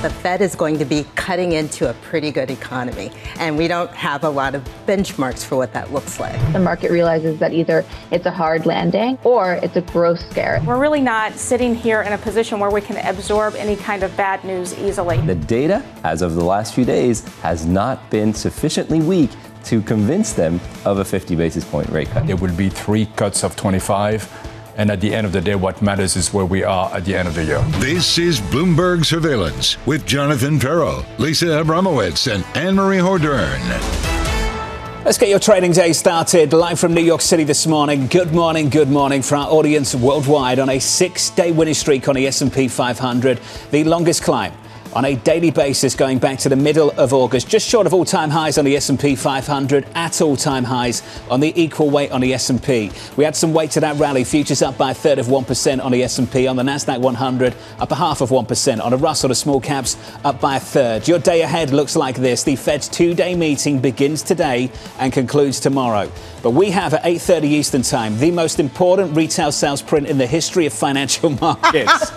the Fed is going to be cutting into a pretty good economy. And we don't have a lot of benchmarks for what that looks like. The market realizes that either it's a hard landing or it's a growth scare. We're really not sitting here in a position where we can absorb any kind of bad news easily. The data, as of the last few days, has not been sufficiently weak to convince them of a 50 basis point rate cut. There will be 3 cuts of 25. And at the end of the day, what matters is where we are at the end of the year. This is Bloomberg Surveillance with Jonathan Ferro, Lisa Abramowicz, and Annmarie Hordern. Let's get your trading day started live from New York City this morning. Good morning for our audience worldwide on a 6-day winning streak on the S&P 500, the longest climb on a daily basis going back to the middle of August, just short of all-time highs on the S&P 500, at all-time highs on the equal weight on the S&P. We had some weight to that rally. Futures up by a third of 1% on the S&P. On the Nasdaq 100, up a half of 1%. On the Russell, the small caps up by a third. Your day ahead looks like this. The Fed's 2-day meeting begins today and concludes tomorrow. But we have at 8:30 Eastern Time the most important retail sales print in the history of financial markets.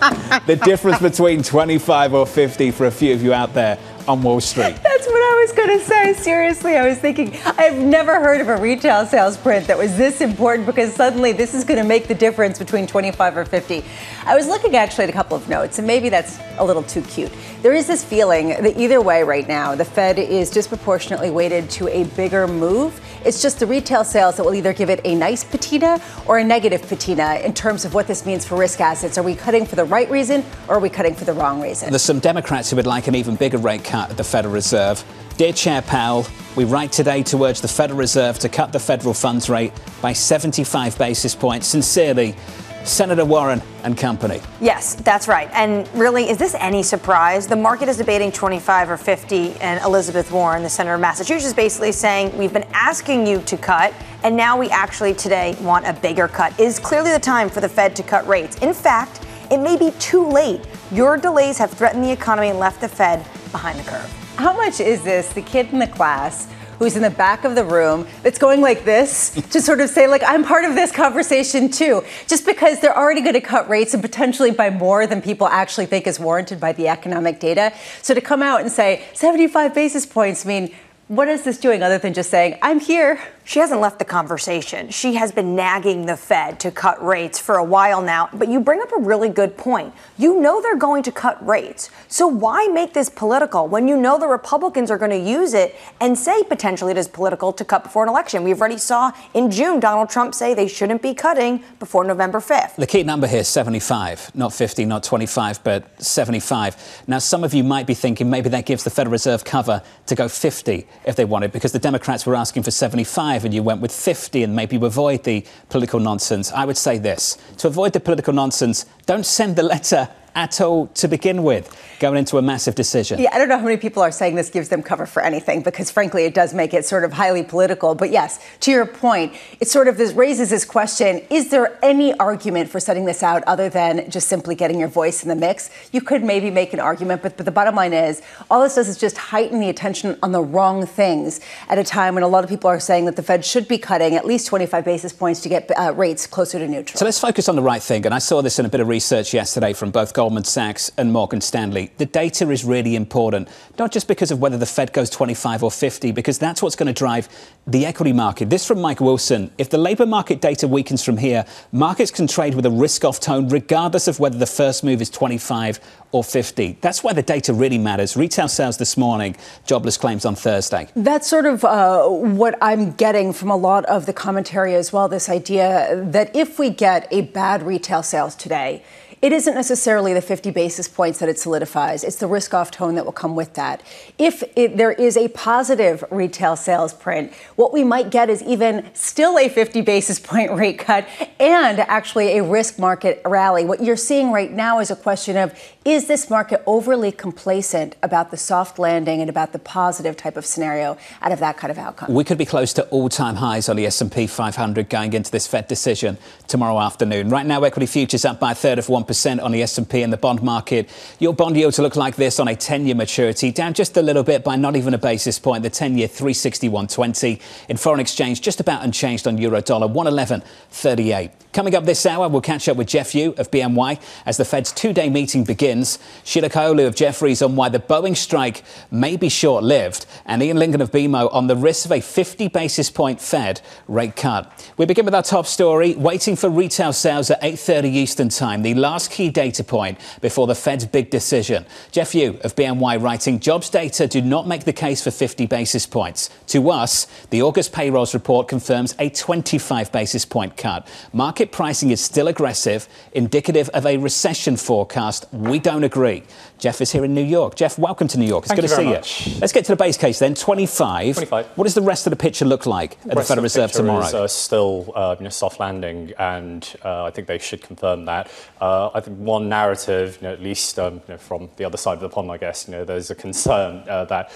The difference between 25 or 50 for a few of you out there on Wall Street. That's what I was going to say. Seriously, I was thinking, I've never heard of a retail sales print that was this important, because suddenly this is going to make the difference between 25 or 50. I was looking actually at a couple of notes, and maybe that's a little too cute. There is this feeling that either way right now, the Fed is disproportionately weighted to a bigger move. It's just the retail sales that will either give it a nice patina or a negative patina in terms of what this means for risk assets. Are we cutting for the right reason, or are we cutting for the wrong reason? There's some Democrats who would like an even bigger rate cut at the Federal Reserve. Dear Chair Powell, we write today to urge the Federal Reserve to cut the federal funds rate by 75 basis points. Sincerely, Senator Warren and company. Yes, that's right. And really, is this any surprise? The market is debating 25 or 50, and Elizabeth Warren, the senator of Massachusetts, is basically saying we've been asking you to cut, and now we actually today want a bigger cut. It is clearly the time for the Fed to cut rates. In fact, it may be too late. Your delays have threatened the economy and left the Fed behind the curve. How much is this the kid in the class who's in the back of the room that's going like this to sort of say, like, I'm part of this conversation too, just because they're already going to cut rates and potentially by more than people actually think is warranted by the economic data. So to come out and say 75 basis points, I mean, what is this doing other than just saying, I'm here? She hasn't left the conversation. She has been nagging the Fed to cut rates for a while now. But you bring up a really good point. You know they're going to cut rates. So why make this political when you know the Republicans are going to use it and say potentially it is political to cut before an election? We've already saw in June Donald Trump say they shouldn't be cutting before November 5th. The key number here is 75, not 50, not 25, but 75. Now, some of you might be thinking maybe that gives the Federal Reserve cover to go 50 if they wanted, because the Democrats were asking for 75 and you went with 50 and maybe avoid the political nonsense. I would say this: to avoid the political nonsense, don't send the letter at all to begin with, going into a massive decision. Yeah, I don't know how many people are saying this gives them cover for anything, because frankly, it does make it sort of highly political. But yes, to your point, it sort of raises this question: is there any argument for setting this out other than just simply getting your voice in the mix? You could maybe make an argument, but the bottom line is all this does is just heighten the attention on the wrong things at a time when a lot of people are saying that the Fed should be cutting at least 25 basis points to get rates closer to neutral. So let's focus on the right thing. And I saw this in a bit of research yesterday from both Goldman Sachs and Morgan Stanley. The data is really important, not just because of whether the Fed goes 25 or 50, because that's what's going to drive the equity market. This from Mike Wilson: if the labour market data weakens from here, markets can trade with a risk-off tone regardless of whether the first move is 25 or 50. That's why the data really matters. Retail sales this morning, jobless claims on Thursday. That's sort of what I'm getting from a lot of the commentary as well, this idea that if we get a bad retail sales today, it isn't necessarily the 50 basis points that it solidifies. It's the risk-off tone that will come with that. If there is a positive retail sales print, what we might get is even still a 50 basis point rate cut and actually a risk market rally. What you're seeing right now is a question of, is this market overly complacent about the soft landing and about the positive type of scenario out of that kind of outcome? We could be close to all-time highs on the S&P 500 going into this Fed decision tomorrow afternoon. Right now, equity futures up by a third of 1%. 0.5% on the S&P and the bond market. Your bond yield to look like this on a 10-year maturity, down just a little bit by not even a basis point. The 10-year 361.20. In foreign exchange, just about unchanged on euro dollar, 111.38. Coming up this hour, we'll catch up with Geoff Yu of BNY as the Fed's two-day meeting begins. Sheila Kahyaoglu of Jefferies on why the Boeing strike may be short-lived. And Lyngen of BMO on the risk of a 50 basis point Fed rate cut. We begin with our top story, waiting for retail sales at 8:30 Eastern Time, the last key data point before the Fed's big decision. Geoff Yu of BNY writing, jobs data do not make the case for 50 basis points. To us, the August payrolls report confirms a 25 basis point cut. Market pricing is still aggressive, indicative of a recession forecast. We don't agree. Jeff is here in New York. Jeff, welcome to New York. It's good to see you. Let's get to the base case then. 25. What does the rest of the picture look like at the Federal Reserve tomorrow? Is still soft landing, and I think they should confirm that. I think one narrative, at least from the other side of the pond, I guess, there's a concern that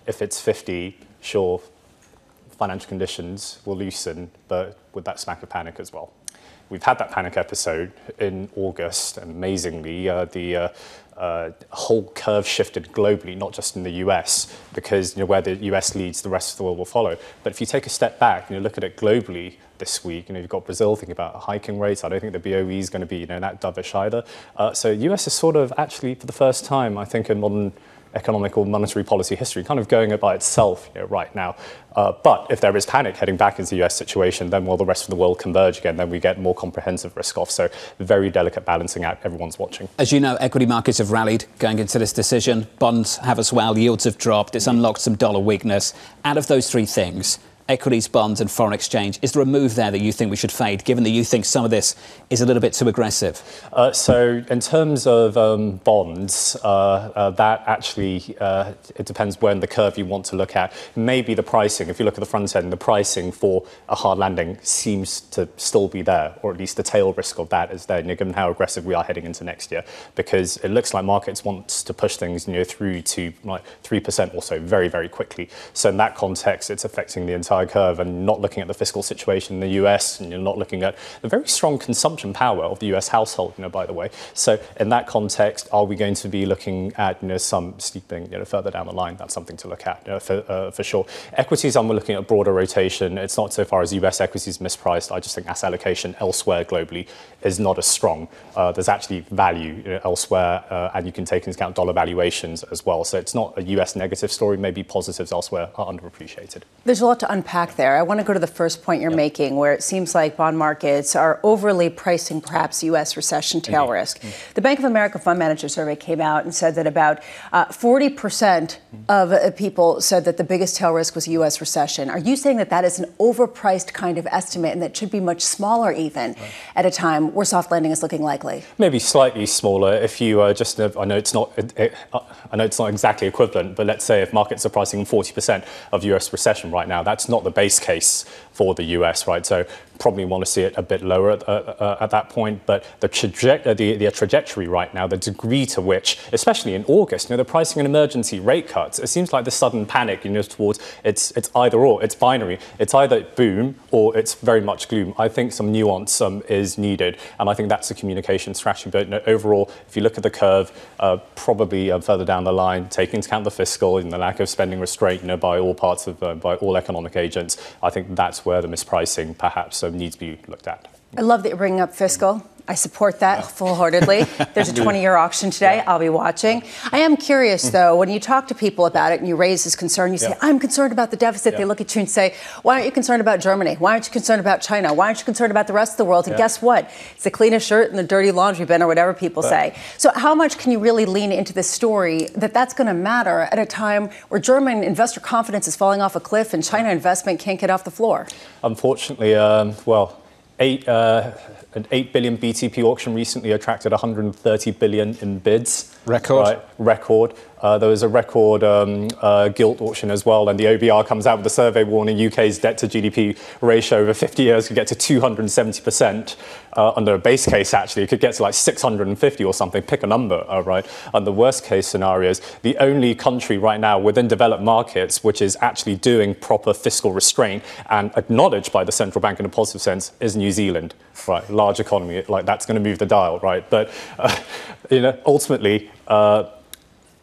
if it's 50, sure, financial conditions will loosen, but with that smack of panic as well. We've had that panic episode in August, and amazingly, the whole curve shifted globally, not just in the US, because where the US leads, the rest of the world will follow. But if you take a step back and you look at it globally this week, you've got Brazil thinking about hiking rates. I don't think the BOE is going to be that dovish either. So US is sort of actually, for the first time, I think, in modern economic or monetary policy history, kind of going it by itself right now. But if there is panic heading back into the US situation, then will the rest of the world converge again? Then we get more comprehensive risk off. So very delicate balancing act. Everyone's watching. As you know, equity markets have rallied going into this decision. Bonds have as well. Yields have dropped. It's unlocked some dollar weakness. Out of those three things, equities, bonds and foreign exchange, is there a move there that you think we should fade, given that you think some of this is a little bit too aggressive? So in terms of bonds, that actually, it depends when the curve you want to look at. Maybe the pricing, if you look at the front end, the pricing for a hard landing seems to still be there, or at least the tail risk of that is there, given how aggressive we are heading into next year, because it looks like markets want to push things through to like 3% or so very, very quickly. So in that context, it's affecting the entire curve, and not looking at the fiscal situation in the US, and you're not looking at the very strong consumption power of the US household, by the way. So in that context, are we going to be looking at some steepening further down the line? That's something to look at for sure. Equities, I'm looking at broader rotation. It's not so far as US equities mispriced. I just think asset allocation elsewhere globally is not as strong. There's actually value elsewhere, and you can take into account dollar valuations as well. So it's not a US negative story. Maybe positives elsewhere are underappreciated. There's a lot to unpack there. I want to go to the first point you're making, where it seems like bond markets are overly pricing perhaps U.S. recession tail risk. The Bank of America Fund Manager Survey came out and said that about 40% of people said that the biggest tail risk was a U.S. recession. Are you saying that that is an overpriced kind of estimate, and that should be much smaller even at a time where soft landing is looking likely? Maybe slightly smaller. If you I know it's not exactly equivalent, but let's say if markets are pricing 40% of U.S. recession right now, that's not the base case for the US, right? So probably want to see it a bit lower at that point. But the trajectory right now, the degree to which, especially in August, they're pricing an emergency rate cuts. It seems like the sudden panic, towards it's either or, it's binary. It's either boom or it's very much gloom. I think some nuance is needed, and I think that's a communication strategy. But overall, if you look at the curve, probably further down the line, taking into account the fiscal and the lack of spending restraint, by all parts of by all economic agents, I think that's where the mispricing perhaps needs to be looked at. I love that you're bringing up fiscal. I support that full-heartedly. There's a 20-year auction today. I'll be watching. I am curious, though, when you talk to people about it and you raise this concern, you say, I'm concerned about the deficit. They look at you and say, why aren't you concerned about Germany? Why aren't you concerned about China? Why aren't you concerned about the rest of the world? And guess what? It's the cleanest shirt in the dirty laundry bin, or whatever people say. So how much can you really lean into this story that's going to matter at a time where German investor confidence is falling off a cliff and China investment can't get off the floor? Unfortunately, an 8 billion BTP auction recently attracted 130 billion in bids. Record. Right? Record. There was a record gilt auction as well, and the OBR comes out with a survey warning UK's debt to GDP ratio over 50 years could get to 270%. Under a base case, actually, it could get to like 650 or something. Pick a number, right? And the worst case scenarios, the only country right now within developed markets which is actually doing proper fiscal restraint and acknowledged by the central bank in a positive sense is New Zealand, right? Large economy, like that's going to move the dial, right? But ultimately,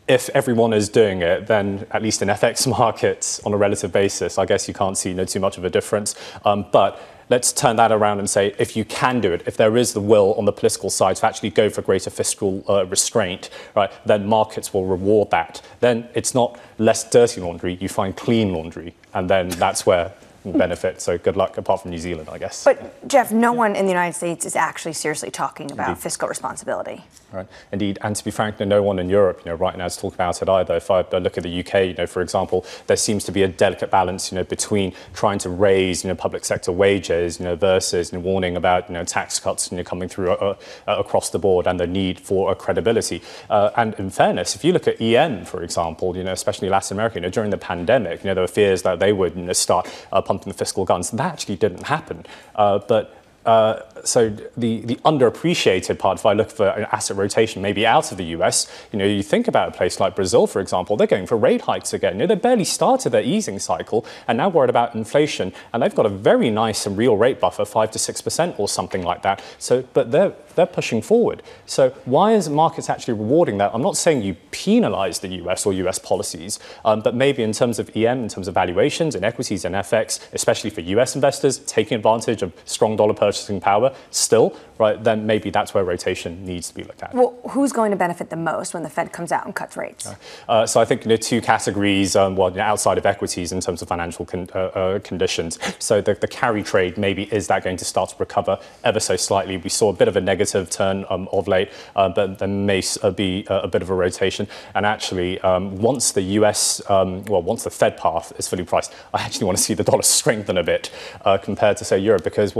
if everyone is doing it, then at least in FX markets on a relative basis, I guess you can't see too much of a difference. But let's turn that around and say, if you can do it, if there is the will on the political side to actually go for greater fiscal restraint, right, then markets will reward that. Then it's not less dirty laundry, you find clean laundry, and then that's where benefit. So good luck, apart from New Zealand, I guess. But, Jeff, no one in the United States is actually seriously talking about fiscal responsibility. Right. Indeed, and to be frank, no one in Europe, right now is talking about it either. If I look at the UK, for example, there seems to be a delicate balance, between trying to raise, public sector wages, versus warning about, tax cuts, coming through across the board, and the need for credibility. And in fairness, if you look at EM, for example, especially Latin America, during the pandemic, there were fears that they would start pumping the fiscal guns. That actually didn't happen, so the underappreciated part, if I look for an asset rotation maybe out of the US, you think about a place like Brazil, for example, they're going for rate hikes again. They barely started their easing cycle and now worried about inflation. And they've got a very nice and real rate buffer, 5 to 6% or something like that. So, but they're pushing forward. So why is markets actually rewarding that? I'm not saying you penalize the US or US policies, but maybe in terms of EM, in terms of valuations and equities and FX, especially for US investors, taking advantage of strong dollar purchasing power still, right, then maybe that's where rotation needs to be looked at. Well, who's going to benefit the most when the Fed comes out and cuts rates? So I think two categories, outside of equities in terms of financial conditions. So the carry trade, maybe is that going to start to recover ever so slightly? We saw a bit of a negative turn of late, but there may be a bit of a rotation. And actually, once the US, once the Fed path is fully priced, I actually want to see the dollar strengthen a bit compared to, say, Europe, because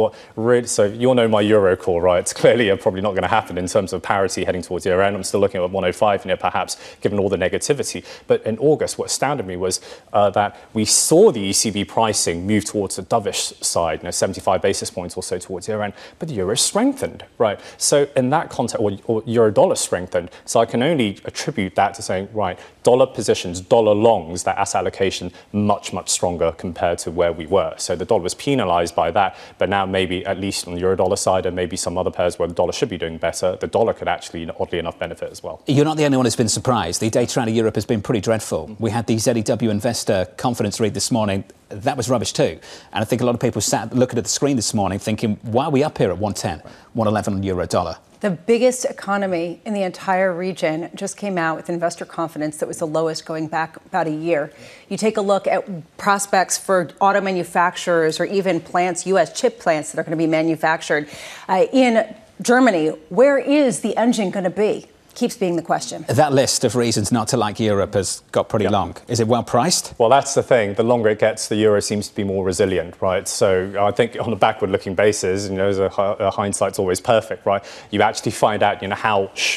so you'll know my euro call, right? It's clearly probably not going to happen in terms of parity heading towards year end. I'm still looking at 105, perhaps given all the negativity. But in August, what astounded me was that we saw the ECB pricing move towards the dovish side, 75 basis points or so towards year end, but the euro strengthened, right? So in that context, or euro dollar strengthened. So I can only attribute that to saying, right, dollar positions, dollar longs, that asset allocation much, much stronger compared to where we were. So the dollar was penalized by that, but now maybe at least on the euro dollar side and maybe some other pairs where the dollar should be doing better, the dollar could actually, oddly enough, benefit as well. You're not the only one who's been surprised. The data out of Europe has been pretty dreadful. We had the ZEW investor confidence read this morning. That was rubbish too. And I think a lot of people sat looking at the screen this morning thinking, why are we up here at 110, 111 euro dollar? The biggest economy in the entire region just came out with investor confidence that was the lowest going back about a year. You take a look at prospects for auto manufacturers or even plants, U.S. chip plants that are going to be manufactured in Germany. Where is the engine going to be? Keeps being the question. That list of reasons not to like Europe has got pretty long. Is it well priced? Well, that's the thing. The longer it gets, the euro seems to be more resilient, right? So I think on a backward-looking basis, hindsight's always perfect, right? You actually find out,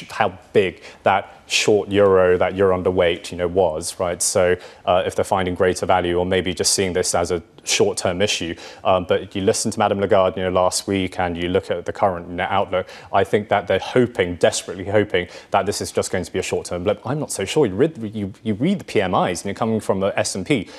how big that short euro, that you're underweight, was, right? So if they're finding greater value, or maybe just seeing this as a short-term issue, but you listen to Madame Lagarde, last week, and you look at the current outlook, I think that they're desperately hoping that this is just going to be a short-term blip. I'm not so sure. You read the PMIs, and you're coming from the S&P,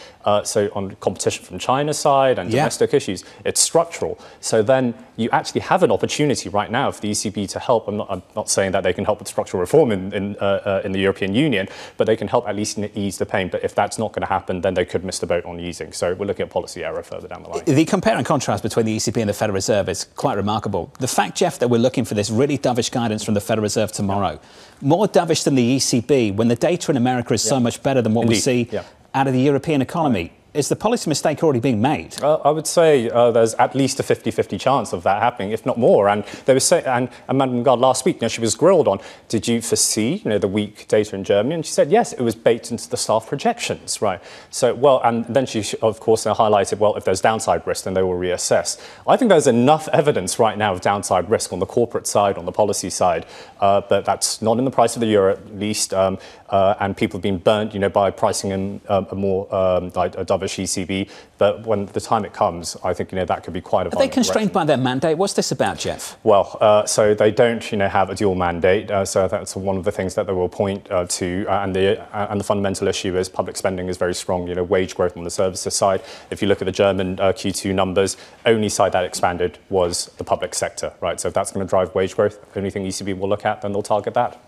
so on competition from China's side and domestic issues, it's structural. So then you actually have an opportunity right now for the ECB to help. I'm not saying that they can help with structural reform in the European Union, but they can help at least ease the pain. But if that's not going to happen, then they could miss the boat on easing. So we're looking at policy error further down the line. The compare and contrast between the ECB and the Federal Reserve is quite remarkable. The fact, Jeff, that we're looking for this really dovish guidance from the Federal Reserve tomorrow, more dovish than the ECB, when the data in America is so much better than what we see out of the European economy. is the policy mistake already being made? I would say there's at least a 50-50 chance of that happening, if not more. And they were saying, and Madame Lagarde last week, she was grilled on, did you foresee, the weak data in Germany? And she said, yes, it was baked into the staff projections, right? So, well, and then she, of course, highlighted, well, if there's downside risk, then they will reassess. I think there's enough evidence right now of downside risk on the corporate side, on the policy side, but that's not in the price of the euro, at least. And people have been burnt, by pricing in a more like a dovish ECB. But when the time it comes, I think that could be quite a. Are they constrained by their mandate? What's this about, Jeff? Well, so they don't, have a dual mandate. So that's one of the things that they will point to. And the fundamental issue is public spending is very strong. Wage growth on the services side. If you look at the German Q2 numbers, only side that expanded was the public sector, right? So if that's going to drive wage growth, the only thing ECB will look at, then they'll target that.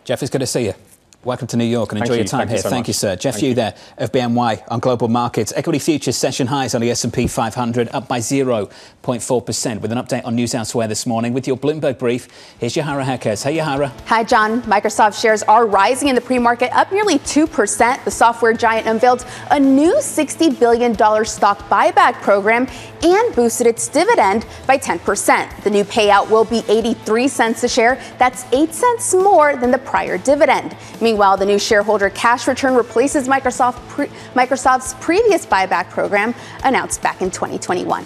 Jeff, it's good to see you. Welcome to New York and enjoy your time here. Thank you, sir. Jeff Yu there of BNY on global markets. Equity futures session highs on the S&P 500 up by 0.4% with an update on news elsewhere this morning. With your Bloomberg brief, here's Yahara Hekes. Hey, Yahara. Hi, John. Microsoft shares are rising in the pre-market, up nearly 2%. The software giant unveiled a new $60 billion stock buyback program and boosted its dividend by 10%. The new payout will be 83 cents a share. That's 8 cents more than the prior dividend. Meanwhile, the new shareholder cash return replaces Microsoft's previous buyback program announced back in 2021.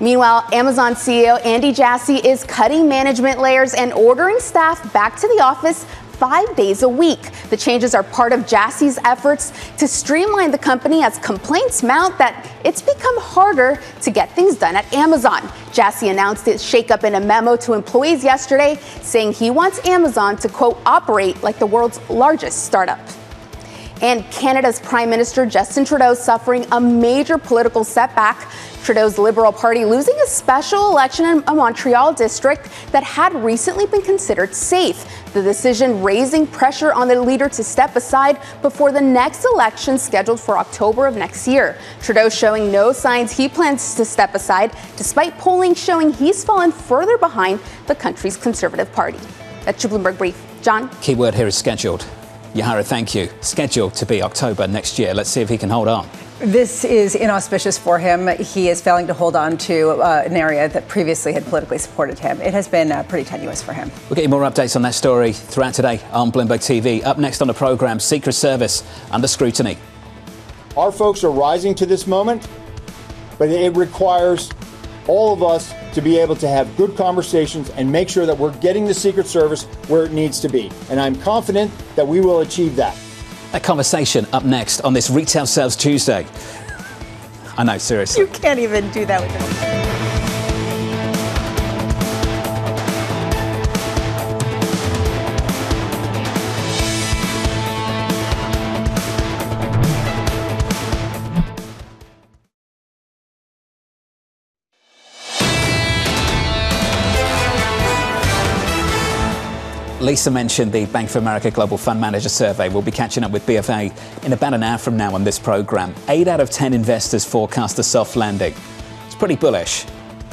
Meanwhile, Amazon CEO Andy Jassy is cutting management layers and ordering staff back to the office 5 days a week. The changes are part of Jassy's efforts to streamline the company as complaints mount that it's become harder to get things done at Amazon. Jassy announced its shakeup in a memo to employees yesterday, saying he wants Amazon to, quote, operate like the world's largest startup. And Canada's Prime Minister Justin Trudeau suffering a major political setback. Trudeau's Liberal Party losing a special election in a Montreal district that had recently been considered safe. The decision raising pressure on the leader to step aside before the next election scheduled for October of next year. Trudeau showing no signs he plans to step aside, despite polling showing he's fallen further behind the country's Conservative Party. That's your Bloomberg Brief. John? Keyword here is scheduled. Yahara, thank you. Scheduled to be October next year. Let's see if he can hold on. This is inauspicious for him. He is failing to hold on to an area that previously had politically supported him. It has been pretty tenuous for him. We'll get you more updates on that story throughout today on Bloomberg TV. Up next on the program, Secret Service under scrutiny. Our folks are rising to this moment, but it requires all of us to be able to have good conversations and make sure that we're getting the Secret Service where it needs to be. And I'm confident that we will achieve that. That conversation up next on this Retail Sales Tuesday. I know, seriously. You can't even do that with him. Lisa mentioned the Bank of America Global Fund Manager Survey. We'll be catching up with BofA in about an hour from now on this program. 8 out of 10 investors forecast a soft landing. It's pretty bullish.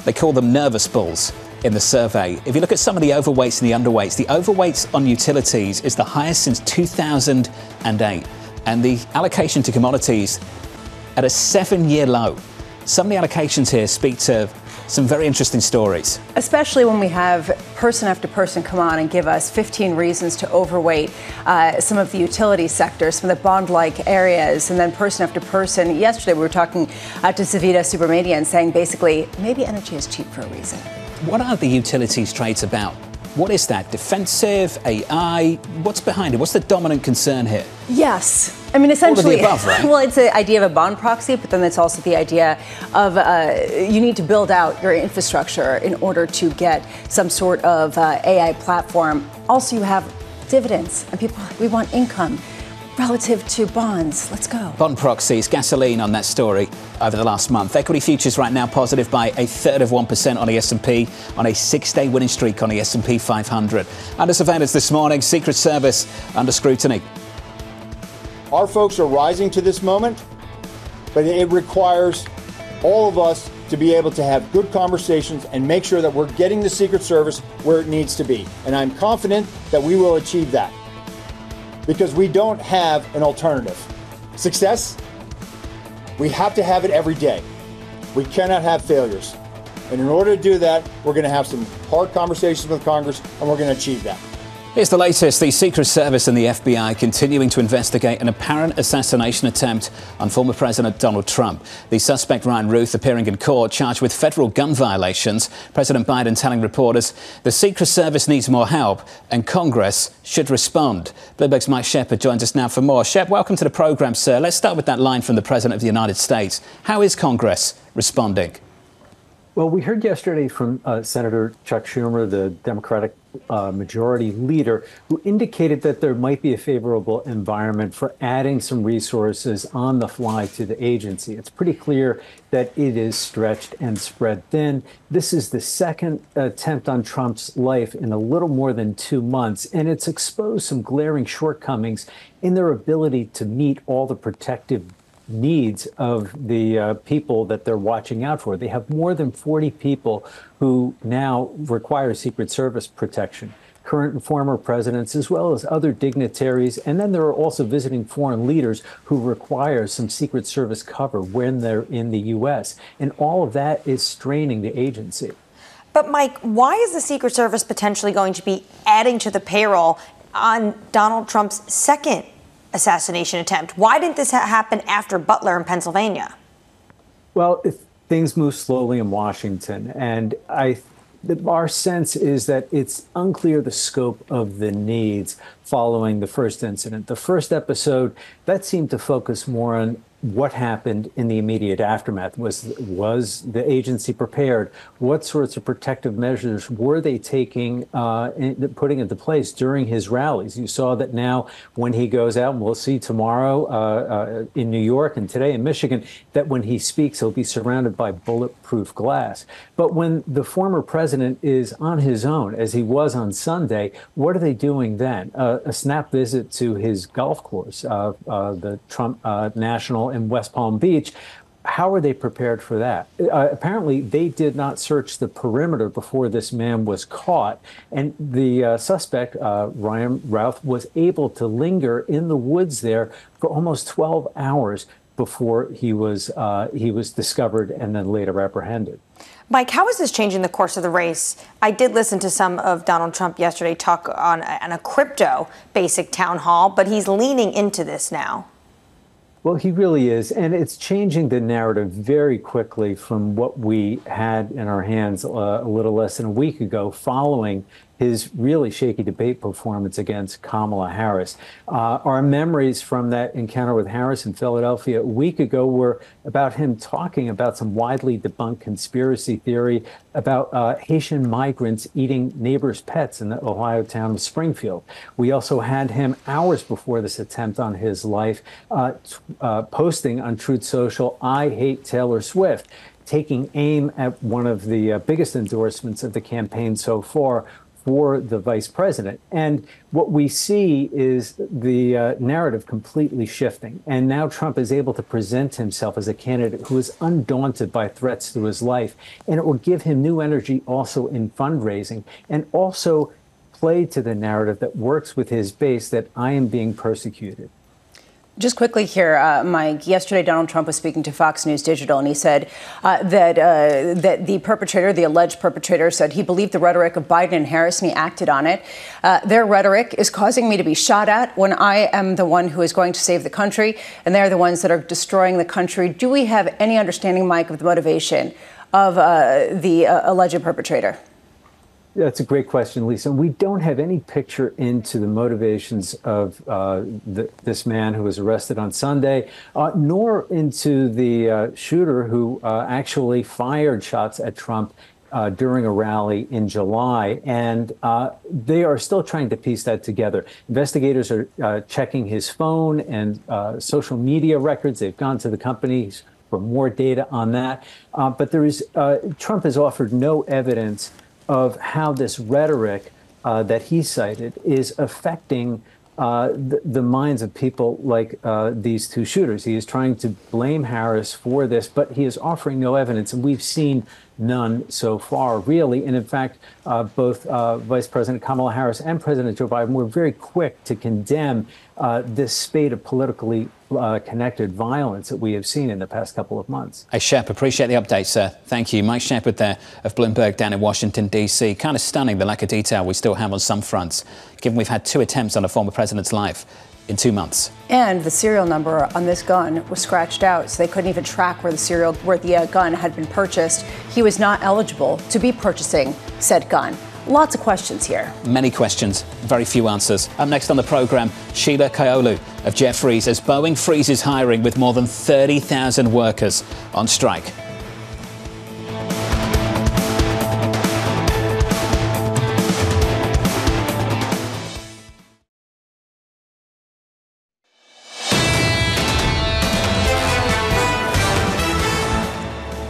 They call them nervous bulls in the survey. If you look at some of the overweights and the overweights on utilities is the highest since 2008. And the allocation to commodities at a 7-year low. Some of the allocations here speak to some very interesting stories. Especially when we have person after person come on and give us 15 reasons to overweight some of the utility sectors, some of the bond-like areas, and then person after person. Yesterday we were talking to Savita Subramanian saying basically maybe energy is cheap for a reason. What are the utilities trades about? What is that? Defensive, AI? What's behind it? What's the dominant concern here? Yes. I mean, essentially, all of the above, right? Well, it's the idea of a bond proxy, but then it's also the idea of you need to build out your infrastructure in order to get some sort of AI platform. Also, you have dividends, and people, we want income relative to bonds. Let's go. Bond proxies, gasoline on that story over the last month. Equity futures right now positive by 1/3% on the S&P, on a 6-day winning streak on the S&P 500. Under surveillance this morning, Secret Service under scrutiny. Our folks are rising to this moment, but it requires all of us to be able to have good conversations and make sure that we're getting the Secret Service where it needs to be. And I'm confident that we will achieve that because we don't have an alternative. Success We have to have it every day. We cannot have failures. And in order to do that, we're going to have some hard conversations with Congress, and we're going to achieve that. Here's the latest. The Secret Service and the FBI continuing to investigate an apparent assassination attempt on former President Donald Trump. The suspect, Ryan Ruth, appearing in court, charged with federal gun violations. President Biden telling reporters the Secret Service needs more help and Congress should respond. Bloomberg's Mike Shepard joins us now for more. Shep, welcome to the programme, sir. Let's start with that line from the President of the United States. How is Congress responding? Well, we heard yesterday from Senator Chuck Schumer, the Democratic majority leader, who indicated that there might be a favorable environment for adding some resources on the fly to the agency. It's pretty clear that it is stretched and spread thin. This is the second attempt on Trump's life in a little more than 2 months, and it's exposed some glaring shortcomings in their ability to meet all the protective needs of the people that they're watching out for. They have more than 40 people who now require Secret Service protection, current and former presidents, as well as other dignitaries. And then there are also visiting foreign leaders who require some Secret Service cover when they're in the U.S. And all of that is straining the agency. But, Mike, why is the Secret Service potentially going to be adding to the payroll on Donald Trump's second assassination attempt? Why didn't this happen after Butler in Pennsylvania? Well, things move slowly in Washington, and our sense is that it's unclear the scope of the needs following the first incident. The first episode, that seemed to focus more on what happened in the immediate aftermath. Was the agency prepared? What sorts of protective measures were they taking, putting into place during his rallies? You saw that now when he goes out, and we'll see tomorrow in New York and today in Michigan, that when he speaks, he'll be surrounded by bulletproof glass. But when the former president is on his own, as he was on Sunday, what are they doing then? A snap visit to his golf course, the Trump National in West Palm Beach. How are they prepared for that? Apparently, they did not search the perimeter before this man was caught. And the suspect, Ryan Routh, was able to linger in the woods there for almost 12 hours before he was discovered and then later apprehended. Mike, how is this changing the course of the race? I did listen to some of Donald Trump yesterday talk on a crypto basic town hall, but he's leaning into this now. Well, he really is. And it's changing the narrative very quickly from what we had in our hands a little less than a week ago following his really shaky debate performance against Kamala Harris. Our memories from that encounter with Harris in Philadelphia a week ago were about him talking about some widely debunked conspiracy theory about Haitian migrants eating neighbors' pets in the Ohio town of Springfield. We also had him hours before this attempt on his life posting on Truth Social, "I hate Taylor Swift," taking aim at one of the biggest endorsements of the campaign so far for the vice president. And what we see is the narrative completely shifting. And now Trump is able to present himself as a candidate who is undaunted by threats to his life. And it will give him new energy also in fundraising and also play to the narrative that works with his base that I am being persecuted. Just quickly here, Mike, yesterday Donald Trump was speaking to Fox News Digital, and he said that the perpetrator, the alleged perpetrator, said he believed the rhetoric of Biden and Harris, and he acted on it. Their rhetoric is causing me to be shot at when I am the one who is going to save the country, and they're the ones that are destroying the country. Do we have any understanding, Mike, of the motivation of the alleged perpetrator? That's a great question, Lisa. We don't have any picture into the motivations of this man who was arrested on Sunday, nor into the shooter who actually fired shots at Trump during a rally in July. And they are still trying to piece that together. Investigators are checking his phone and social media records. They've gone to the companies for more data on that. But Trump has offered no evidence of how this rhetoric that he cited is affecting the minds of people like these two shooters. He is trying to blame Harris for this, but he is offering no evidence. And we've seen None so far, really. And in fact, both Vice President Kamala Harris and President Joe Biden were very quick to condemn this spate of politically connected violence that we have seen in the past couple of months. Hey, Shep, appreciate the update, sir. Thank you. Mike Shepard there of Bloomberg down in Washington, D.C. Kind of stunning, the lack of detail we still have on some fronts, given we've had 2 attempts on a former president's life in 2 months. And the serial number on this gun was scratched out, so they couldn't even track where the gun had been purchased. He was not eligible to be purchasing said gun. Lots of questions here. Many questions, very few answers. Up next on the program, Sheila, Kahyaoglu of Jefferies as Boeing freezes hiring with more than 30,000 workers on strike.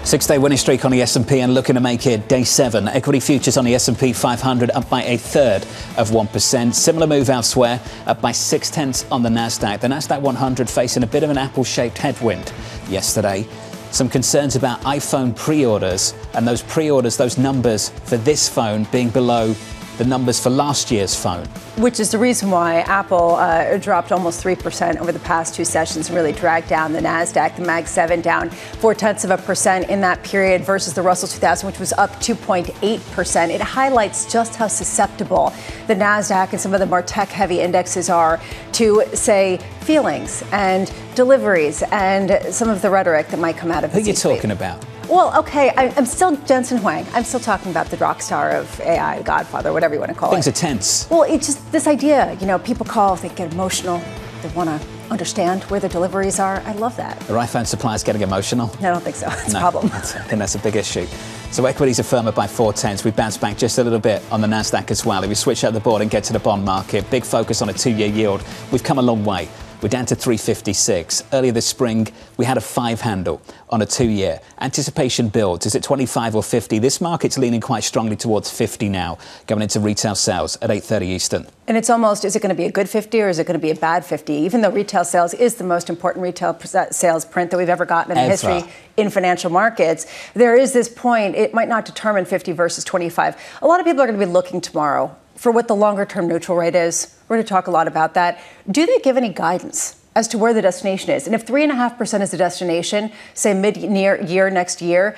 6-day winning streak on the S&P and looking to make it day 7. Equity futures on the S&P 500 up by 0.33%. Similar move elsewhere, up by 0.6 on the Nasdaq. The Nasdaq 100 facing a bit of an apple-shaped headwind yesterday. Some concerns about iPhone pre-orders and those pre-orders, those numbers for this phone being below the numbers for last year's phone. Which is the reason why Apple dropped almost 3% over the past 2 sessions and really dragged down the Nasdaq. The Mag 7 down 0.4% in that period versus the Russell 2000, which was up 2.8%. It highlights just how susceptible the Nasdaq and some of the more tech-heavy indexes are to, say, feelings and deliveries and some of the rhetoric that might come out of Who are you talking about? Well, okay, I'm still Jensen Huang. I'm still talking about the rock star of AI, Godfather, whatever you want to call Things it. Things are tense. Well, it's just this idea, people call, they get emotional, they want to understand where the deliveries are. I love that. Are iPhone suppliers getting emotional? I don't think so. It's a problem. I think that's a big issue. So equities are firmer by 0.4. We bounced back just a little bit on the Nasdaq as well. If we switch out the board and get to the bond market, big focus on a 2-year yield. We've come a long way. We're down to 356. Earlier this spring, we had a 5 handle on a 2-year. Anticipation builds. Is it 25 or 50? This market's leaning quite strongly towards 50 now, going into retail sales at 8:30 Eastern. And it's almost, is it going to be a good 50 or is it going to be a bad 50? Even though retail sales is the most important retail sales print that we've ever gotten in history in financial markets, there is this point, it might not determine 50 versus 25. A lot of people are going to be looking tomorrow for what the longer-term neutral rate is. We're going to talk a lot about that. Do they give any guidance as to where the destination is? And if 3.5% is the destination, say mid-year next year,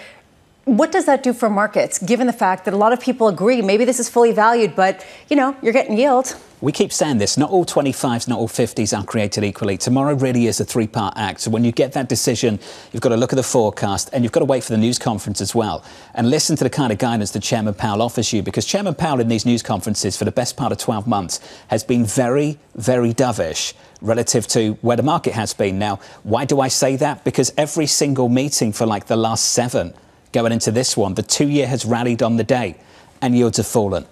what does that do for markets, given the fact that a lot of people agree maybe this is fully valued, but, you're getting yield? We keep saying this, not all 25s, not all 50s are created equally. Tomorrow really is a 3-part act. So when you get that decision, you've got to look at the forecast and you've got to wait for the news conference as well. And listen to the kind of guidance that Chairman Powell offers you, because Chairman Powell in these news conferences for the best part of 12 months has been very, very dovish relative to where the market has been. Now, why do I say that? Because every single meeting for the last 7 going into this one, the 2-year has rallied on the day and yields have fallen.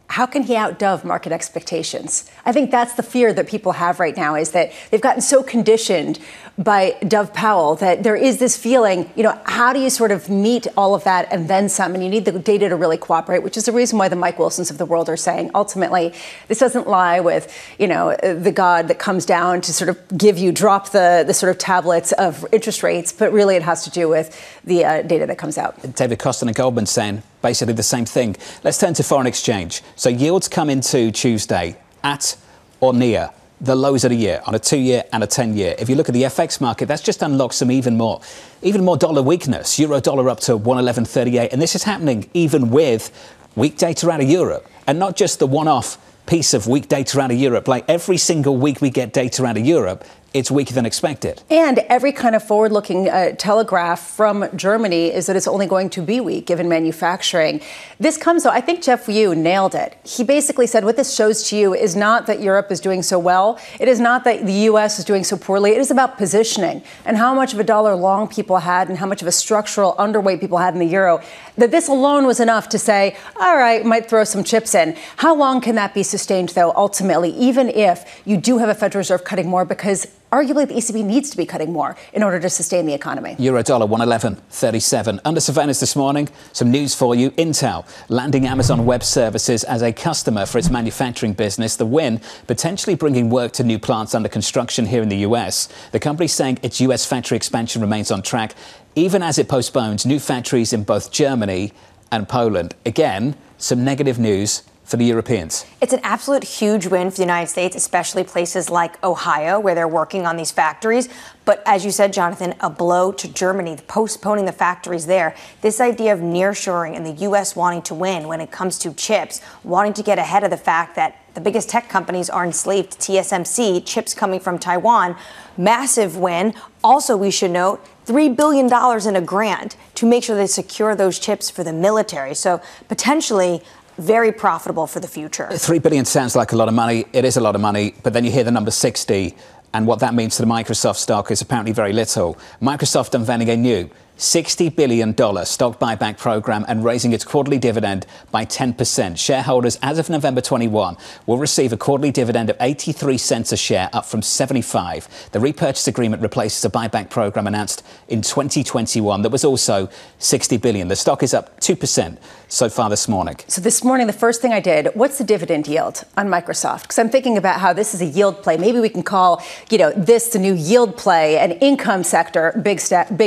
How can he outdove market expectations? I think that's the fear that people have right now, is that they've gotten so conditioned by Dove Powell that there is this feeling, how do you sort of meet all of that and then some? And you need the data to really cooperate, which is the reason why the Mike Wilsons of the world are saying, ultimately, this doesn't lie with, the God that comes down to sort of drop the sort of tablets of interest rates, but really it has to do with the data that comes out. David Costin and Goldman saying basically the same thing. Let's turn to foreign exchange. So yields come into Tuesday at or near the lows of the year on a 2-year and a 10-year. If you look at the FX market, that's just unlocked some even more dollar weakness. Euro dollar up to 111.38. And this is happening even with weak data out of Europe, and not just the one-off piece of weak data out of Europe. Like every single week we get data out of Europe, it's weaker than expected. And every kind of forward-looking telegraph from Germany is that it's only going to be weak, given manufacturing. This comes, though, I think Geoffrey Yu nailed it. He basically said what this shows to you is not that Europe is doing so well. It is not that the U.S. is doing so poorly. It is about positioning and how much of a dollar long people had and how much of a structural underweight people had in the euro. That this alone was enough to say, all right, might throw some chips in. How long can that be sustained, though, ultimately, even if you do have a Federal Reserve cutting more? Because arguably the ECB needs to be cutting more in order to sustain the economy. Euro dollar 111.37. Under surveillance this morning, some news for you. Intel landing Amazon Web Services as a customer for its manufacturing business. The win potentially bringing work to new plants under construction here in the US. The company saying its US factory expansion remains on track, even as it postpones new factories in both Germany and Poland. Again, some negative news for the Europeans. It's an absolute huge win for the United States, especially places like Ohio, where they're working on these factories. But as you said, Jonathan, a blow to Germany, postponing the factories there. This idea of nearshoring and the U.S. wanting to win when it comes to chips, wanting to get ahead of the fact that the biggest tech companies are enslaved to TSMC, chips coming from Taiwan. Massive win. Also, we should note, $3 billion in a grant to make sure they secure those chips for the military. So potentially very profitable for the future. $3 billion sounds like a lot of money. It is a lot of money, but then you hear the number 60, and what that means to the Microsoft stock is apparently very little. Microsoft unveiling a new $60 billion stock buyback program and raising its quarterly dividend by 10%. Shareholders, as of November 21, will receive a quarterly dividend of 83 cents a share, up from 75. The repurchase agreement replaces a buyback program announced in 2021 that was also $60 billion. The stock is up 2% so far this morning. So this morning, the first thing I did, what's the dividend yield on Microsoft? Because I'm thinking about how this is a yield play. Maybe we can call, this the new yield play, an income sector, big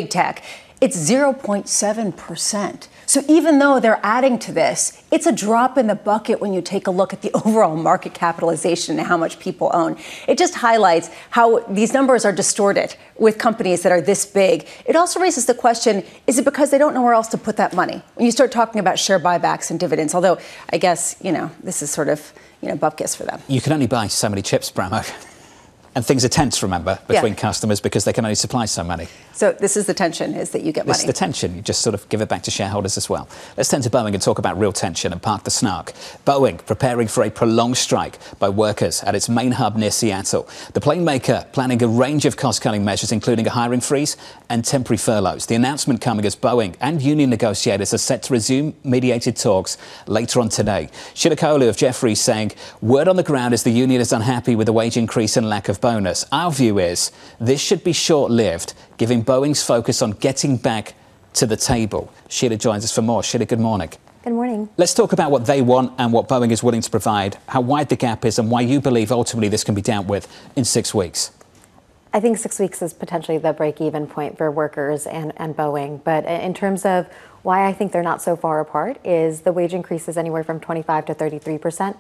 tech. It's 0.7%. So even though they're adding to this, it's a drop in the bucket when you take a look at the overall market capitalization and how much people own. It just highlights how these numbers are distorted with companies that are this big. It also raises the question, is it because they don't know where else to put that money? When you start talking about share buybacks and dividends, although I guess, this is sort of, bupkis for them. You can only buy so many chips, Bramo. And things are tense, remember, between customers because they can only supply so many. So this is the tension, is that you get money. This is the tension. You just sort of give it back to shareholders as well. Let's turn to Boeing and talk about real tension and park the snark. Boeing preparing for a prolonged strike by workers at its main hub near Seattle. The plane maker planning a range of cost-cutting measures, including a hiring freeze and temporary furloughs. The announcement coming as Boeing and union negotiators are set to resume mediated talks later on today. Sheila Kahyaoglu of Jefferies saying, word on the ground is the union is unhappy with the wage increase and lack of bonus. Our view is this should be short-lived, giving Boeing's focus on getting back to the table. Sheila joins us for more. Sheila, good morning. Good morning. Let's talk about what they want and what Boeing is willing to provide, how wide the gap is and why you believe ultimately this can be dealt with in 6 weeks. I think 6 weeks is potentially the break-even point for workers and Boeing. But in terms of why I think they're not so far apart is the wage increase is anywhere from 25 to 33%.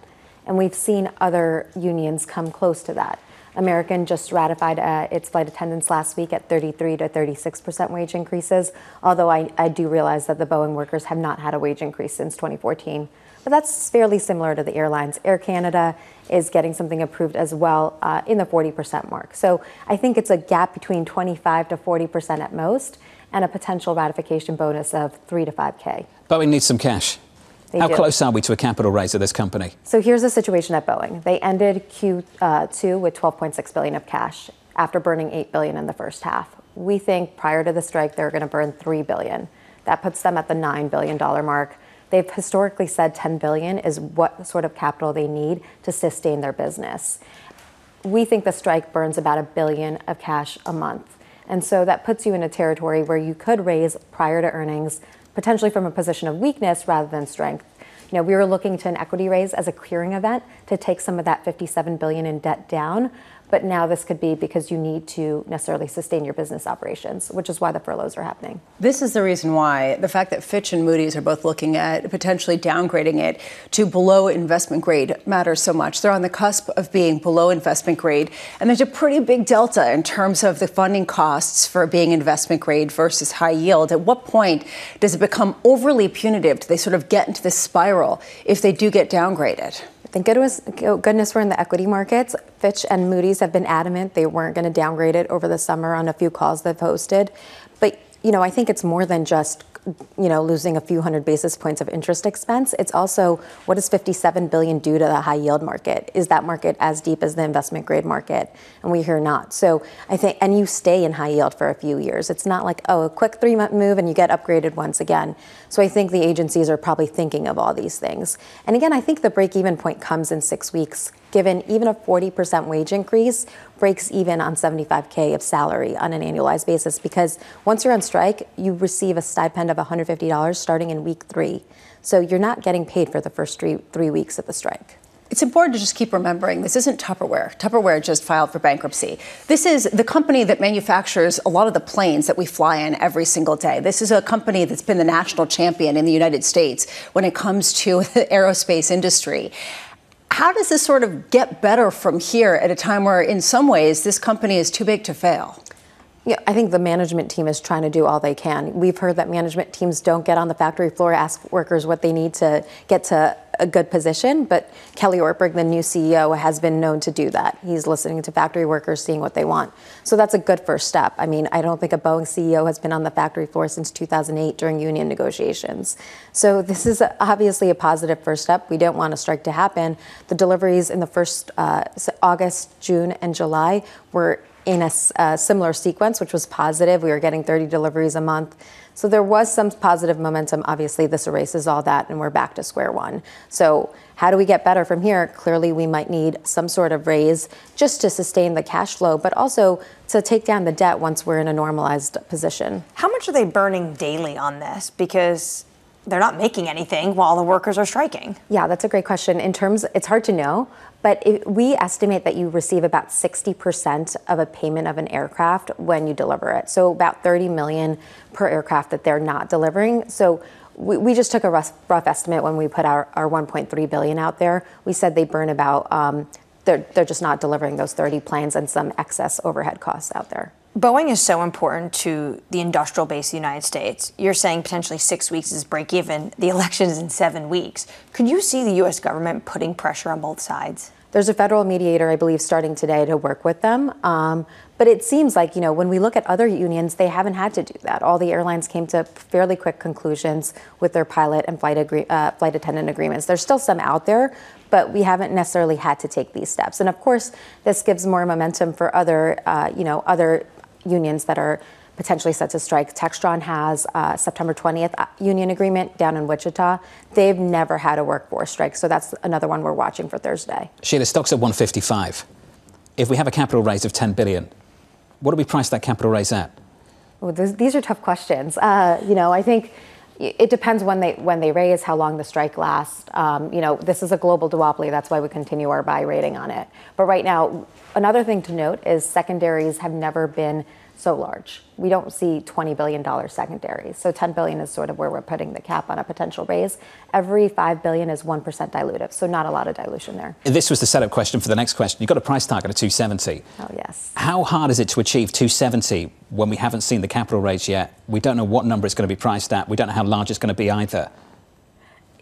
And we've seen other unions come close to that. American just ratified its flight attendants last week at 33 to 36% wage increases, although I do realize that the Boeing workers have not had a wage increase since 2014. But that's fairly similar to the airlines. Air Canada is getting something approved as well in the 40% mark. So I think it's a gap between 25 to 40% at most and a potential ratification bonus of 3 to 5K. Boeing needs some cash. How close are we to a capital raise at this company? So here's the situation at Boeing. They ended Q2 with $12.6 billion of cash after burning $8 billion in the first half. We think prior to the strike, they're going to burn $3 billion. That puts them at the $9 billion mark. They've historically said $10 billion is what sort of capital they need to sustain their business. We think the strike burns about $1 billion of cash a month. And so that puts you in a territory where you could raise prior to earnings, potentially from a position of weakness rather than strength. We were looking to an equity raise as a clearing event to take some of that $57 billion in debt down. But now this could be because you need to necessarily sustain your business operations, which is why the furloughs are happening. This is the reason why the fact that Fitch and Moody's are both looking at potentially downgrading it to below investment grade matters so much. They're on the cusp of being below investment grade. And there's a pretty big delta in terms of the funding costs for being investment grade versus high yield. At what point does it become overly punitive? Do they sort of get into this spiral if they do get downgraded? Thank goodness we're in the equity markets. Fitch and Moody's have been adamant they weren't going to downgrade it over the summer on a few calls they've hosted. But, I think it's more than just, losing a few hundred basis points of interest expense. It's also, what does $57 billion do to the high yield market? Is that market as deep as the investment grade market? And we hear not. So I think, and you stay in high yield for a few years. It's not like, a quick 3-month move and you get upgraded once again. So I think the agencies are probably thinking of all these things. And again, I think the break-even point comes in 6 weeks given even a 40% wage increase breaks even on $75K of salary on an annualized basis, because once you're on strike, you receive a stipend of $150 starting in week 3. So you're not getting paid for the first three weeks of the strike. It's important to just keep remembering this isn't Tupperware. Tupperware just filed for bankruptcy. This is the company that manufactures a lot of the planes that we fly in every single day. This is a company that's been the national champion in the United States when it comes to the aerospace industry. How does this sort of get better from here at a time where, in some ways, this company is too big to fail? Yeah, I think the management team is trying to do all they can. We've heard that management teams don't get on the factory floor, ask workers what they need to get to a good position. But Kelly Ortberg, the new CEO, has been known to do that. He's listening to factory workers, seeing what they want. So that's a good first step. I mean, I don't think a Boeing CEO has been on the factory floor since 2008 during union negotiations. So this is obviously a positive first step. We don't want a strike to happen. The deliveries in the first August, June, and July were in a similar sequence, which was positive. We were getting 30 deliveries a month. So there was some positive momentum. Obviously, this erases all that, and we're back to square one. So how do we get better from here? Clearly, we might need some sort of raise just to sustain the cash flow, but also to take down the debt once we're in a normalized position. How much are they burning daily on this? Because they're not making anything while the workers are striking. Yeah, that's a great question. It's hard to know, but we estimate that you receive about 60% of a payment of an aircraft when you deliver it. So about $30 million per aircraft that they're not delivering. So we just took a rough estimate when we put our $1.3 billion out there. We said they burn about, they're just not delivering those 30 planes and some excess overhead costs out there. Boeing is so important to the industrial base of the United States. You're saying potentially 6 weeks is break even. The election is in 7 weeks. Could you see the U.S. government putting pressure on both sides? There's a federal mediator, I believe, starting today to work with them. But it seems like, when we look at other unions, they haven't had to do that. All the airlines came to fairly quick conclusions with their pilot and flight attendant agreements. There's still some out there, but we haven't necessarily had to take these steps. And of course, this gives more momentum for other unions that are potentially set to strike. Textron has September 20th union agreement down in Wichita. They've never had a workforce strike, so that's another one we're watching for Thursday. Sheila, stock's at 155. If we have a capital raise of $10 billion, what do we price that capital raise at? Well, these are tough questions. I think it depends when they raise, how long the strike lasts. This is a global duopoly. That's why we continue our buy rating on it. But right now, another thing to note is secondaries have never been so large. We don't see $20 billion secondaries. So $10 billion is sort of where we're putting the cap on a potential raise. Every $5 billion is 1% dilutive, so not a lot of dilution there. This was the setup question for the next question. You've got a price target of 270. Oh, yes. How hard is it to achieve 270 when we haven't seen the capital raise yet? We don't know what number it's going to be priced at. We don't know how large it's going to be either.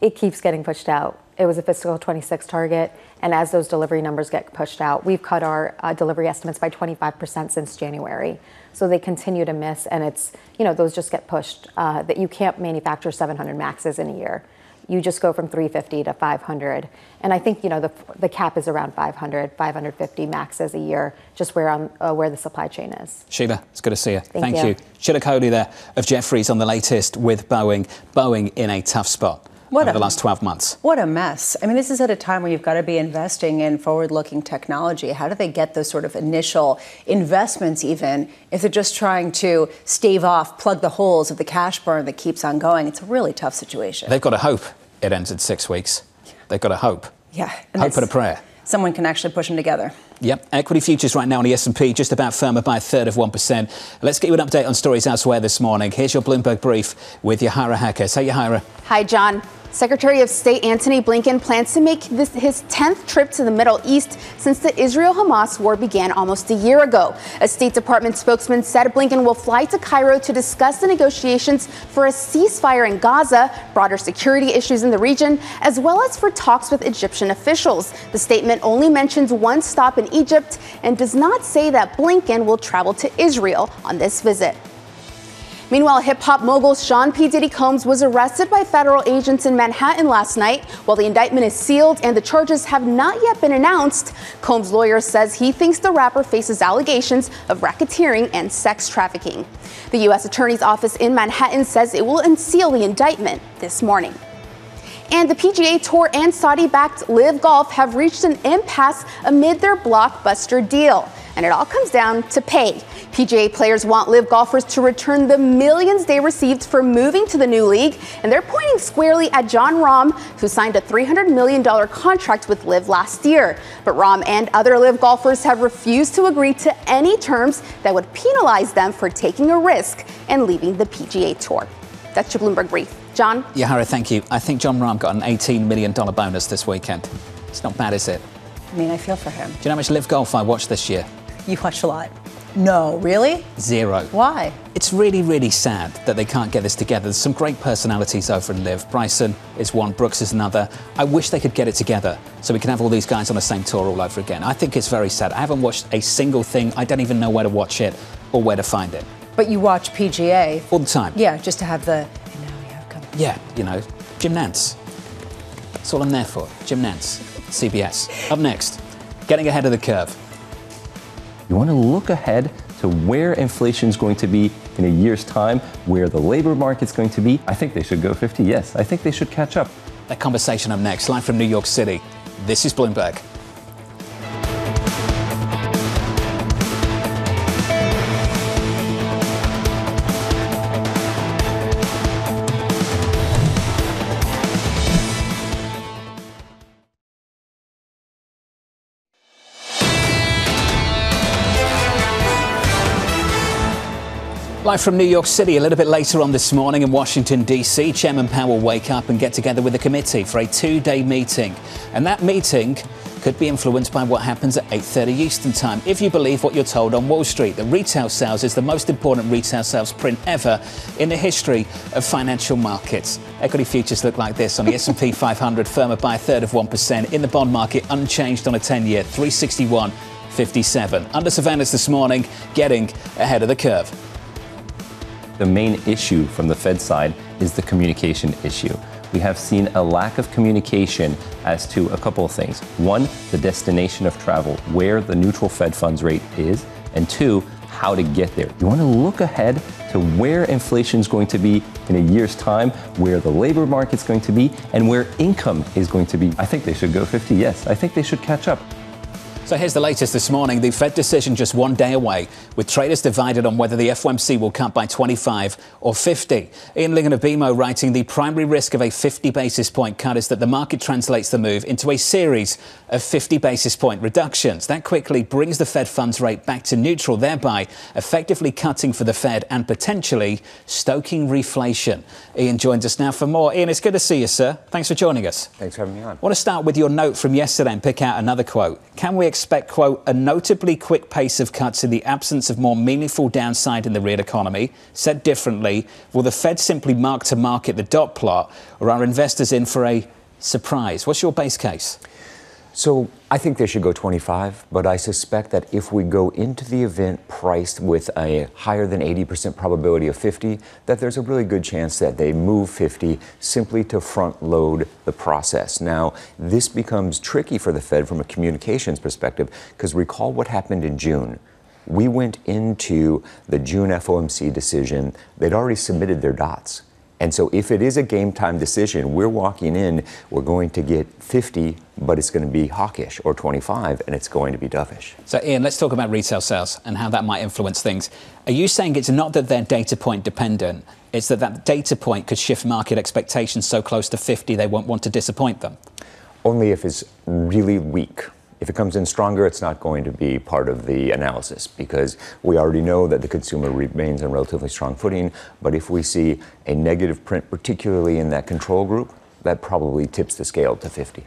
It keeps getting pushed out. It was a fiscal 26 target, and as those delivery numbers get pushed out, we've cut our delivery estimates by 25% since January. So they continue to miss, and it's, those just get pushed. That you can't manufacture 700 Maxes in a year. You just go from 350 to 500. And I think, the cap is around 500, 550 Maxes a year, just where the supply chain is. Sheila, it's good to see you. Thank you. Sheila Kahyaoglu there of Jefferies on the latest with Boeing. Boeing in a tough spot. Over the last 12 months. What a mess. I mean, this is at a time where you've got to be investing in forward-looking technology. How do they get those sort of initial investments even if they're just trying to stave off, plug the holes of the cash burn that keeps on going? It's a really tough situation. They've got to hope it ends in 6 weeks. They've got to hope. Yeah. Hope and a prayer. Someone can actually push them together. Yep. Equity futures right now on the S&P just about firmer by 1/3 of 1%. Let's get you an update on stories elsewhere this morning. Here's your Bloomberg brief with Yahira Hackers. Hey, Yahira. Hi, John. Secretary of State Antony Blinken plans to make this his 10th trip to the Middle East since the Israel-Hamas war began almost a year ago. A State Department spokesman said Blinken will fly to Cairo to discuss the negotiations for a ceasefire in Gaza, broader security issues in the region, as well as for talks with Egyptian officials. The statement only mentions one stop in Egypt and does not say that Blinken will travel to Israel on this visit. Meanwhile, hip-hop mogul Sean P. Diddy Combs was arrested by federal agents in Manhattan last night. While the indictment is sealed and the charges have not yet been announced, Combs' lawyer says he thinks the rapper faces allegations of racketeering and sex trafficking. The U.S. Attorney's Office in Manhattan says it will unseal the indictment this morning. And the PGA Tour and Saudi-backed Live Golf have reached an impasse amid their blockbuster deal. And it all comes down to pay. PGA players want Live golfers to return the millions they received for moving to the new league, and they're pointing squarely at Jon Rahm, who signed a $300 million contract with Live last year. But Rahm and other Live golfers have refused to agree to any terms that would penalize them for taking a risk and leaving the PGA Tour. That's your Bloomberg Brief. John? Yeah, Harry, thank you. I think Jon Rahm got an $18 million bonus this weekend. It's not bad, is it? I mean, I feel for him. Do you know how much Live Golf I watched this year? You watch a lot. No, really? 0. Why? It's really, really sad that they can't get this together. There's some great personalities over in Live. Bryson is one, Brooks is another. I wish they could get it together so we can have all these guys on the same tour all over again. I think it's very sad. I haven't watched a single thing. I don't even know where to watch it or where to find it. But you watch PGA. All the time. Yeah, just to have the, and now we have come. Yeah, you know, Jim Nantz. That's all I'm there for. Jim Nantz, CBS. Up next, getting ahead of the curve. You want to look ahead to where inflation is going to be in a year's time, where the labor market's going to be. I think they should go 50. Yes, I think they should catch up. That conversation up next, live from New York City. This is Bloomberg. Live from New York City, a little bit later on this morning in Washington, D.C., Chairman Powell will wake up and get together with the committee for a 2-day meeting. And that meeting could be influenced by what happens at 8:30 Eastern Time. If you believe what you're told on Wall Street, the retail sales is the most important retail sales print ever in the history of financial markets. Equity futures look like this on the S&P 500, firmer by 1/3%. In the bond market, unchanged on a 10-year, 361.57. Under surveillance this morning, getting ahead of the curve. The main issue from the Fed side is the communication issue. We have seen a lack of communication as to a couple of things. One, the destination of travel, where the neutral Fed funds rate is, and two, how to get there. You want to look ahead to where inflation is going to be in a year's time, where the labor market's going to be, and where income is going to be. I think they should go 50. Yes, I think they should catch up. So here's the latest this morning. The Fed decision just 1 day away, with traders divided on whether the FOMC will cut by 25 or 50. Lyngen of BMO writing the primary risk of a 50 basis point cut is that the market translates the move into a series of 50 basis point reductions. That quickly brings the Fed funds rate back to neutral, thereby effectively cutting for the Fed and potentially stoking reflation. Ian joins us now for more. Ian, it's good to see you, sir. Thanks for joining us. Thanks for having me on. I want to start with your note from yesterday and pick out another quote. Can we expect, quote, a notably quick pace of cuts in the absence of more meaningful downside in the real economy? Said differently, will the Fed simply mark to market the dot plot, or are investors in for a surprise? What's your base case? So I think they should go 25, but I suspect that if we go into the event priced with a higher than 80% probability of 50, that there's a really good chance that they move 50 simply to front load the process. Now, this becomes tricky for the Fed from a communications perspective, because recall what happened in June. We went into the June FOMC decision, they'd already submitted their dots. And so if it is a game time decision, we're walking in, we're going to get 50, but it's going to be hawkish, or 25, and it's going to be dovish. So, Ian, let's talk about retail sales and how that might influence things. Are you saying it's not that they're data point dependent, it's that that data point could shift market expectations so close to 50 they won't want to disappoint them? Only if it's really weak. If it comes in stronger, it's not going to be part of the analysis, because we already know that the consumer remains on relatively strong footing. But if we see a negative print, particularly in that control group, that probably tips the scale to 50.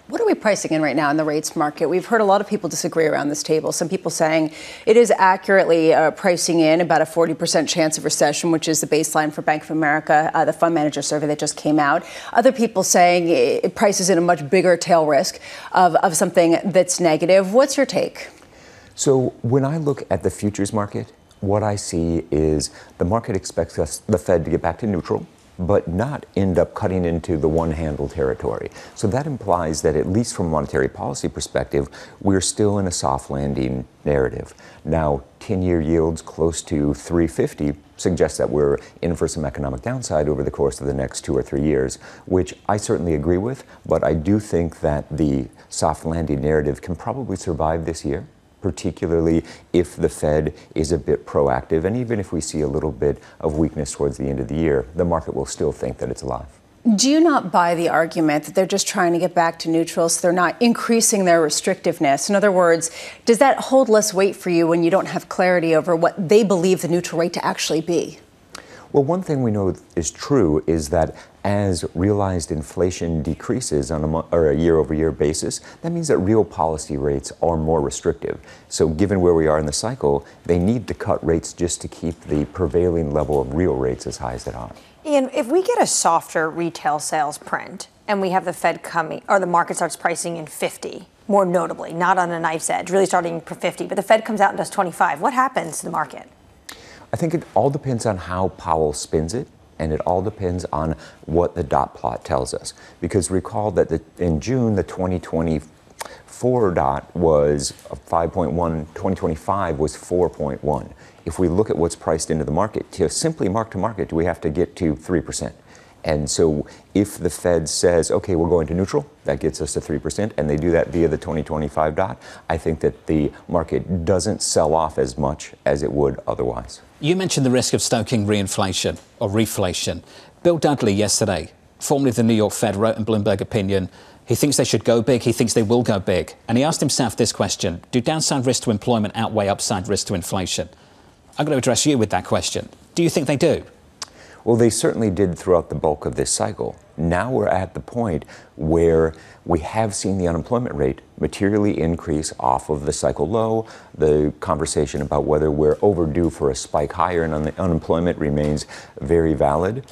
What are we pricing in right now in the rates market? We've heard a lot of people disagree around this table. Some people saying it is accurately pricing in about a 40% chance of recession, which is the baseline for Bank of America, the fund manager survey that just came out. Other people saying it prices in a much bigger tail risk of something that's negative. What's your take? So when I look at the futures market, what I see is the market expects the Fed to get back to neutral. but not end up cutting into the one-handle territory. So that implies that, at least from a monetary policy perspective, we're still in a soft landing narrative. Now, 10-year yields close to 350 suggests that we're in for some economic downside over the course of the next 2 or 3 years, which I certainly agree with, but I do think that the soft landing narrative can probably survive this year, particularly if the Fed is a bit proactive. And even if we see a little bit of weakness towards the end of the year, the market will still think that it's alive. Do you not buy the argument that they're just trying to get back to neutral, so they're not increasing their restrictiveness? In other words, does that hold less weight for you when you don't have clarity over what they believe the neutral rate to actually be? Well, one thing we know is true is that as realized inflation decreases on a year-over-year basis, that means that real policy rates are more restrictive. So given where we are in the cycle, they need to cut rates just to keep the prevailing level of real rates as high as they are. Ian, if we get a softer retail sales print and we have the Fed coming, or the market starts pricing in 50, more notably, not on a knife's edge, really starting for 50, but the Fed comes out and does 25, what happens to the market? I think it all depends on how Powell spins it, and it all depends on what the dot plot tells us. Because recall that in June, the 2024 dot was 5.1, 2025 was 4.1. If we look at what's priced into the market, to simply mark to market, we have to get to 3%. And so if the Fed says, okay, we're going to neutral, that gets us to 3%, and they do that via the 2025 dot, I think that the market doesn't sell off as much as it would otherwise. You mentioned the risk of stoking reinflation or reflation. Bill Dudley yesterday, formerly of the New York Fed, wrote in Bloomberg Opinion, he thinks they should go big, he thinks they will go big. And he asked himself this question: do downside risk to employment outweigh upside risk to inflation? I'm going to address you with that question. Do you think they do? Well, they certainly did throughout the bulk of this cycle. Now we're at the point where we have seen the unemployment rate materially increase off of the cycle low. The conversation about whether we're overdue for a spike higher in unemployment remains very valid.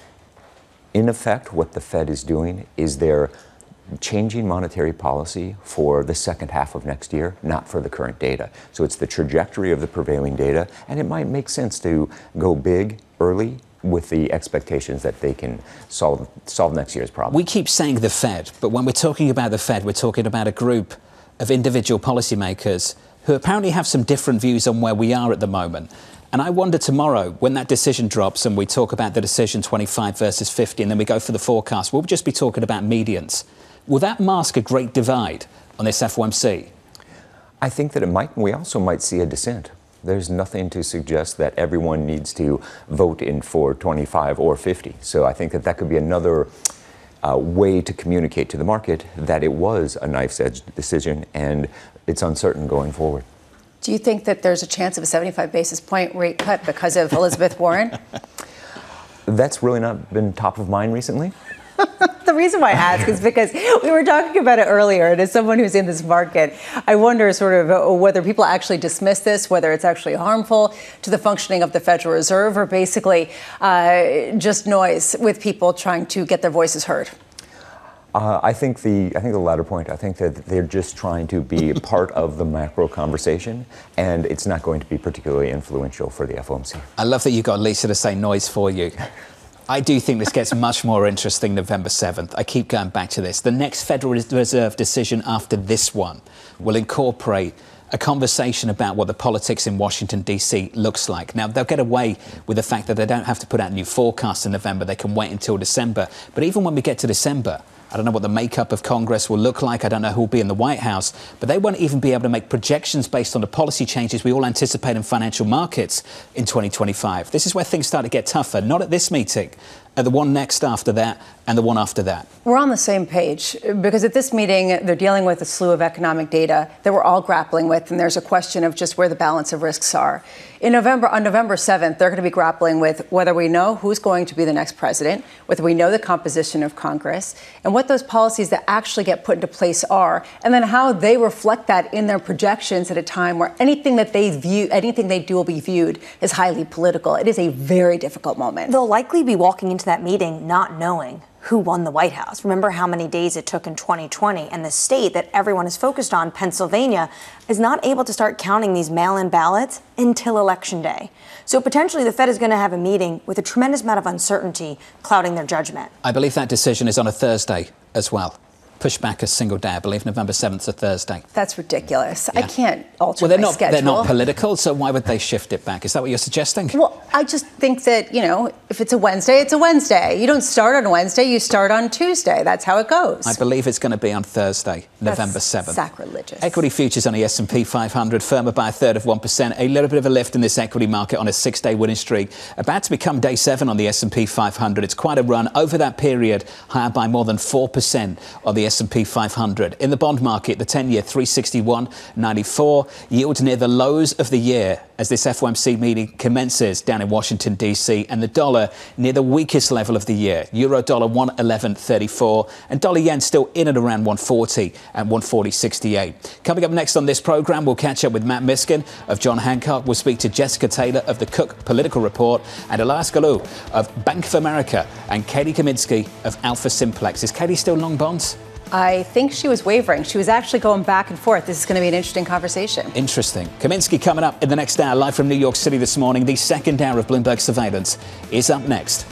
In effect, what the Fed is doing is they're changing monetary policy for the second half of next year, not for the current data. So it's the trajectory of the prevailing data, and it might make sense to go big early with the expectations that they can solve next year's problem. We keep saying the Fed, but when we're talking about the Fed, we're talking about a group of individual policymakers who apparently have some different views on where we are at the moment. And I wonder tomorrow, when that decision drops and we talk about the decision 25 versus 50, and then we go for the forecast, we'll just be talking about medians. Will that mask a great divide on this FOMC? I think that it might. We also might see a dissent. There's nothing to suggest that everyone needs to vote in for 25 or 50. So I think that that could be another way to communicate to the market that it was a knife's edge decision and it's uncertain going forward. Do you think that there's a chance of a 75 basis point rate cut because of Elizabeth Warren? That's really not been top of mind recently. The reason why I ask is because we were talking about it earlier, and as someone who's in this market, I wonder sort of whether people actually dismiss this, whether it's actually harmful to the functioning of the Federal Reserve, or basically just noise with people trying to get their voices heard. I think the latter point. I think that they're just trying to be part of the macro conversation, and it's not going to be particularly influential for the FOMC. I love that you got Lisa to say noise for you. I do think this gets much more interesting November 7th. I keep going back to this. The next Federal Reserve decision after this one will incorporate a conversation about what the politics in Washington, D.C. looks like. Now, they'll get away with the fact that they don't have to put out new forecasts in November. They can wait until December. But even when we get to December, I don't know what the makeup of Congress will look like. I don't know who will be in the White House. But they won't even be able to make projections based on the policy changes we all anticipate in financial markets in 2025. This is where things start to get tougher. Not at this meeting, at the one next after that and the one after that. We're on the same page because at this meeting, they're dealing with a slew of economic data that we're all grappling with. And there's a question of just where the balance of risks are. On November 7th, they're going to be grappling with whether we know who's going to be the next president, whether we know the composition of Congress, and what those policies that actually get put into place are, and then how they reflect that in their projections at a time where anything they do will be viewed as highly political. It is a very difficult moment. They'll likely be walking into into that meeting not knowing who won the White House. Remember how many days it took in 2020, and the state that everyone is focused on, Pennsylvania, is not able to start counting these mail-in ballots until Election Day. So potentially the Fed is going to have a meeting with a tremendous amount of uncertainty clouding their judgment. I believe that decision is on a Thursday as well. Push back a single day. I believe November 7th is a Thursday. That's ridiculous. Yeah. I can't alter my schedule. Well, they're not political, so why would they shift it back? Is that what you're suggesting? Well, I just think that, if it's a Wednesday, it's a Wednesday. You don't start on Wednesday, you start on Tuesday. That's how it goes. I believe it's going to be on Thursday, November 7th. Sacrilegious. Equity futures on the S&P 500 firmer by 1/3%. A little bit of a lift in this equity market on a 6-day winning streak. About to become day 7 on the S&P 500. It's quite a run over that period, higher by more than 4% on the S&P 500. In the bond market, the 10-year 361.94, yield near the lows of the year as this FOMC meeting commences down in Washington, D.C., and the dollar near the weakest level of the year. Euro dollar 111.34, and dollar yen still in and around 140 and 140.68. Coming up next on this program, we'll catch up with Matt Miskin of John Hancock. We'll speak to Jessica Taylor of the Cook Political Report and Elyas Galou of Bank of America and Katy Kaminski of AlphaSimplex. Is Katy still long bonds? I think she was wavering. She was actually going back and forth. This is going to be an interesting conversation. Interesting. Kaminski coming up in the next hour, live from New York City this morning. The second hour of Bloomberg Surveillance is up next.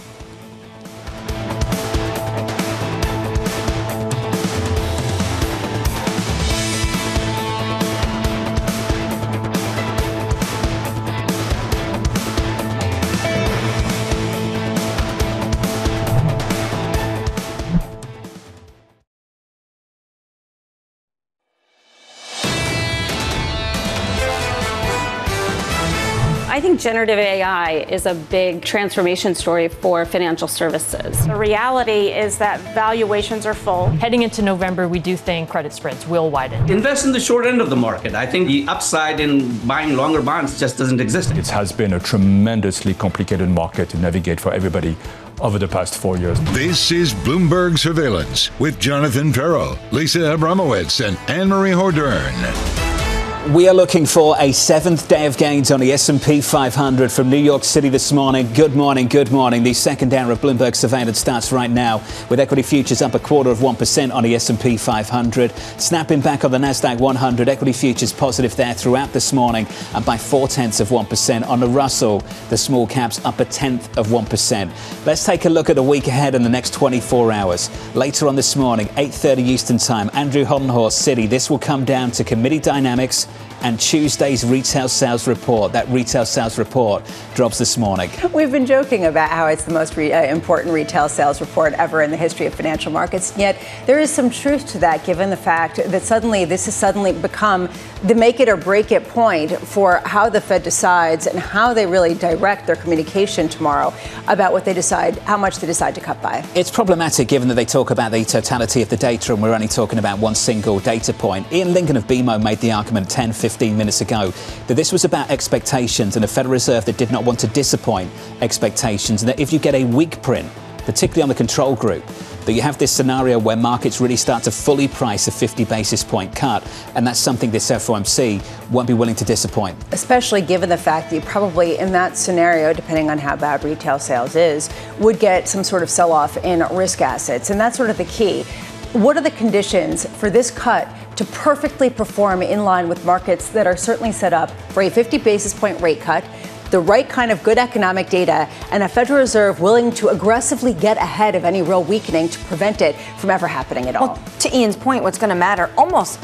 I think generative AI is a big transformation story for financial services. The reality is that valuations are full. Heading into November, we do think credit spreads will widen. Invest in the short end of the market. I think the upside in buying longer bonds just doesn't exist. It has been a tremendously complicated market to navigate for everybody over the past 4 years. This is Bloomberg Surveillance with Jonathan Ferro, Lisa Abramowitz, and Annmarie Hordern. We are looking for a 7th day of gains on the S&P 500 from New York City this morning. Good morning, good morning. The second hour of Bloomberg Surveillance starts right now with equity futures up 0.25% on the S&P 500. Snapping back on the Nasdaq 100. Equity futures positive there throughout this morning and by 0.4% on the Russell. The small caps up 0.1%. Let's take a look at the week ahead in the next 24 hours. Later on this morning, 8:30 Eastern Time, Andrew Holdenhorst City. This will come down to committee dynamics and Tuesday's retail sales report. That retail sales report drops this morning. We've been joking about how it's the most important retail sales report ever in the history of financial markets. Yet there is some truth to that, given the fact that this has suddenly become the make it or break it point for how the Fed decides and how they really direct their communication tomorrow about what they decide, how much they decide to cut by. It's problematic given that they talk about the totality of the data and we're only talking about one single data point. Ian Lyngen of BMO made the argument 10-15 minutes ago that this was about expectations and a Federal Reserve that did not want to disappoint expectations, and that if you get a weak print, particularly on the control group, that you have this scenario where markets really start to fully price a 50 basis point cut, and that's something this FOMC won't be willing to disappoint. Especially given the fact that you probably, in that scenario, depending on how bad retail sales is, would get some sort of sell-off in risk assets, and that's sort of the key. What are the conditions for this cut to perfectly perform in line with markets that are certainly set up for a 50 basis point rate cut, the right kind of good economic data, and a Federal Reserve willing to aggressively get ahead of any real weakening to prevent it from ever happening at all? Well, to Ian's point, what's going to matter almost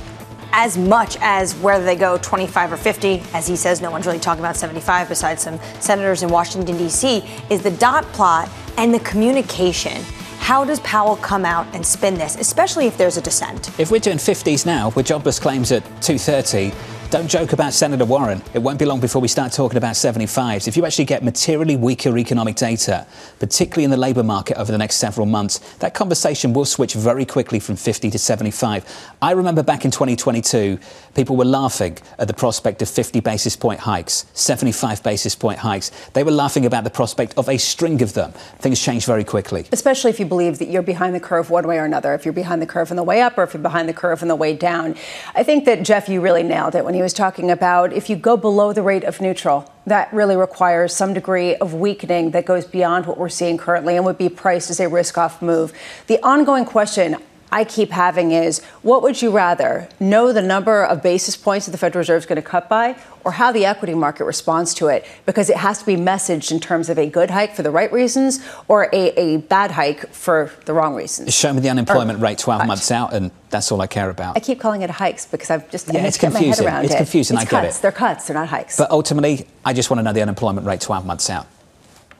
as much as whether they go 25 or 50, as he says, no one's really talking about 75 besides some senators in Washington, D.C., is the dot plot and the communication. How does Powell come out and spin this, especially if there's a dissent? If we're doing 50s now with jobless claims at 230, don't joke about Senator Warren. It won't be long before we start talking about 75s. If you actually get materially weaker economic data, particularly in the labour market over the next several months, that conversation will switch very quickly from 50 to 75. I remember back in 2022, people were laughing at the prospect of 50 basis point hikes, 75 basis point hikes. They were laughing about the prospect of a string of them. Things change very quickly. Especially if you believe that you're behind the curve one way or another, if you're behind the curve on the way up or if you're behind the curve on the way down. I think that, Jeff, you really nailed it when you he was talking about if you go below the rate of neutral, that really requires some degree of weakening that goes beyond what we're seeing currently and would be priced as a risk-off move. The ongoing question I keep having is, what would you rather, know the number of basis points that the Federal Reserve is going to cut by, or how the equity market responds to it? Because it has to be messaged in terms of a good hike for the right reasons or a bad hike for the wrong reasons. Show me the unemployment rate 12 months out, and that's all I care about. I keep calling it hikes because I've just it's get my head confusing. around It's it. confusing. It's I get cuts. it. They're cuts. They're not hikes. But ultimately, I just want to know the unemployment rate 12 months out.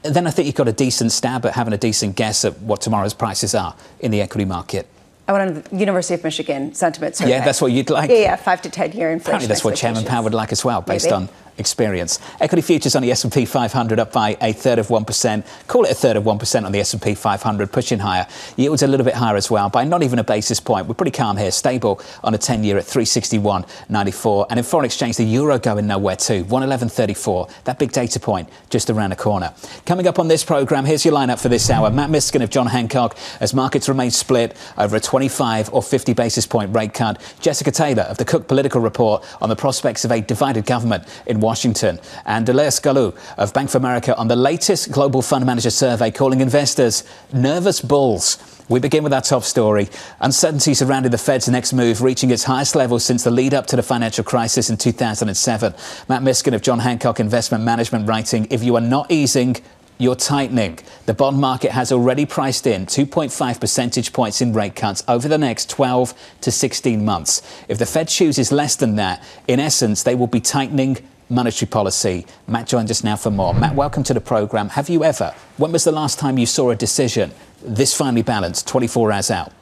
Then I think you've got a decent stab at having a decent guess at what tomorrow's prices are in the equity market. I went on the University of Michigan sentiment survey. Yeah, that's what you'd like. Yeah, 5 to 10 year inflation. Apparently that's what Chairman Powell would like as well, based on experience. Equity futures on the S&P 500 up by 1/3%. Call it 1/3% on the S&P 500, pushing higher. Yields a little bit higher as well, by not even a basis point. We're pretty calm here, stable on a 10-year at 361.94. And in foreign exchange, the euro going nowhere too, 111.34. That big data point just around the corner. Coming up on this programme, here's your lineup for this hour. Matt Miskin of John Hancock, as markets remain split over a 25 or 50 basis point rate cut. Jessica Taylor of the Cook Political Report on the prospects of a divided government in Washington. And Elyas Galou of Bank of America on the latest global fund manager survey calling investors nervous bulls. We begin with our top story. Uncertainty surrounding the Fed's next move, reaching its highest level since the lead up to the financial crisis in 2007. Matt Miskin of John Hancock Investment Management writing, if you are not easing, you're tightening. The bond market has already priced in 2.5 percentage points in rate cuts over the next 12 to 16 months. If the Fed chooses less than that, in essence, they will be tightening monetary policy. Matt joins us now for more. Matt, welcome to the programme. Have you ever, when was the last time you saw a decision this finely balanced, 24 hours out?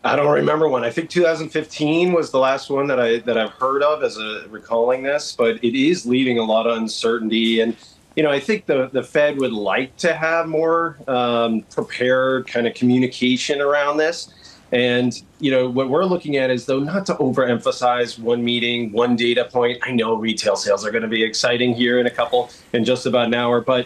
I don't remember one. I think 2015 was the last one that I've heard of as recalling this, but it is leaving a lot of uncertainty. And, you know, I think the Fed would like to have more prepared kind of communication around this. And, you know, what we're looking at is, though, not to overemphasize one meeting, one data point. I know retail sales are going to be exciting here in just about an hour. But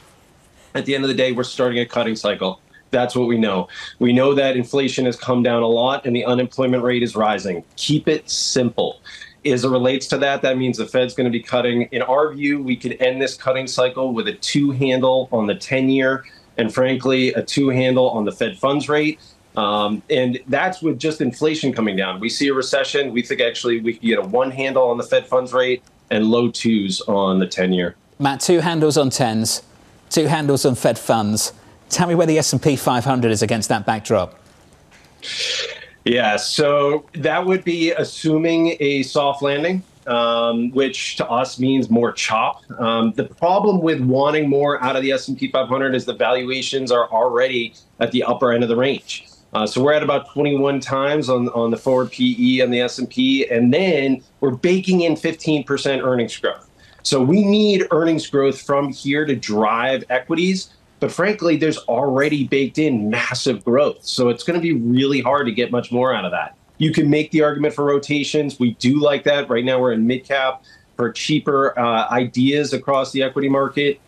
at the end of the day, we're starting a cutting cycle. That's what we know. We know that inflation has come down a lot and the unemployment rate is rising. Keep it simple. As it relates to that, that means the Fed's going to be cutting. In our view, we could end this cutting cycle with a 2 handle on the 10-year and, frankly, a 2 handle on the Fed funds rate. And that's with just inflation coming down. We see a recession. We think actually we could get a 1 handle on the Fed funds rate and low 2s on the 10-year. Matt, 2 handles on 10s, 2 handles on Fed funds. Tell me where the S&P 500 is against that backdrop. Yeah, so that would be assuming a soft landing, which to us means more chop. The problem with wanting more out of the S&P 500 is the valuations are already at the upper end of the range. So we're at about 21 times on the forward PE on the S&P, and then we're baking in 15% earnings growth. So we need earnings growth from here to drive equities. But frankly, there's already baked in massive growth. So it's going to be really hard to get much more out of that. You can make the argument for rotations. We do like that. Right now, we're in mid-cap for cheaper ideas across the equity market.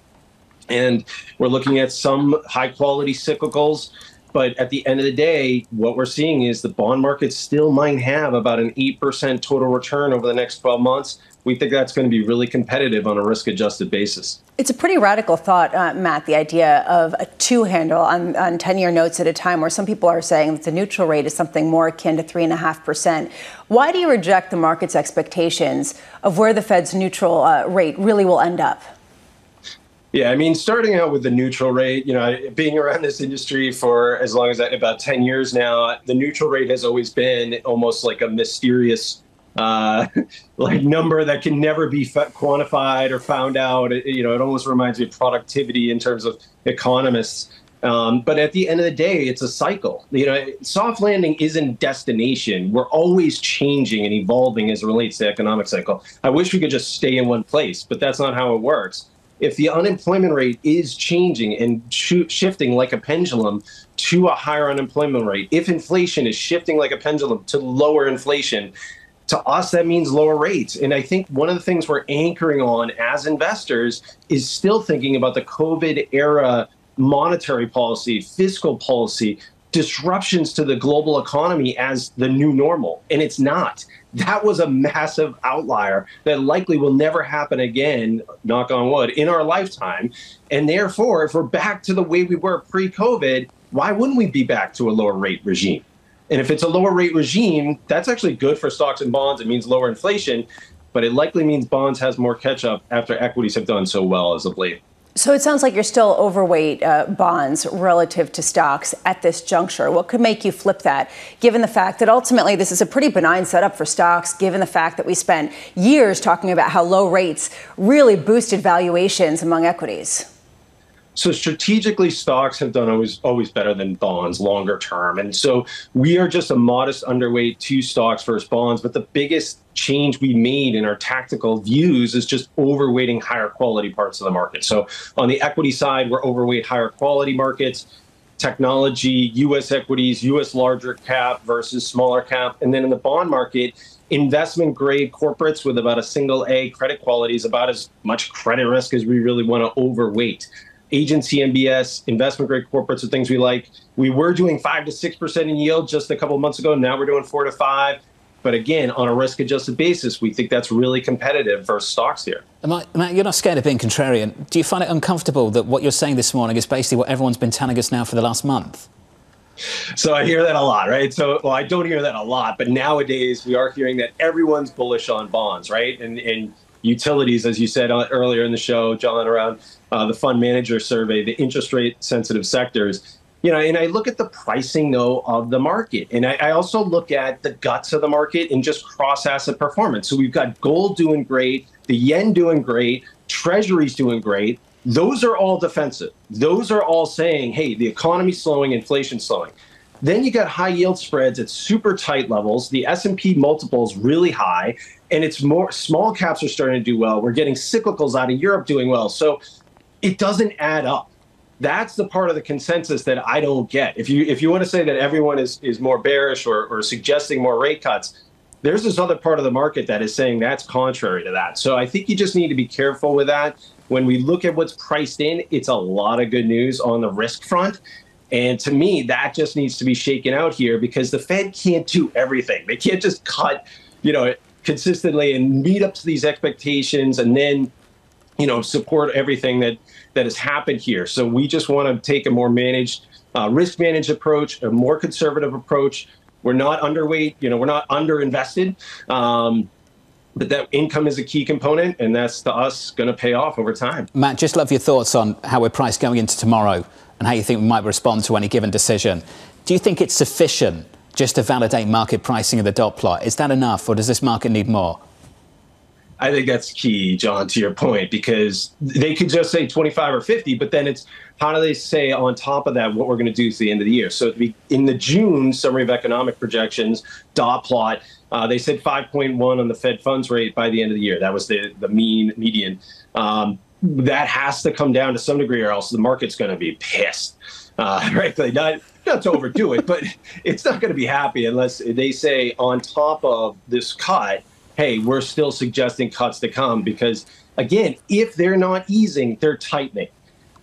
And we're looking at some high-quality cyclicals. But at the end of the day, what we're seeing is the bond market still might have about an 8% total return over the next 12 months. We think that's going to be really competitive on a risk-adjusted basis. It's a pretty radical thought, Matt, the idea of a 2 handle on 10-year notes at a time where some people are saying that the neutral rate is something more akin to 3.5%. Why do you reject the market's expectations of where the Fed's neutral rate really will end up? Yeah, I mean, starting out with the neutral rate, you know, being around this industry for as long as about 10 years now, the neutral rate has always been almost like a mysterious like number that can never be quantified or found out. You know, it almost reminds me of productivity in terms of economists. But at the end of the day, it's a cycle. You know, soft landing isn't destination. We're always changing and evolving as it relates to the economic cycle. I wish we could just stay in one place, but that's not how it works. If the unemployment rate is changing and shifting like a pendulum to a higher unemployment rate, if inflation is shifting like a pendulum to lower inflation, to us, that means lower rates. And I think one of the things we're anchoring on as investors is still thinking about the COVID era monetary policy, fiscal policy, disruptions to the global economy as the new normal. And it's not. That was a massive outlier that likely will never happen again, knock on wood, in our lifetime. And therefore, if we're back to the way we were pre-COVID, why wouldn't we be back to a lower rate regime? And if it's a lower rate regime, that's actually good for stocks and bonds. It means lower inflation, but it likely means bonds has more catch up after equities have done so well as of late. So it sounds like you're still overweight bonds relative to stocks at this juncture. What could make you flip that, given the fact that ultimately this is a pretty benign setup for stocks, given the fact that we spent years talking about how low rates really boosted valuations among equities? So strategically, stocks have done always better than bonds longer term. And so we are just a modest underweight to stocks versus bonds. But the biggest change we made in our tactical views is just overweighting higher quality parts of the market. So on the equity side, we're overweight higher quality markets, technology, U.S. equities, U.S. larger cap versus smaller cap. And then in the bond market, investment grade corporates with about a single A credit quality is about as much credit risk as we really want to overweight. Agency MBS, investment grade corporates are things we like. We were doing 5 to 6% in yield just a couple of months ago. Now we're doing 4 to 5. But again, on a risk adjusted basis, we think that's really competitive versus stocks here. Matt, you're not scared of being contrarian. Do you find it uncomfortable that what you're saying this morning is basically what everyone's been telling us now for the last month? So I hear that a lot, right? So, well, I don't hear that a lot, but nowadays we are hearing that everyone's bullish on bonds, right? And utilities, as you said earlier in the show, John, around the fund manager survey, the interest rate sensitive sectors, you know, and I look at the pricing, though, of the market. And I also look at the guts of the market and just cross asset performance. So we've got gold doing great, the yen doing great, treasuries doing great. Those are all defensive. Those are all saying, hey, the economy's slowing, inflation's slowing. Then you got high yield spreads at super tight levels. The S&P multiple's really high, and it's more small caps are starting to do well. We're getting cyclicals out of Europe doing well. So it doesn't add up. That's the part of the consensus that I don't get. If you want to say that everyone is more bearish or suggesting more rate cuts, there's this other part of the market that is saying that's contrary to that. So I think you just need to be careful with that. When we look at what's priced in, it's a lot of good news on the risk front. And to me, that just needs to be shaken out here because the Fed can't do everything. They can't just cut, consistently and meet up to these expectations and then, support everything that has happened here. So we just want to take a more managed, risk-managed approach, a more conservative approach. We're not underweight, we're not underinvested. But that income is a key component, and that's to us going to pay off over time. Matt, just love your thoughts on how we're priced going into tomorrow and how you think we might respond to any given decision. Do you think it's sufficient just to validate market pricing of the dot plot? Is that enough, or does this market need more? I think that's key, John, to your point, because they could just say 25 or 50, but then it's how do they say on top of that what we're going to do to the end of the year? So in the June summary of economic projections dot plot, they said 5.1 on the Fed funds rate by the end of the year. That was the median. That has to come down to some degree, or else the market's going to be pissed. Frankly, not to overdo it, but it's not going to be happy unless they say on top of this cut, hey, we're still suggesting cuts to come. Because again, if they're not easing, they're tightening.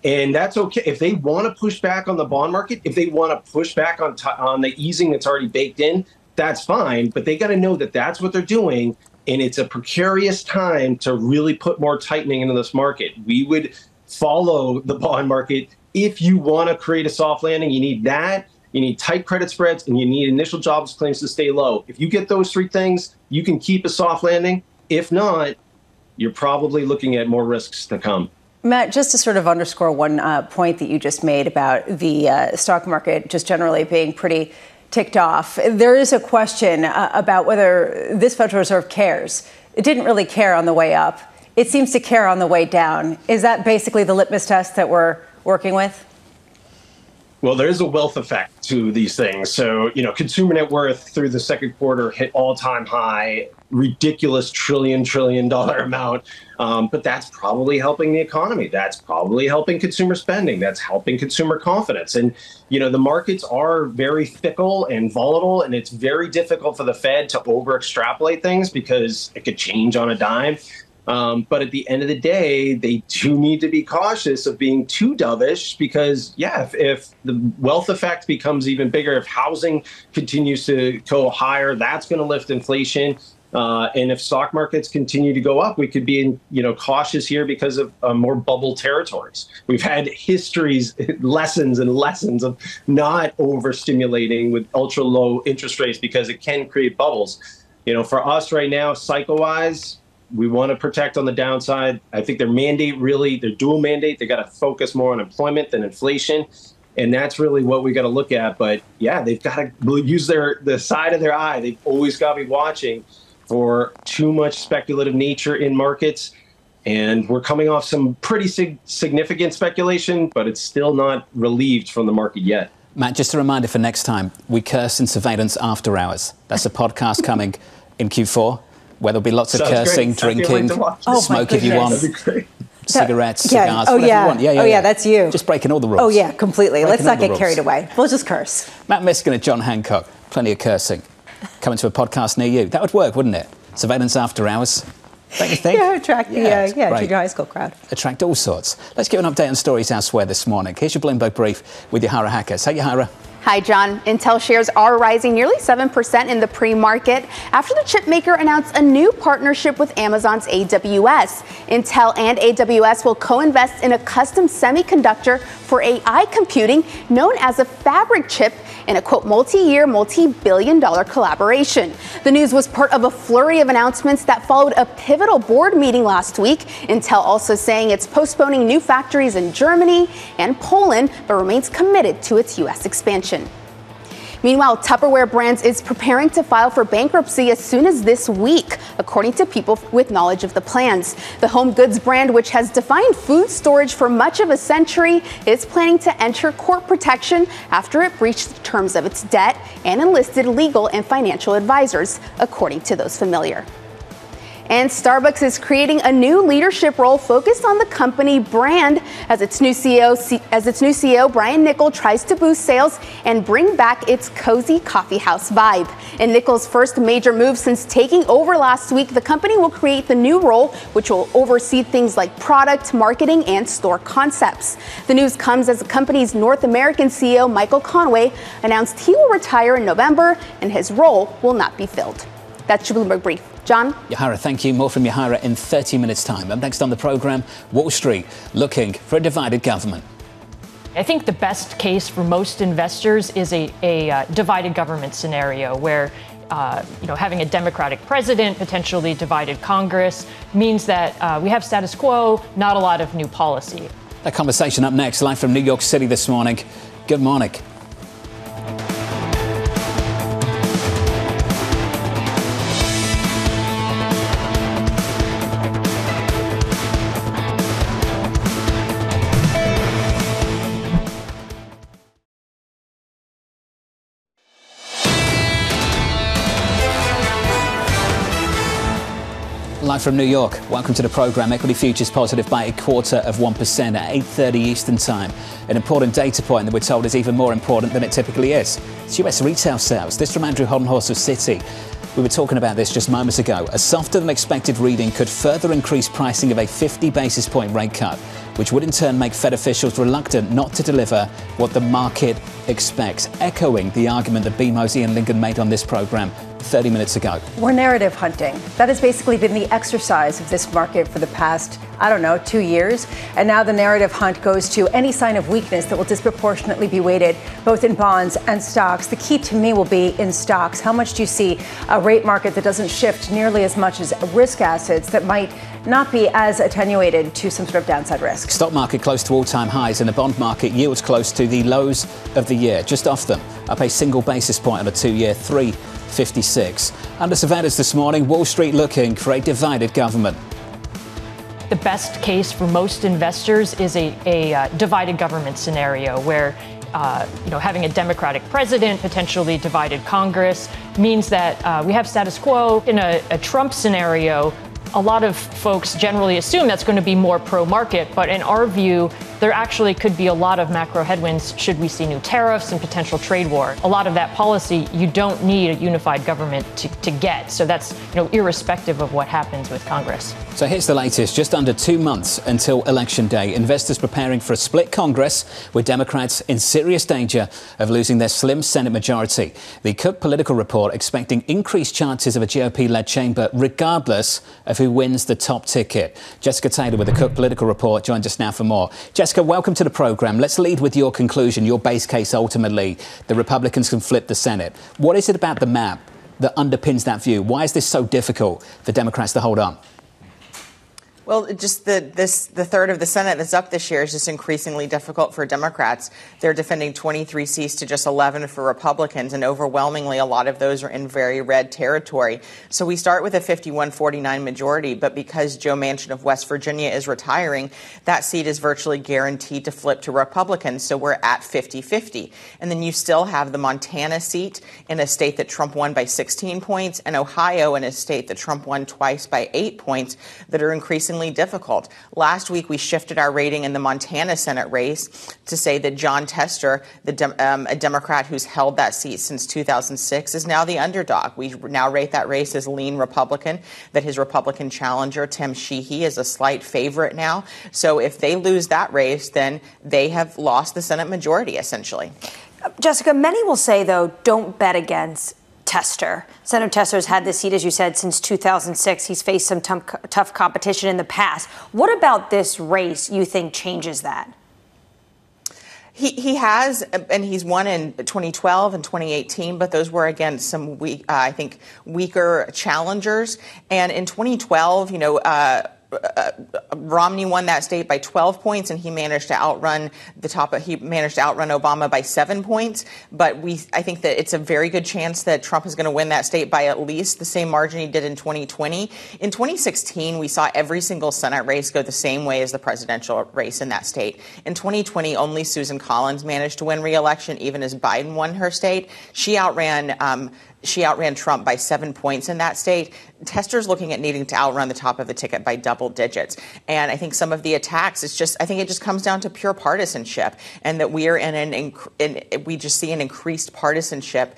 And that's okay. If they want to push back on the bond market, if they want to push back on the easing that's already baked in, that's fine. But they got to know that that's what they're doing. And it's a precarious time to really put more tightening into this market. We would follow the bond market. If you want to create a soft landing, you need that. You need tight credit spreads, and you need initial jobs claims to stay low. If you get those three things, you can keep a soft landing. If not, you're probably looking at more risks to come. Matt, just to sort of underscore one point that you just made about the stock market just generally being pretty ticked off, there is a question about whether this Federal Reserve cares. It didn't really care on the way up. It seems to care on the way down. Is that basically the litmus test that we're working with? Well, there is a wealth effect to these things. So, consumer net worth through the second quarter hit all-time high, ridiculous trillion dollar amount. But that's probably helping the economy. That's probably helping consumer spending. That's helping consumer confidence. And, the markets are very fickle and volatile, and it's very difficult for the Fed to over extrapolate things because it could change on a dime. But at the end of the day, they do need to be cautious of being too dovish because, if the wealth effect becomes even bigger, if housing continues to go higher, that's going to lift inflation. And if stock markets continue to go up, we could be cautious here because of more bubble territories. We've had lessons of not overstimulating with ultra low interest rates because it can create bubbles. For us right now, cycle-wise, we want to protect on the downside. I think their dual mandate, they got to focus more on employment than inflation. And that's really what we got to look at. But they've got to use the side of their eye. They've always got to be watching for too much speculative nature in markets. And we're coming off some pretty significant speculation, but it's still not relieved from the market yet. Matt, just a reminder for next time, we curse in Surveillance After Hours. That's a podcast coming in Q4, where there'll be lots of cursing, drinking, smoke if you want. Cigarettes, cigars, whatever you want. Yeah, that's you. Just breaking all the rules. Oh, yeah, completely. Let's not get carried away. We'll just curse. Matt Miskin and John Hancock, plenty of cursing. Coming to a podcast near you. That would work, wouldn't it? Surveillance After Hours. Don't you think? Attract the junior high school crowd. Attract all sorts. Let's give an update on stories elsewhere this morning. Here's your Bloomberg brief with Yahara Hackers. Hey, Yahara. Hi, John. Intel shares are rising nearly 7% in the pre-market after the chipmaker announced a new partnership with Amazon's AWS. Intel and AWS will co-invest in a custom semiconductor for AI computing known as a fabric chip in a, quote, multi-year, multi-billion-dollar collaboration. The news was part of a flurry of announcements that followed a pivotal board meeting last week. Intel also saying it's postponing new factories in Germany and Poland, but remains committed to its U.S. expansion. Meanwhile, Tupperware Brands is preparing to file for bankruptcy as soon as this week, according to people with knowledge of the plans. The home goods brand, which has defined food storage for much of a century, is planning to enter court protection after it breached the terms of its debt and enlisted legal and financial advisors, according to those familiar. And Starbucks is creating a new leadership role focused on the company brand as its new CEO Brian Niccol tries to boost sales and bring back its cozy coffee house vibe. In Niccol's first major move since taking over last week, the company will create the new role, which will oversee things like product, marketing, and store concepts. The news comes as the company's North American CEO Michael Conway announced he will retire in November and his role will not be filled. That's your Bloomberg Brief. John? Yahara, thank you. More from Yahara in 30 minutes' time. Up next on the programme, Wall Street looking for a divided government. I think the best case for most investors is a divided government scenario where having a Democratic president, potentially divided Congress, means that we have status quo, not a lot of new policy. That conversation up next, live from New York City this morning. Good morning. Live from New York, welcome to the programme. Equity futures positive by 0.25% at 8:30 Eastern Time. An important data point that we're told is even more important than it typically is. It's US retail sales. This from Andrew Hoddenhorst of Citi. We were talking about this just moments ago. A softer than expected reading could further increase pricing of a 50 basis point rate cut, which would in turn make Fed officials reluctant not to deliver what the market expects, echoing the argument that B. Mosey and Lyngen made on this programme 30 minutes ago. We're narrative hunting. That has basically been the exercise of this market for the past, 2 years. And now the narrative hunt goes to any sign of weakness that will disproportionately be weighted both in bonds and stocks. The key to me will be in stocks. How much do you see a rate market that doesn't shift nearly as much as risk assets that might not be as attenuated to some sort of downside risk? Stock market close to all-time highs, and the bond market yields close to the lows of the year, just off them, up a single basis point on a 2-year, 3.56. Under surveillance this morning, Wall Street looking for a divided government. The best case for most investors is a divided government scenario where having a Democratic president, potentially divided Congress, means that we have status quo. In a Trump scenario, a lot of folks generally assume that's going to be more pro-market, but in our view, there actually could be a lot of macro headwinds should we see new tariffs and potential trade war. A lot of that policy you don't need a unified government to get. So that's, irrespective of what happens with Congress. So here's the latest. Just under 2 months until Election Day, investors preparing for a split Congress with Democrats in serious danger of losing their slim Senate majority. The Cook Political Report expecting increased chances of a GOP-led chamber regardless of who wins the top ticket. Jessica Taylor with the Cook Political Report joins us now for more. Jessica, welcome to the programme. Let's lead with your conclusion, your base case ultimately. The Republicans can flip the Senate. What is it about the map that underpins that view? Why is this so difficult for Democrats to hold on? Well, just the third of the Senate that's up this year is just increasingly difficult for Democrats. They're defending 23 seats to just 11 for Republicans, and overwhelmingly a lot of those are in very red territory. So we start with a 51-49 majority, but because Joe Manchin of West Virginia is retiring, that seat is virtually guaranteed to flip to Republicans. So we're at 50-50. And then you still have the Montana seat in a state that Trump won by 16 points, and Ohio in a state that Trump won twice by 8 points that are increasingly difficult. Last week, we shifted our rating in the Montana Senate race to say that John Tester, a Democrat who's held that seat since 2006, is now the underdog. We now rate that race as lean Republican, that his Republican challenger, Tim Sheehy, is a slight favorite now. So if they lose that race, then they have lost the Senate majority, essentially. Jessica, many will say, though, don't bet against Tester. Senator Tester's had this seat, as you said, since 2006. He's faced some tough competition in the past. What about this race you think changes that? He has, and he's won in 2012 and 2018, but those were against some weaker challengers. And in 2012, Romney won that state by 12 points, and he managed to outrun Obama by 7 points. But I think that it's a very good chance that Trump is going to win that state by at least the same margin he did in 2020. In 2016, we saw every single Senate race go the same way as the presidential race in that state. In 2020, only Susan Collins managed to win re-election, even as Biden won her state. She outran Trump by 7 points in that state. Tester's looking at needing to outrun the top of the ticket by double digits. And I think some of the attacks, I think it just comes down to pure partisanship, and that we are we just see an increased partisanship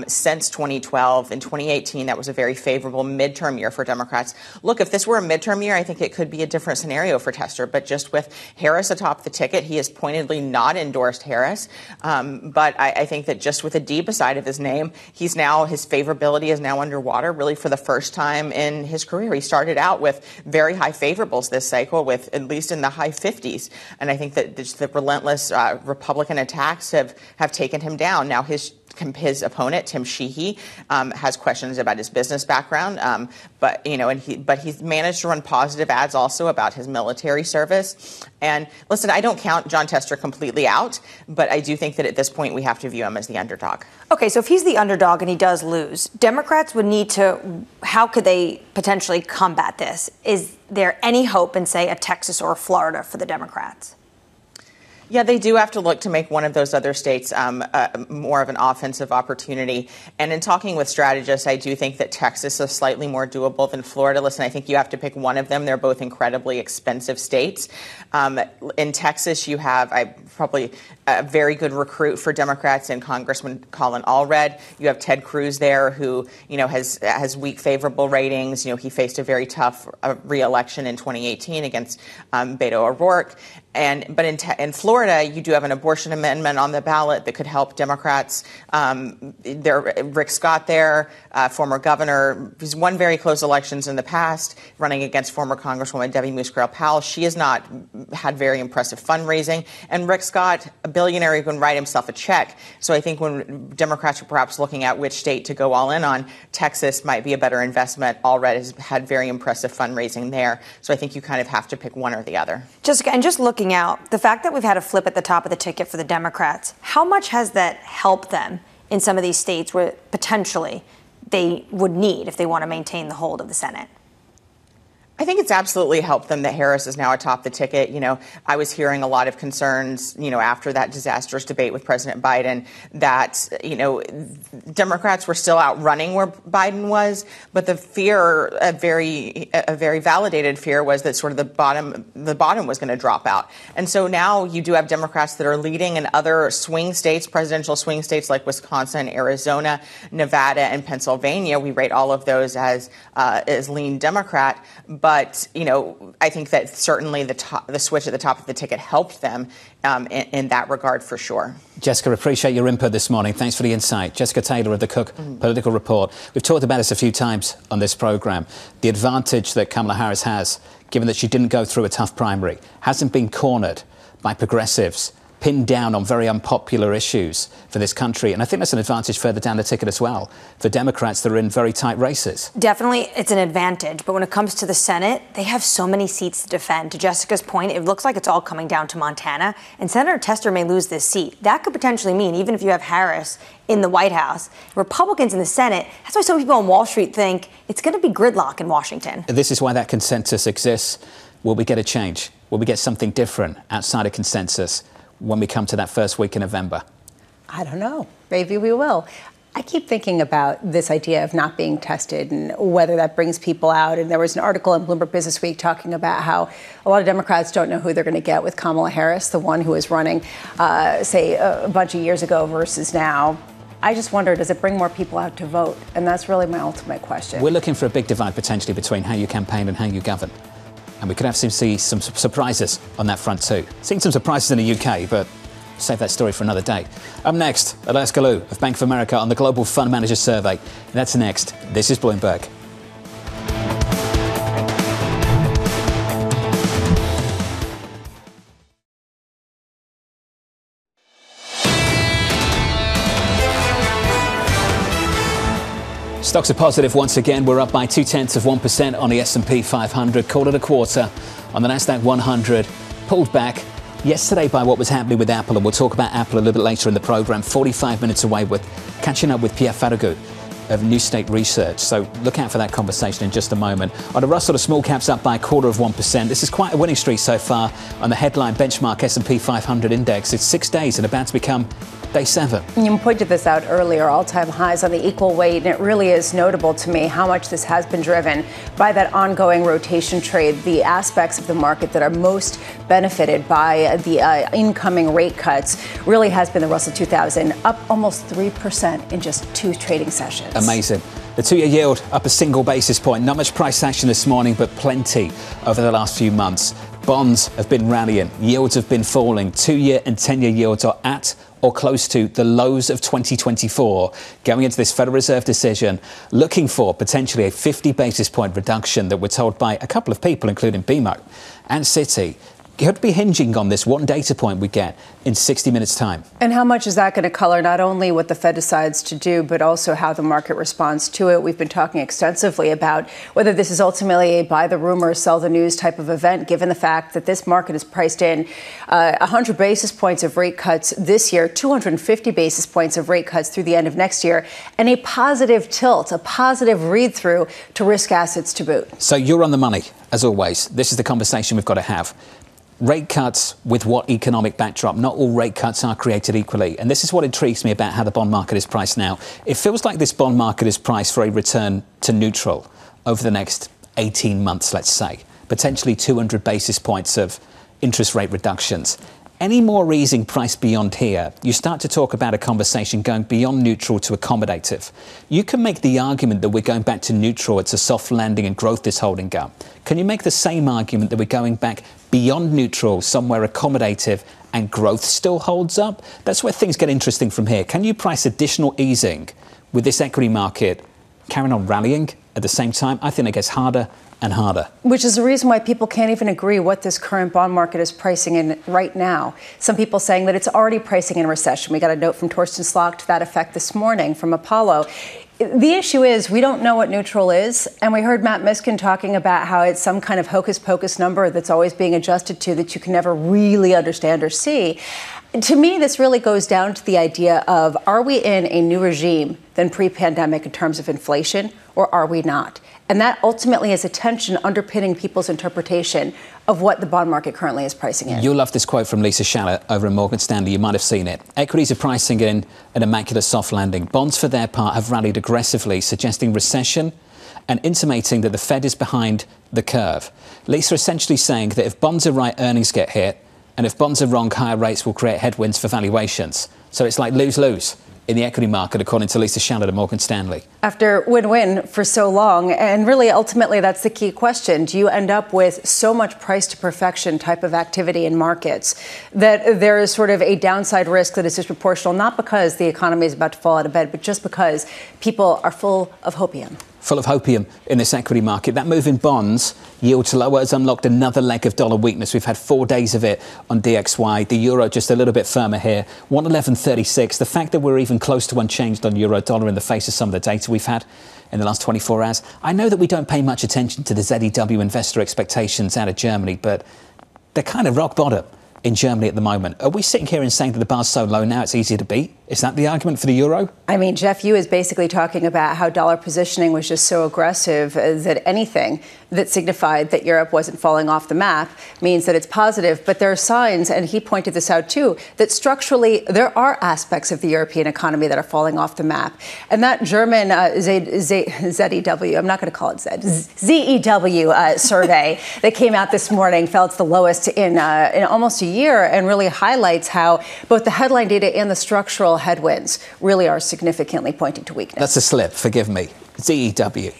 since 2012. In 2018, that was a very favorable midterm year for Democrats. Look, if this were a midterm year, I think it could be a different scenario for Tester. But just with Harris atop the ticket, he has pointedly not endorsed Harris. But I think that just with a D beside of his name, his favorability is now underwater, really for the first time in his career. He started out with very high favorables this cycle, with at least in the high 50s. And I think that the relentless Republican attacks have taken him down. Now his opponent, Tim Sheehy, has questions about his business background, but he's managed to run positive ads also about his military service. And listen, I don't count John Tester completely out, but I do think that at this point we have to view him as the underdog. Okay, so if he's the underdog and he does lose, Democrats would need to, how could they potentially combat this? Is there any hope in, say, a Texas or a Florida for the Democrats? Yeah, they do have to look to make one of those other states more of an offensive opportunity. And in talking with strategists, I do think that Texas is slightly more doable than Florida. Listen, I think you have to pick one of them. They're both incredibly expensive states. In Texas, you have probably a very good recruit for Democrats in Congressman Colin Allred. You have Ted Cruz there, who has weak favorable ratings. He faced a very tough re-election in 2018 against Beto O'Rourke. But in Florida, you do have an abortion amendment on the ballot that could help Democrats. Rick Scott there, former governor, who's won very close elections in the past, running against former Congresswoman Debbie Musgrave-Powell. She has not had very impressive fundraising. And Rick Scott, a billionaire who can write himself a check. So I think when Democrats are perhaps looking at which state to go all in on, Texas might be a better investment. Allred has had very impressive fundraising there. So I think you kind of have to pick one or the other. Jessica, and just looking out, the fact that we've had a flip at the top of the ticket for the Democrats, how much has that helped them in some of these states where potentially they would need if they want to maintain the hold of the Senate? I think it's absolutely helped them that Harris is now atop the ticket. I was hearing a lot of concerns, after that disastrous debate with President Biden that, Democrats were still outrunning where Biden was. But the fear, a very validated fear, was that sort of the bottom was going to drop out. And so now you do have Democrats that are leading in other swing states, presidential swing states like Wisconsin, Arizona, Nevada, and Pennsylvania. We rate all of those as lean Democrat. But, I think that certainly the switch at the top of the ticket helped them in that regard for sure. Jessica, appreciate your input this morning. Thanks for the insight. Jessica Taylor of the Cook Political Report. We've talked about this a few times on this programme. The advantage that Kamala Harris has, given that she didn't go through a tough primary, hasn't been cornered by progressives, pinned down on very unpopular issues for this country. And I think that's an advantage further down the ticket as well for Democrats that are in very tight races. Definitely, it's an advantage. But when it comes to the Senate, they have so many seats to defend. To Jessica's point, it looks like it's all coming down to Montana. And Senator Tester may lose this seat. That could potentially mean, even if you have Harris in the White House, Republicans in the Senate, that's why some people on Wall Street think it's going to be gridlock in Washington. This is why that consensus exists. Will we get a change? Will we get something different outside of consensus when we come to that first week in November? I don't know. Maybe we will. I keep thinking about this idea of not being tested and whether that brings people out. And there was an article in Bloomberg Business Week talking about how a lot of Democrats don't know who they're going to get with Kamala Harris, the one who was running, say, a bunch of years ago versus now. I just wonder, does it bring more people out to vote? And that's really my ultimate question. We're looking for a big divide potentially between how you campaign and how you govern. And we could have to see some surprises on that front too. Seeing some surprises in the UK, but save that story for another day. Up next, Elyas Galou of Bank of America on the Global Fund Manager Survey. That's next. This is Bloomberg. Stocks are positive once again. We're up by 0.2% on the S&P 500. Called it a quarter on the Nasdaq 100. Pulled back yesterday by what was happening with Apple, and we'll talk about Apple a little bit later in the program. 45 minutes away with catching up with Pierre Ferragu of New State Research. So look out for that conversation in just a moment. On the Russell, the small caps up by 0.25%. This is quite a winning streak so far on the headline benchmark S&P 500 index. It's 6 days and about to become day 7. You pointed this out earlier, all-time highs on the equal weight, and it really is notable to me how much this has been driven by that ongoing rotation trade, the aspects of the market that are most benefited by the incoming rate cuts really has been the Russell 2000, up almost 3% in just 2 trading sessions. Amazing. The 2-year yield up a single basis point. Not much price action this morning, but plenty over the last few months. Bonds have been rallying. Yields have been falling. 2-year and 10-year yields are at or close to the lows of 2024, going into this Federal Reserve decision, looking for potentially a 50 basis point reduction that we're told by a couple of people, including BMO and Citi, could be hinging on this one data point we get in 60 minutes' time. And how much is that going to color not only what the Fed decides to do, but also how the market responds to it? We've been talking extensively about whether this is ultimately a buy the rumor, sell the news type of event, given the fact that this market is priced in 100 basis points of rate cuts this year, 250 basis points of rate cuts through the end of next year, and a positive tilt, a positive read-through to risk assets to boot. So you're on the money, as always. This is the conversation we've got to have. Rate cuts with what economic backdrop? Not all rate cuts are created equally. And this is what intrigues me about how the bond market is priced now. It feels like this bond market is priced for a return to neutral over the next 18 months, let's say. Potentially 200 basis points of interest rate reductions. Any more easing price beyond here, you start to talk about a conversation going beyond neutral to accommodative. You can make the argument that we're going back to neutral, it's a soft landing and growth is holding up. Can you make the same argument that we're going back beyond neutral, somewhere accommodative, and growth still holds up? That's where things get interesting from here. Can you price additional easing with this equity market carrying on rallying at the same time? I think it gets harder and harder. Which is the reason why people can't even agree what this current bond market is pricing in right now. Some people saying that it's already pricing in a recession. We got a note from Torsten Slok to that effect this morning from Apollo. The issue is we don't know what neutral is, and we heard Matt Miskin talking about how it's some kind of hocus-pocus number that's always being adjusted to that you can never really understand or see. To me, this really goes down to the idea of, are we in a new regime than pre-pandemic in terms of inflation, or are we not? And that ultimately is a tension underpinning people's interpretation of what the bond market currently is pricing in. You'll love this quote from Sheila over at Morgan Stanley. You might have seen it. Equities are pricing in an immaculate soft landing. Bonds, for their part, have rallied aggressively, suggesting recession and intimating that the Fed is behind the curve. Lisa essentially saying that if bonds are right, earnings get hit, and if bonds are wrong, higher rates will create headwinds for valuations. So it's like lose-lose in the equity market, according to Sheila at Morgan Stanley. After win-win for so long, and really ultimately that's the key question, do you end up with so much price to perfection type of activity in markets that there is sort of a downside risk that is disproportional, not because the economy is about to fall out of bed, but just because people are full of hopium? Full of hopium in this equity market. That move in bonds, yield to lower, has unlocked another leg of dollar weakness. We've had 4 days of it on DXY. The euro just a little bit firmer here, 111.36. The fact that we're even close to unchanged on euro dollar in the face of some of the data we've had in the last 24 hours. I know that we don't pay much attention to the ZEW investor expectations out of Germany, but they're kind of rock bottom in Germany at the moment. Are we sitting here and saying that the bar's so low now it's easier to beat? Is that the argument for the euro? I mean, Jeff, Yu is basically talking about how dollar positioning was just so aggressive that anything that signified that Europe wasn't falling off the map means that it's positive. But there are signs, and he pointed this out too, that structurally there are aspects of the European economy that are falling off the map. And that German ZEW, I'm not going to call it ZEW survey that came out this morning fell to the lowest in almost a year, and really highlights how both the headline data and the structural headwinds really are significantly pointing to weakness. That's a slip, forgive me. ZEW.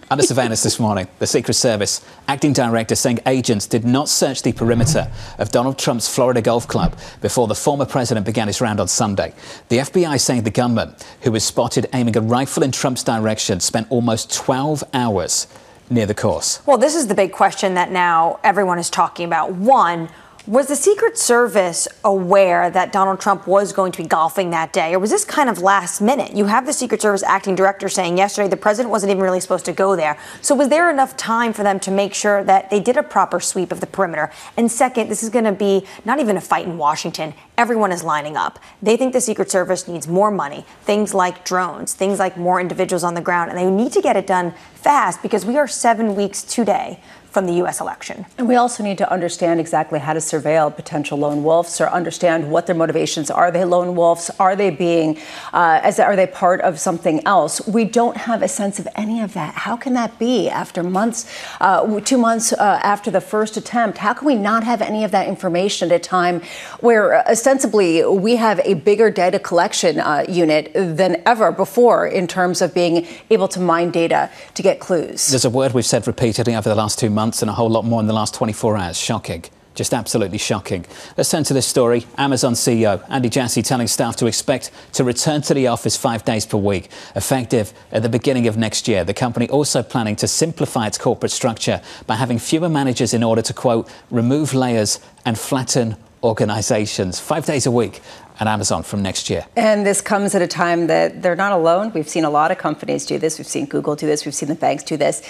Under surveillance this morning, the Secret Service acting director saying agents did not search the perimeter of Donald Trump's Florida golf club before the former president began his round on Sunday. The FBI saying the gunman, who was spotted aiming a rifle in Trump's direction, spent almost 12 hours near the course. Well, this is the big question that now everyone is talking about. One, was the Secret Service aware that Donald Trump was going to be golfing that day, or was this kind of last minute? You have the Secret Service acting director saying yesterday the president wasn't even really supposed to go there. So was there enough time for them to make sure that they did a proper sweep of the perimeter? And second, this is going to be not even a fight in Washington. Everyone is lining up. They think the Secret Service needs more money, things like drones, things like more individuals on the ground, and they need to get it done fast because we are 7 weeks today from the U.S. election. And we also need to understand exactly how to surveil potential lone wolves, or understand what their motivations are. Are they lone wolves? Are they being, are they part of something else? We don't have a sense of any of that. How can that be after months, 2 months after the first attempt? How can we not have any of that information at a time where ostensibly we have a bigger data collection unit than ever before in terms of being able to mine data to get clues? There's a word we've said repeatedly over the last 2 months and a whole lot more in the last 24 hours. Shocking. Just absolutely shocking. Let's turn to this story. Amazon CEO Andy Jassy telling staff to expect to return to the office 5 days per week, effective at the beginning of next year. The company also planning to simplify its corporate structure by having fewer managers in order to, quote, remove layers and flatten organizations. 5 days a week at Amazon from next year. And this comes at a time that they're not alone. We've seen a lot of companies do this. We've seen Google do this. We've seen the banks do this.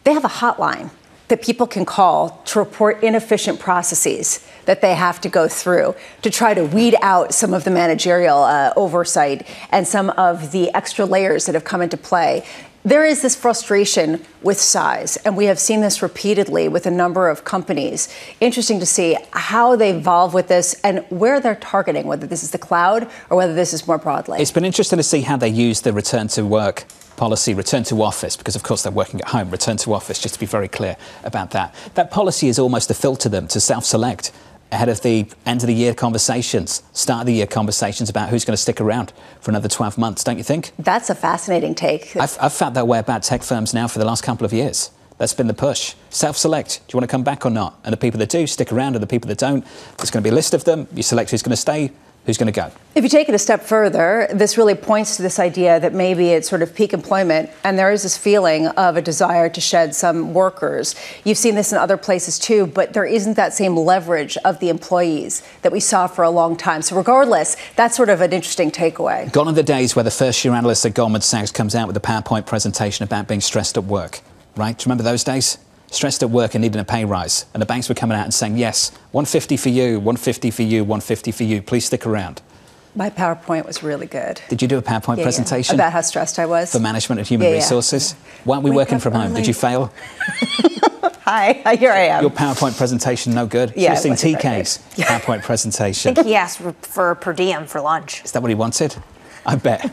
They have a hotline that people can call to report inefficient processes that they have to go through to try to weed out some of the managerial oversight and some of the extra layers that have come into play. There is this frustration with size, and we have seen this repeatedly with a number of companies. Interesting to see how they evolve with this and where they're targeting, whether this is the cloud or whether this is more broadly. It's been interesting to see how they use the return to work policy, return to office, because of course they're working at home, return to office, just to be very clear about that. That policy is almost a filter them to self-select ahead of the end of the year conversations, start of the year conversations about who's going to stick around for another 12 months, don't you think? That's a fascinating take. I've felt that way about tech firms now for the last couple of years. That's been the push. Self-select. Do you want to come back or not? And the people that do stick around, and the people that don't, there's going to be a list of them. You select who's going to stay, who's going to go. If you take it a step further, this really points to this idea that maybe it's sort of peak employment, and there is this feeling of a desire to shed some workers. You've seen this in other places too, but there isn't that same leverage of the employees that we saw for a long time. So regardless, that's sort of an interesting takeaway. Gone are the days where the first-year analyst at Goldman Sachs comes out with a PowerPoint presentation about being stressed at work, right? Do you remember those days? Stressed at work and needing a pay rise. And the banks were coming out and saying, yes, 150 for you, 150 for you, 150 for you. Please stick around. My PowerPoint was really good. Did you do a PowerPoint presentation? About how stressed I was. For management and human resources? Why aren't we working from home? Did you fail? Hi, here I am. Your PowerPoint presentation, no good? Yeah, Should have seen TK's PowerPoint presentation. I think he asked for per diem for lunch. Is that what he wanted? I bet.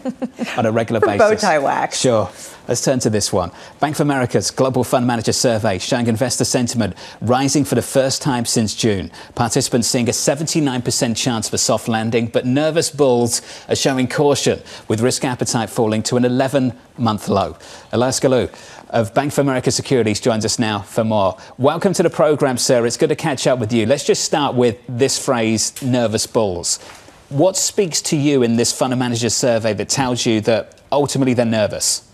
On a regular basis. Bow tie wax. Sure. Let's turn to this one. Bank of America's Global Fund Manager Survey showing investor sentiment rising for the first time since June. Participants seeing a 79% chance for soft landing, but nervous bulls are showing caution, with risk appetite falling to an 11-month low. Elyas Galou of Bank of America Securities joins us now for more. Welcome to the program, sir. It's good to catch up with you. Let's just start with this phrase, nervous bulls. What speaks to you in this fund manager survey that tells you that ultimately they're nervous?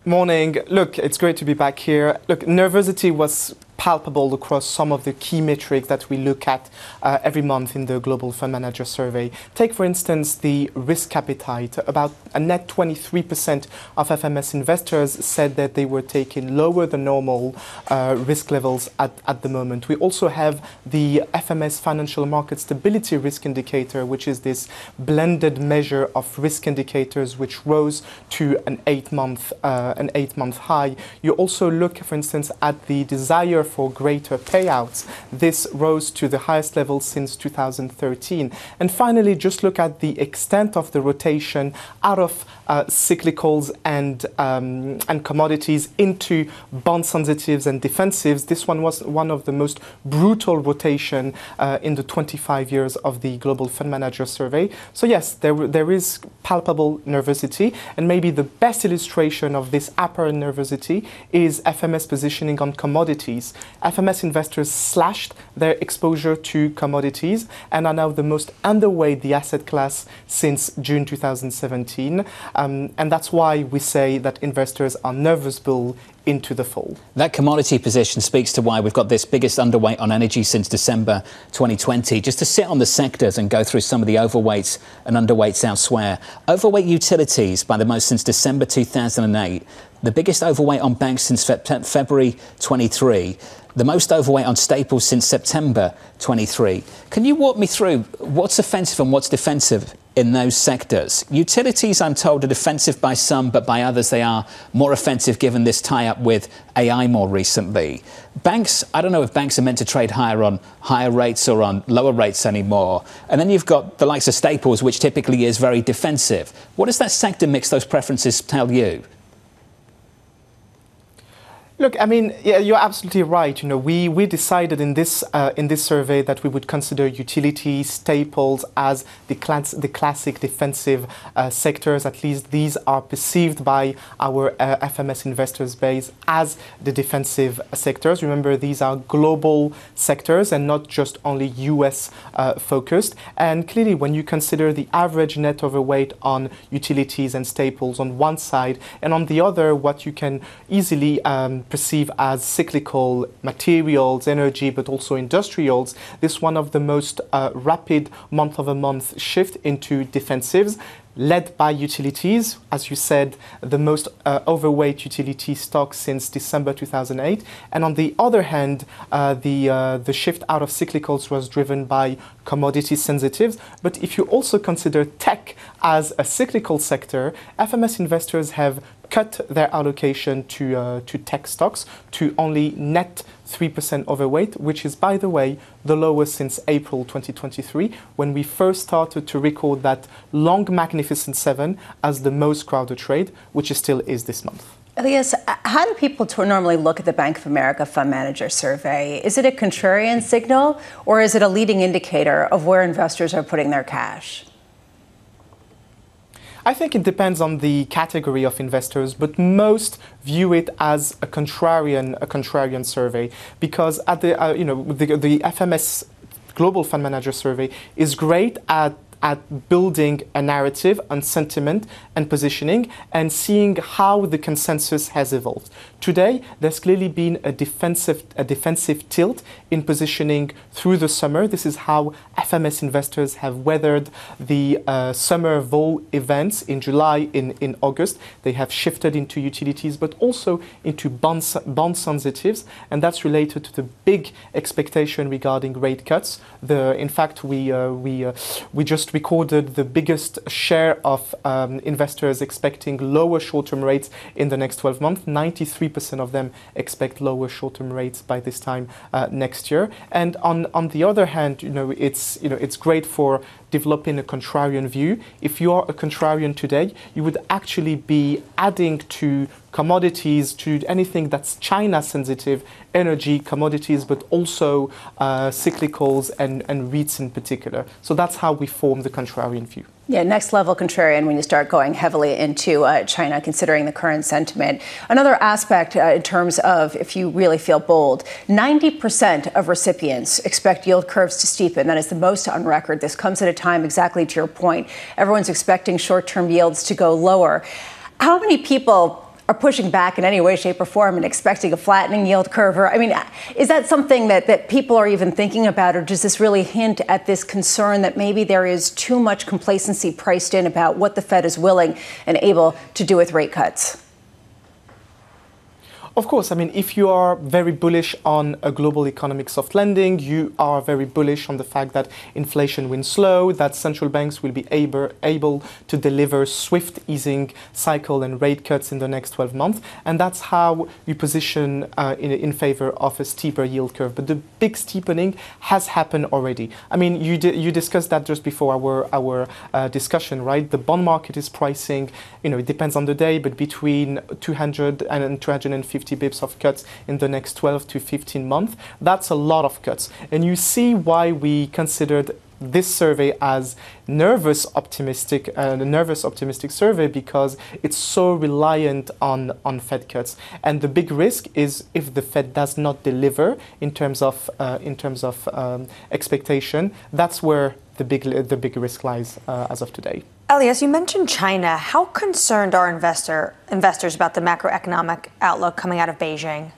Morning. Look, it's great to be back here. Look, nervosity was palpable across some of the key metrics that we look at every month in the Global Fund Manager Survey. Take, for instance, the risk appetite. About a net 23% of FMS investors said that they were taking lower than normal risk levels at the moment. We also have the FMS Financial Market Stability Risk Indicator, which is this blended measure of risk indicators which rose to an 8-month high. You also look, for instance, at the desire for greater payouts. This rose to the highest level since 2013. And finally, just look at the extent of the rotation out of cyclicals and commodities into bond sensitives and defensives. This one was one of the most brutal rotation in the 25 years of the Global Fund Manager Survey. So yes, there is palpable nervosity, and maybe the best illustration of this apparent nervosity is FMS positioning on commodities. FMS investors slashed their exposure to commodities and are now the most underweight the asset class since June 2017. And that's why we say that investors are nervous bull into the fall. That commodity position speaks to why we've got this biggest underweight on energy since December 2020. Just to sit on the sectors and go through some of the overweights and underweights elsewhere. Overweight utilities by the most since December 2008. The biggest overweight on banks since February 23. The most overweight on staples since September 23. Can you walk me through what's offensive and what's defensive in those sectors? Utilities, I'm told, are defensive by some, but by others they are more offensive given this tie-up with AI more recently. Banks, I don't know if banks are meant to trade higher on higher rates or on lower rates anymore. And then you've got the likes of staples, which typically is very defensive. What does that sector mix, those preferences tell you? Look, I mean, yeah, you're absolutely right. You know, we decided in this survey that we would consider utilities, staples as the classic defensive sectors. At least these are perceived by our FMS investors base as the defensive sectors. Remember, these are global sectors and not just only US focused. And clearly, when you consider the average net overweight on utilities and staples on one side, and on the other, what you can easily perceive as cyclical materials, energy, but also industrials, this is one of the most rapid month-over-month shift into defensives, led by utilities, as you said, the most overweight utility stock since December 2008. And on the other hand, the shift out of cyclicals was driven by commodity sensitives. But if you also consider tech as a cyclical sector, FMS investors have cut their allocation to tech stocks to only net 3% overweight, which is, by the way, the lowest since April 2023, when we first started to record that long Magnificent Seven as the most crowded trade, which it still is this month. Elyas, how do people normally look at the Bank of America Fund Manager Survey? Is it a contrarian signal, or is it a leading indicator of where investors are putting their cash? I think it depends on the category of investors, but most view it as a contrarian survey, because at the the FMS Global Fund Manager Survey is great at at building a narrative on sentiment and positioning and seeing how the consensus has evolved. Today, there's clearly been a defensive tilt in positioning through the summer. This is how FMS investors have weathered the summer vol events in July, in August. They have shifted into utilities, but also into bond sensitives, and that's related to the big expectation regarding rate cuts. In fact, we just recorded the biggest share of investors expecting lower short-term rates in the next 12 months. 93% of them expect lower short-term rates by this time next year. And on the other hand, it's great for developing a contrarian view. If you are a contrarian today, you would actually be adding to commodities, to anything that's China sensitive, energy, commodities, but also cyclicals and REITs in particular. So that's how we form the contrarian view. Yeah, next level contrarian when you start going heavily into China, considering the current sentiment. Another aspect in terms of if you really feel bold, 90% of recipients expect yield curves to steepen. That is the most on record. This comes at a time, exactly to your point, everyone's expecting short-term yields to go lower. How many people are pushing back in any way, shape, or form and expecting a flattening yield curve? Or, I mean, is that something that people are even thinking about, or does this really hint at this concern that maybe there is too much complacency priced in about what the Fed is willing and able to do with rate cuts? Of course, I mean, if you are very bullish on a global economic soft landing, you are very bullish on the fact that inflation will slow, that central banks will be able to deliver swift easing cycle and rate cuts in the next 12 months. And that's how you position in favor of a steeper yield curve. But the big steepening has happened already. I mean, you discussed that just before our discussion, right? The bond market is pricing, it depends on the day, but between 200 and 250 bips of cuts in the next 12 to 15 months. That's a lot of cuts. And you see why we considered this survey as a nervous optimistic survey, because it's so reliant on Fed cuts. And the big risk is if the Fed does not deliver in terms of expectation, that's where the big risk lies as of today. Elyas, you mentioned China. How concerned are investors about the macroeconomic outlook coming out of Beijing?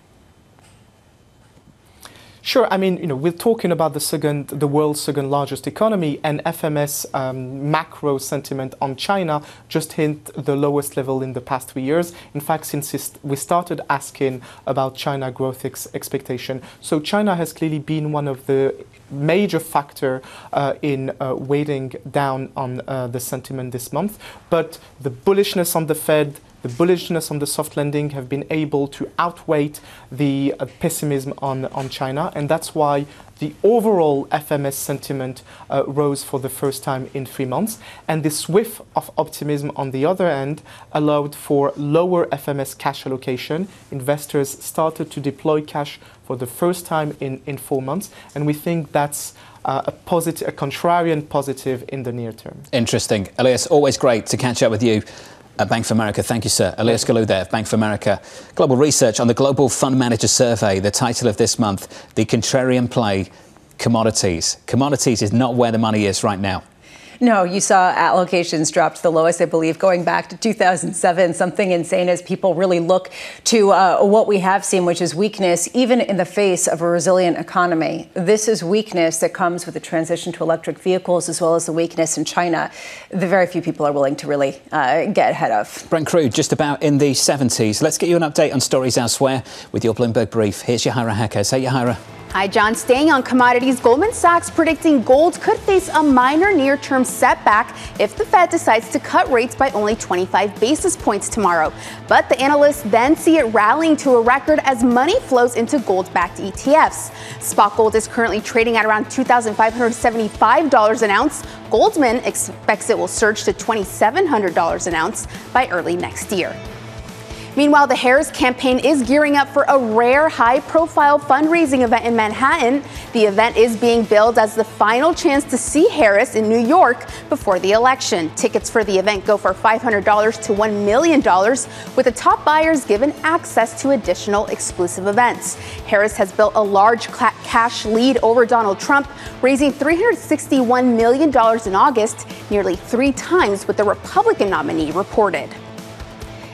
Sure. I mean, we're talking about the world's second largest economy, and FMS macro sentiment on China just hit the lowest level in the past 3 years. In fact, since we started asking about China growth expectation. So China has clearly been one of the major factor in weighting down on the sentiment this month. But the bullishness on the Fed, the bullishness on the soft landing have been able to outweigh the pessimism on China. And that's why the overall FMS sentiment rose for the first time in 3 months. And this whiff of optimism on the other end allowed for lower FMS cash allocation. Investors started to deploy cash for the first time in 4 months. And we think that's a contrarian positive in the near term. Interesting. Elyas, always great to catch up with you. Bank of America. Thank you, sir. Elyas Galou there, Bank of America. Global research on the Global Fund Manager Survey. The title of this month, The Contrarian Play, Commodities. Commodities is not where the money is right now. No, you saw allocations drop to the lowest, I believe, going back to 2007. Something insane as people really look to what we have seen, which is weakness, even in the face of a resilient economy. This is weakness that comes with the transition to electric vehicles, as well as the weakness in China that very few people are willing to really get ahead of. Brent crude just about in the 70s. Let's get you an update on stories elsewhere with your Bloomberg brief. Here's Yahira Hackers. Hey, Yahira. Hi, John. Staying on commodities, Goldman Sachs predicting gold could face a minor near-term setback if the Fed decides to cut rates by only 25 basis points tomorrow. But the analysts then see it rallying to a record as money flows into gold-backed ETFs. Spot gold is currently trading at around $2,575 an ounce. Goldman expects it will surge to $2,700 an ounce by early next year. Meanwhile, the Harris campaign is gearing up for a rare high-profile fundraising event in Manhattan. The event is being billed as the final chance to see Harris in New York before the election. Tickets for the event go for $500 to $1 million, with the top buyers given access to additional exclusive events. Harris has built a large cash lead over Donald Trump, raising $361 million in August, nearly 3 times what the Republican nominee reported.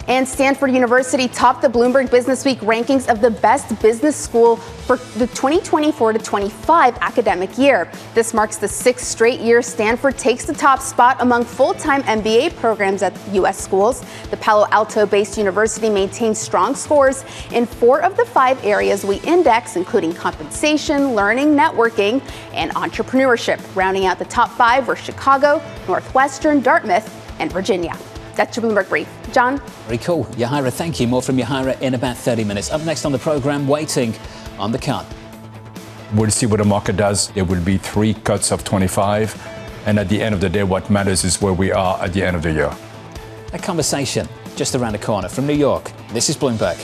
And Stanford University topped the Bloomberg Businessweek rankings of the best business school for the 2024 to 25 academic year. This marks the 6th straight year Stanford takes the top spot among full-time MBA programs at U.S. schools. The Palo Alto-based university maintains strong scores in 4 of the 5 areas we index, including compensation, learning, networking, and entrepreneurship. Rounding out the top 5 were Chicago, Northwestern, Dartmouth, and Virginia. That's your Bloomberg Brief. John? Very cool. Yahira, thank you. More from Yahira in about 30 minutes. Up next on the program, waiting on the cut. We'll see what the market does. There will be 3 cuts of 25. And at the end of the day, what matters is where we are at the end of the year. A conversation just around the corner from New York. This is Bloomberg.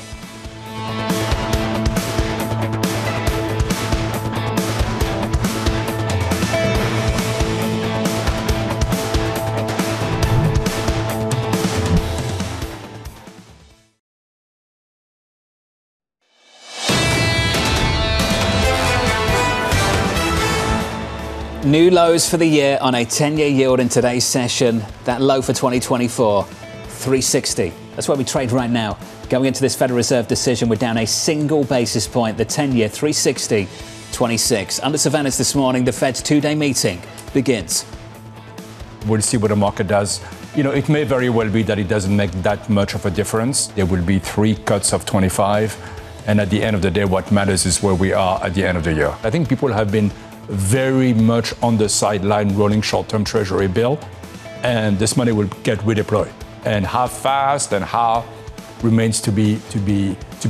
New lows for the year on a 10-year yield in today's session. That low for 2024, 360. That's where we trade right now. Going into this Federal Reserve decision, we're down a single basis point. The 10-year 360.26. Under surveillance this morning, the Fed's 2-day meeting begins. We'll see what the market does. You know, it may very well be that it doesn't make that much of a difference. There will be 3 cuts of 25. And at the end of the day, what matters is where we are at the end of the year. I think people have been very much on the sideline rolling short-term treasury bill, and this money will get redeployed. And how fast and how remains to be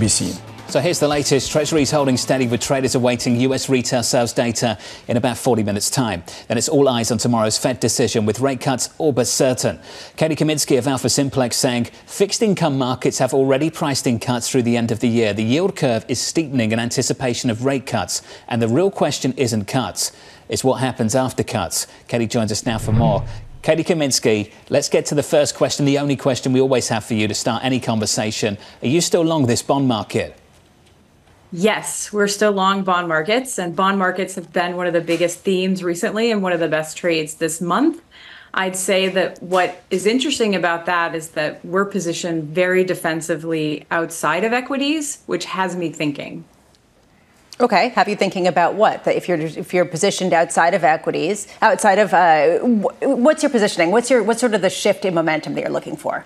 seen. So here's the latest. Treasury's holding steady with traders awaiting U.S. retail sales data in about 40 minutes' time. Then it's all eyes on tomorrow's Fed decision with rate cuts all but certain. Katy Kaminski of AlphaSimplex saying fixed income markets have already priced in cuts through the end of the year. The yield curve is steepening in anticipation of rate cuts. And the real question isn't cuts. It's what happens after cuts. Katy joins us now for more. Katy Kaminski, let's get to the first question, the only question we always have for you to start any conversation. Are you still long this bond market? Yes, we're still long bond markets, and bond markets have been one of the biggest themes recently and one of the best trades this month. I'd say that what is interesting about that is that we're positioned very defensively outside of equities, which has me thinking. Okay, have you thinking about what? That if you're positioned outside of equities, outside of what's your positioning? What's sort of the shift in momentum that you're looking for?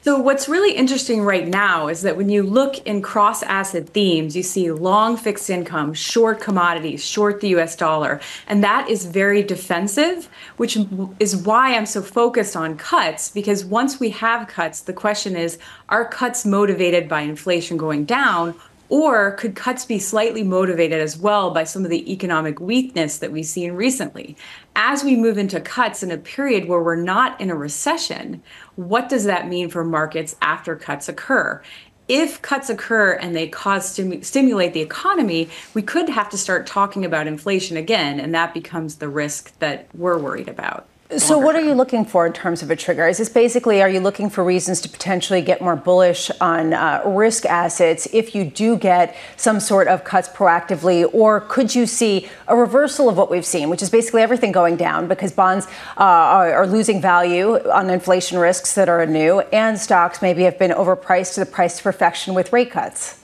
So what's really interesting right now is that when you look in cross-asset themes, you see long fixed income, short commodities, short the U.S. dollar, and that is very defensive, which is why I'm so focused on cuts, because once we have cuts, the question is, are cuts motivated by inflation going down, or could cuts be slightly motivated as well by some of the economic weakness that we've seen recently? As we move into cuts in a period where we're not in a recession, what does that mean for markets after cuts occur? If cuts occur and they stimulate the economy, we could have to start talking about inflation again, and that becomes the risk that we're worried about. So what are you looking for in terms of a trigger? Is this basically, are you looking for reasons to potentially get more bullish on risk assets if you do get some sort of cuts proactively? Or could you see a reversal of what we've seen, which is basically everything going down because bonds are losing value on inflation risks that are new, and stocks maybe have been overpriced to the price to perfection with rate cuts?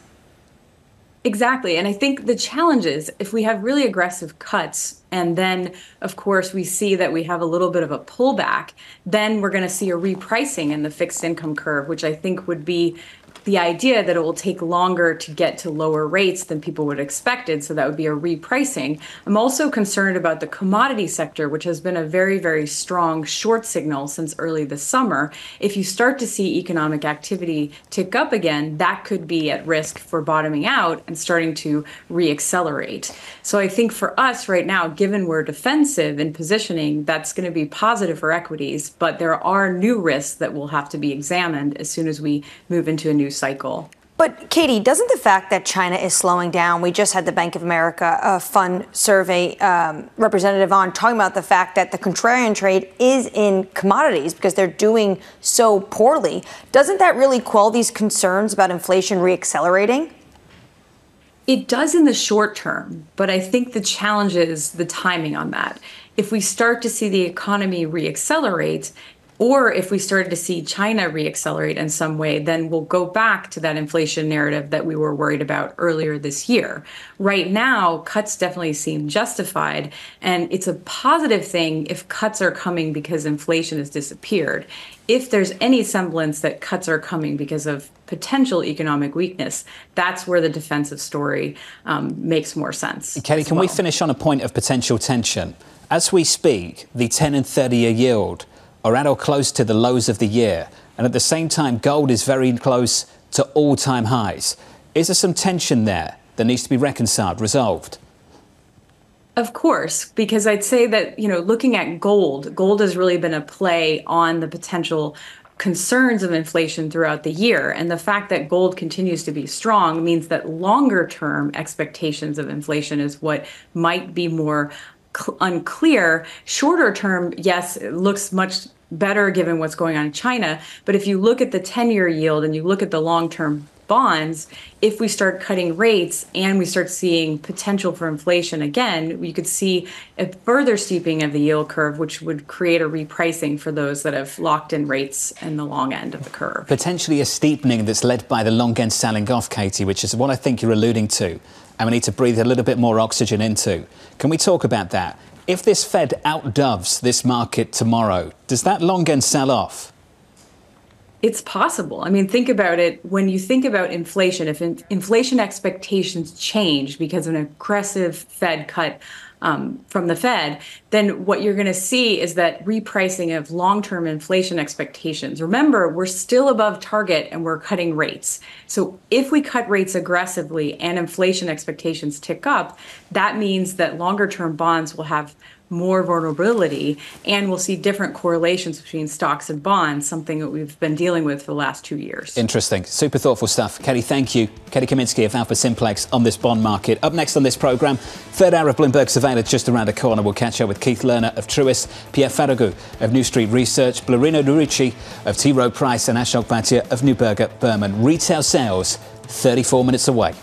Exactly. And I think the challenge is if we have really aggressive cuts and then, of course, we see that we have a little bit of a pullback, then we're going to see a repricing in the fixed income curve, which I think would be the idea that it will take longer to get to lower rates than people would have expected, so that would be a repricing. I'm also concerned about the commodity sector, which has been a very, very strong short signal since early this summer. If you start to see economic activity tick up again, that could be at risk for bottoming out and starting to reaccelerate. So I think for us right now, given we're defensive in positioning, that's going to be positive for equities, but there are new risks that will have to be examined as soon as we move into a new cycle. But Katy, doesn't the fact that China is slowing down, we just had the Bank of America fund survey representative on talking about the fact that the contrarian trade is in commodities because they're doing so poorly. Doesn't that really quell these concerns about inflation reaccelerating? It does in the short term, but I think the challenge is the timing on that. If we start to see the economy reaccelerate, or if we started to see China reaccelerate in some way, then we'll go back to that inflation narrative that we were worried about earlier this year. Right now, cuts definitely seem justified, and it's a positive thing if cuts are coming because inflation has disappeared. If there's any semblance that cuts are coming because of potential economic weakness, that's where the defensive story makes more sense. Katy, can we finish on a point of potential tension? As we speak, the 10 and 30-year yield are at or close to the lows of the year. And at the same time, gold is very close to all-time highs. Is there some tension there that needs to be reconciled, resolved? Of course, because I'd say that, looking at gold has really been a play on the potential concerns of inflation throughout the year. And the fact that gold continues to be strong means that longer-term expectations of inflation is what might be more unclear. Shorter term, yes, it looks much better given what's going on in China. But if you look at the 10-year yield and you look at the long-term bonds, if we start cutting rates and we start seeing potential for inflation again, we could see a further steepening of the yield curve, which would create a repricing for those that have locked in rates in the long end of the curve. Potentially a steepening that's led by the long end selling off, Katy, which is what I think you're alluding to, and we need to breathe a little bit more oxygen into. Can we talk about that? If this Fed outdoves this market tomorrow, does that long end sell off? It's possible. I mean, think about it. When you think about inflation, if inflation expectations change because of an aggressive Fed cut from the Fed, then what you're going to see is that repricing of long-term inflation expectations. Remember, we're still above target and we're cutting rates. So if we cut rates aggressively and inflation expectations tick up, that means that longer-term bonds will have more vulnerability, and we'll see different correlations between stocks and bonds, something that we've been dealing with for the last 2 years. Interesting. Super thoughtful stuff. Katy, thank you. Katy Kaminski of AlphaSimplex on this bond market. Up next on this programme, third hour of Bloomberg Surveillance just around the corner. We'll catch up with Lerner of Truist, Pierre Ferragu of New Street Research, Blerina Uruci of T. Rowe Price, and Ashok Bhatia of Neuberger, Berman. Retail sales 34 minutes away.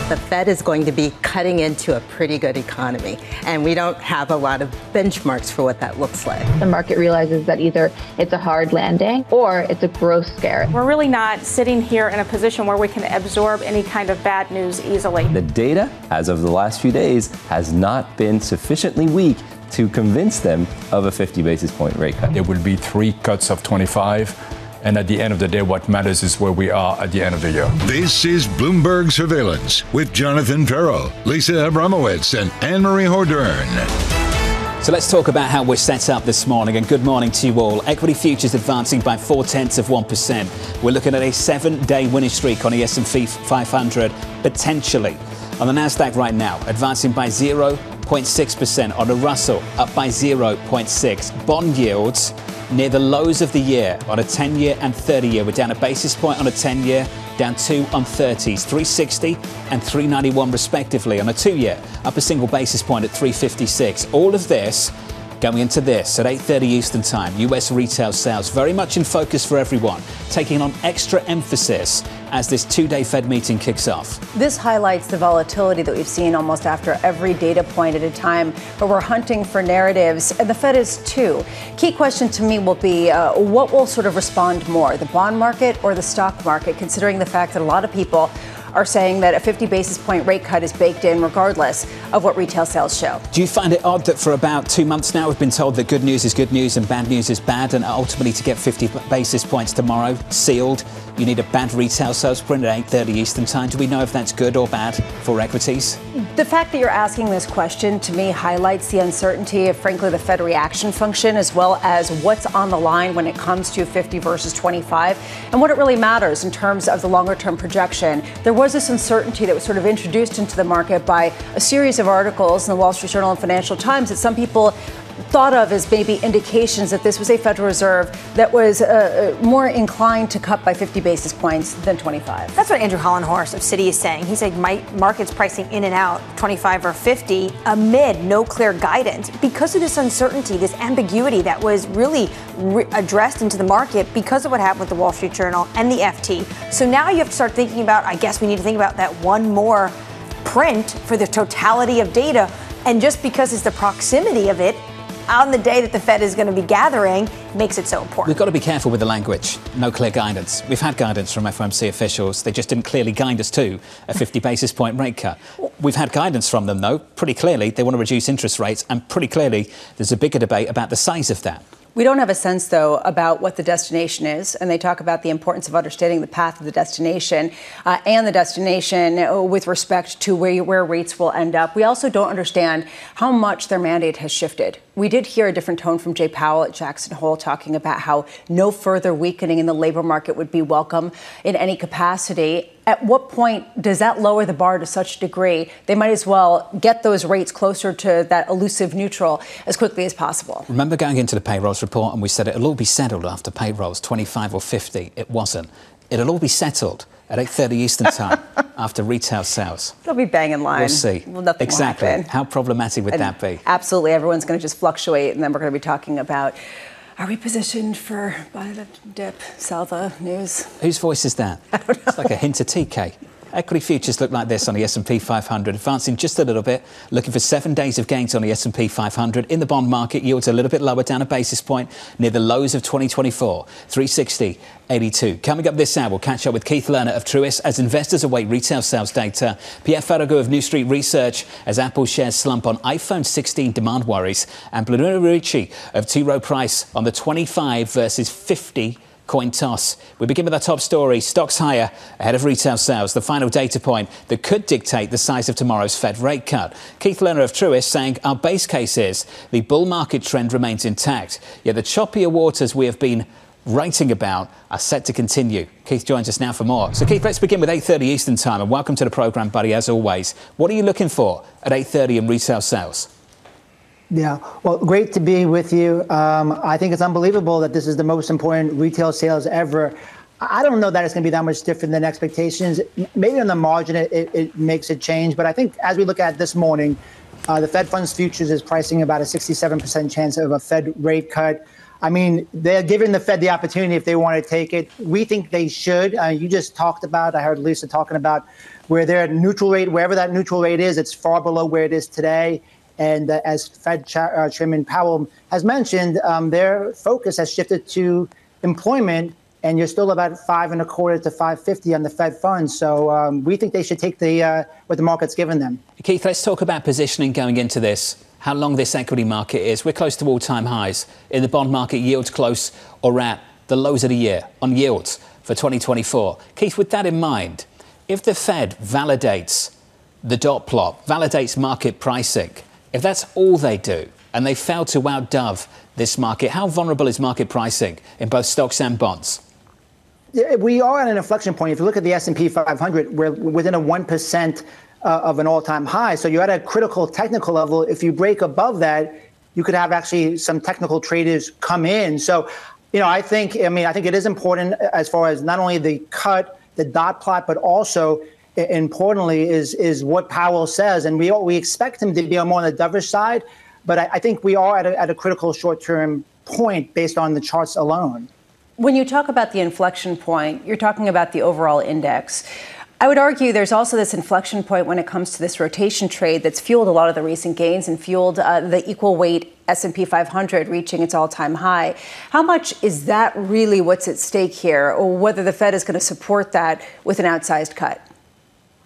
The Fed is going to be cutting into a pretty good economy, and we don't have a lot of benchmarks for what that looks like. The market realizes that either it's a hard landing or it's a growth scare. We're really not sitting here in a position where we can absorb any kind of bad news easily. The data, as of the last few days, has not been sufficiently weak to convince them of a 50 basis point rate cut. There will be 3 cuts of 25. And at the end of the day, what matters is where we are at the end of the year. This is Bloomberg Surveillance with Jonathan Ferro, Lisa Abramowicz, and Annmarie Hordern. So let's talk about how we're set up this morning, and good morning to you all. Equity futures advancing by 0.4%. We're looking at a 7-day winning streak on the S&P 500, potentially. On the Nasdaq right now, advancing by 0.6%. On the Russell, up by 0.6%. Bond yields near the lows of the year on a 10-year and 30-year. We're down a basis point on a 10-year, down 2 on 30s, 360 and 391 respectively. On a 2-year, up a single basis point at 356. All of this going into this at 8:30 Eastern Time. US retail sales very much in focus for everyone, taking on extra emphasis as this two-day Fed meeting kicks off. This highlights the volatility that we've seen almost after every data point at a time, where we're hunting for narratives, and the Fed is too. Key question to me will be what will sort of respond more, the bond market or the stock market, considering the fact that a lot of people are saying that a 50 basis point rate cut is baked in regardless of what retail sales show. Do you find it odd that for about 2 months now we've been told that good news is good news and bad news is bad, and ultimately to get 50 basis points tomorrow sealed, you need a bad retail sales print at 8:30 Eastern Time? Do we know if that's good or bad for equities? The fact that you're asking this question to me highlights the uncertainty of, frankly, the Fed reaction function, as well as what's on the line when it comes to 50 versus 25 and what it really matters in terms of the longer term projection. There was this uncertainty that was sort of introduced into the market by a series of articles in the Wall Street Journal and Financial Times that some people thought of as maybe indications that this was a Federal Reserve that was more inclined to cut by 50 basis points than 25. That's what Andrew Hollenhorst of Citi is saying. He's saying markets pricing in and out 25 or 50 amid no clear guidance because of this uncertainty, this ambiguity that was really addressed into the market because of what happened with the Wall Street Journal and the FT. So now you have to start thinking about, I guess we need to think about that one more print for the totality of data. And just because it's the proximity of it on the day that the Fed is going to be gathering makes it so important. We've got to be careful with the language. No clear guidance. We've had guidance from FOMC officials. They just didn't clearly guide us to a 50 basis point rate cut. We've had guidance from them, though. Pretty clearly, they want to reduce interest rates. And pretty clearly, there's a bigger debate about the size of that. We don't have a sense, though, about what the destination is. And they talk about the importance of understanding the path of the destination and the destination with respect to where rates will end up. We also don't understand how much their mandate has shifted. We did hear a different tone from Jay Powell at Jackson Hole talking about how no further weakening in the labor market would be welcome in any capacity. At what point does that lower the bar to such a degree they might as well get those rates closer to that elusive neutral as quickly as possible? Remember going into the payrolls report and we said it'll all be settled after payrolls, 25 or 50. It wasn't. It'll all be settled at 8:30 Eastern Time after retail sales. They'll be banging line. We'll see. Well, nothing exactly. will happen. How problematic would that be? Absolutely. Everyone's going to just fluctuate, and then we're going to be talking about, are we positioned for buy the dip, sell the news? Whose voice is that? I don't know. It's like a hint of TK. Equity futures look like this on the S&P 500, advancing just a little bit, looking for 7 days of gains on the S&P 500. In the bond market, yields a little bit lower, down a basis point, near the lows of 2024, 360.82. Coming up this hour, we'll catch up with Keith Lerner of Truist as investors await retail sales data. Pierre Ferragu of New Street Research as Apple shares slump on iPhone 16 demand worries. And Blerina Uruci of T. Rowe Price on the 25 versus 50 coin toss. We begin with our top story. Stocks higher ahead of retail sales, the final data point that could dictate the size of tomorrow's Fed rate cut. Keith Lerner of Truist saying our base case is the bull market trend remains intact, yet the choppier waters we have been writing about are set to continue. Keith joins us now for more. So Keith, let's begin with 8:30 Eastern Time, and welcome to the programme, buddy, as always. What are you looking for at 8:30 in retail sales? Yeah, well, great to be with you. I think it's unbelievable that this is the most important retail sales ever. I don't know that it's going to be that much different than expectations. Maybe on the margin, it makes a change. But I think as we look at this morning, the Fed funds futures is pricing about a 67% chance of a Fed rate cut. I mean, they're giving the Fed the opportunity if they want to take it. We think they should. You just talked about, I heard Lisa talking about where they're neutral rate, wherever that neutral rate is, it's far below where it is today. And as Fed Chairman Powell has mentioned, their focus has shifted to employment, and you're still about 5.25 to 5.50 on the Fed funds. So we think they should take what the market's given them. Keith, let's talk about positioning going into this. How long this equity market is. We're close to all-time highs. In the bond market, yields close or at the lows of the year on yields for 2024. Keith, with that in mind, if the Fed validates the dot plot, validates market pricing, if that's all they do and they fail to outdove this market, how vulnerable is market pricing in both stocks and bonds? We are at an inflection point. If you look at the S&P 500, we're within a 1% of an all-time high. So you're at a critical technical level. If you break above that, you could have actually some technical traders come in. So, I think it is important as far as not only the cut, the dot plot, but also importantly is what Powell says. And we expect him to be more on the dovish side. But I think we are at a critical short-term point based on the charts alone. When you talk about the inflection point, you're talking about the overall index. I would argue there's also this inflection point when it comes to this rotation trade that's fueled a lot of the recent gains and fueled the equal weight S&P 500 reaching its all-time high. How much is that really what's at stake here, or whether the Fed is going to support that with an outsized cut?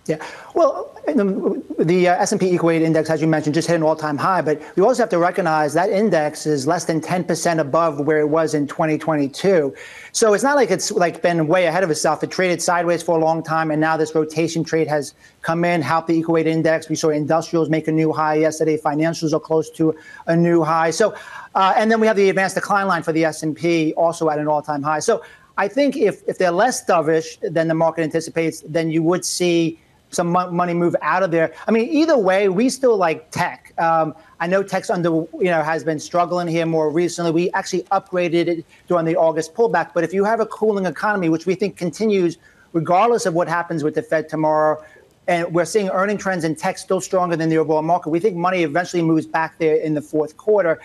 Yeah, well, the S&P Equal Weight Index, as you mentioned, just hit an all-time high. But we also have to recognize that index is less than 10% above where it was in 2022. So it's not like it's been way ahead of itself. It traded sideways for a long time, and now this rotation trade has come in, helped the Equal Weight Index. We saw industrials make a new high yesterday. Financials are close to a new high. So, and then we have the advanced decline line for the S&P also at an all-time high. So I think if they're less dovish than the market anticipates, then you would see some money move out of there. I mean, either way, we still like tech. I know tech's has been struggling here more recently. We actually upgraded it during the August pullback. But if you have a cooling economy, which we think continues regardless of what happens with the Fed tomorrow, and we're seeing earning trends in tech still stronger than the overall market, we think money eventually moves back there in the fourth quarter.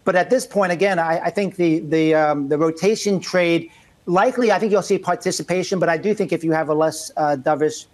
But at this point, again, I think the rotation trade, likely, I think you'll see participation. But I do think if you have a less dovish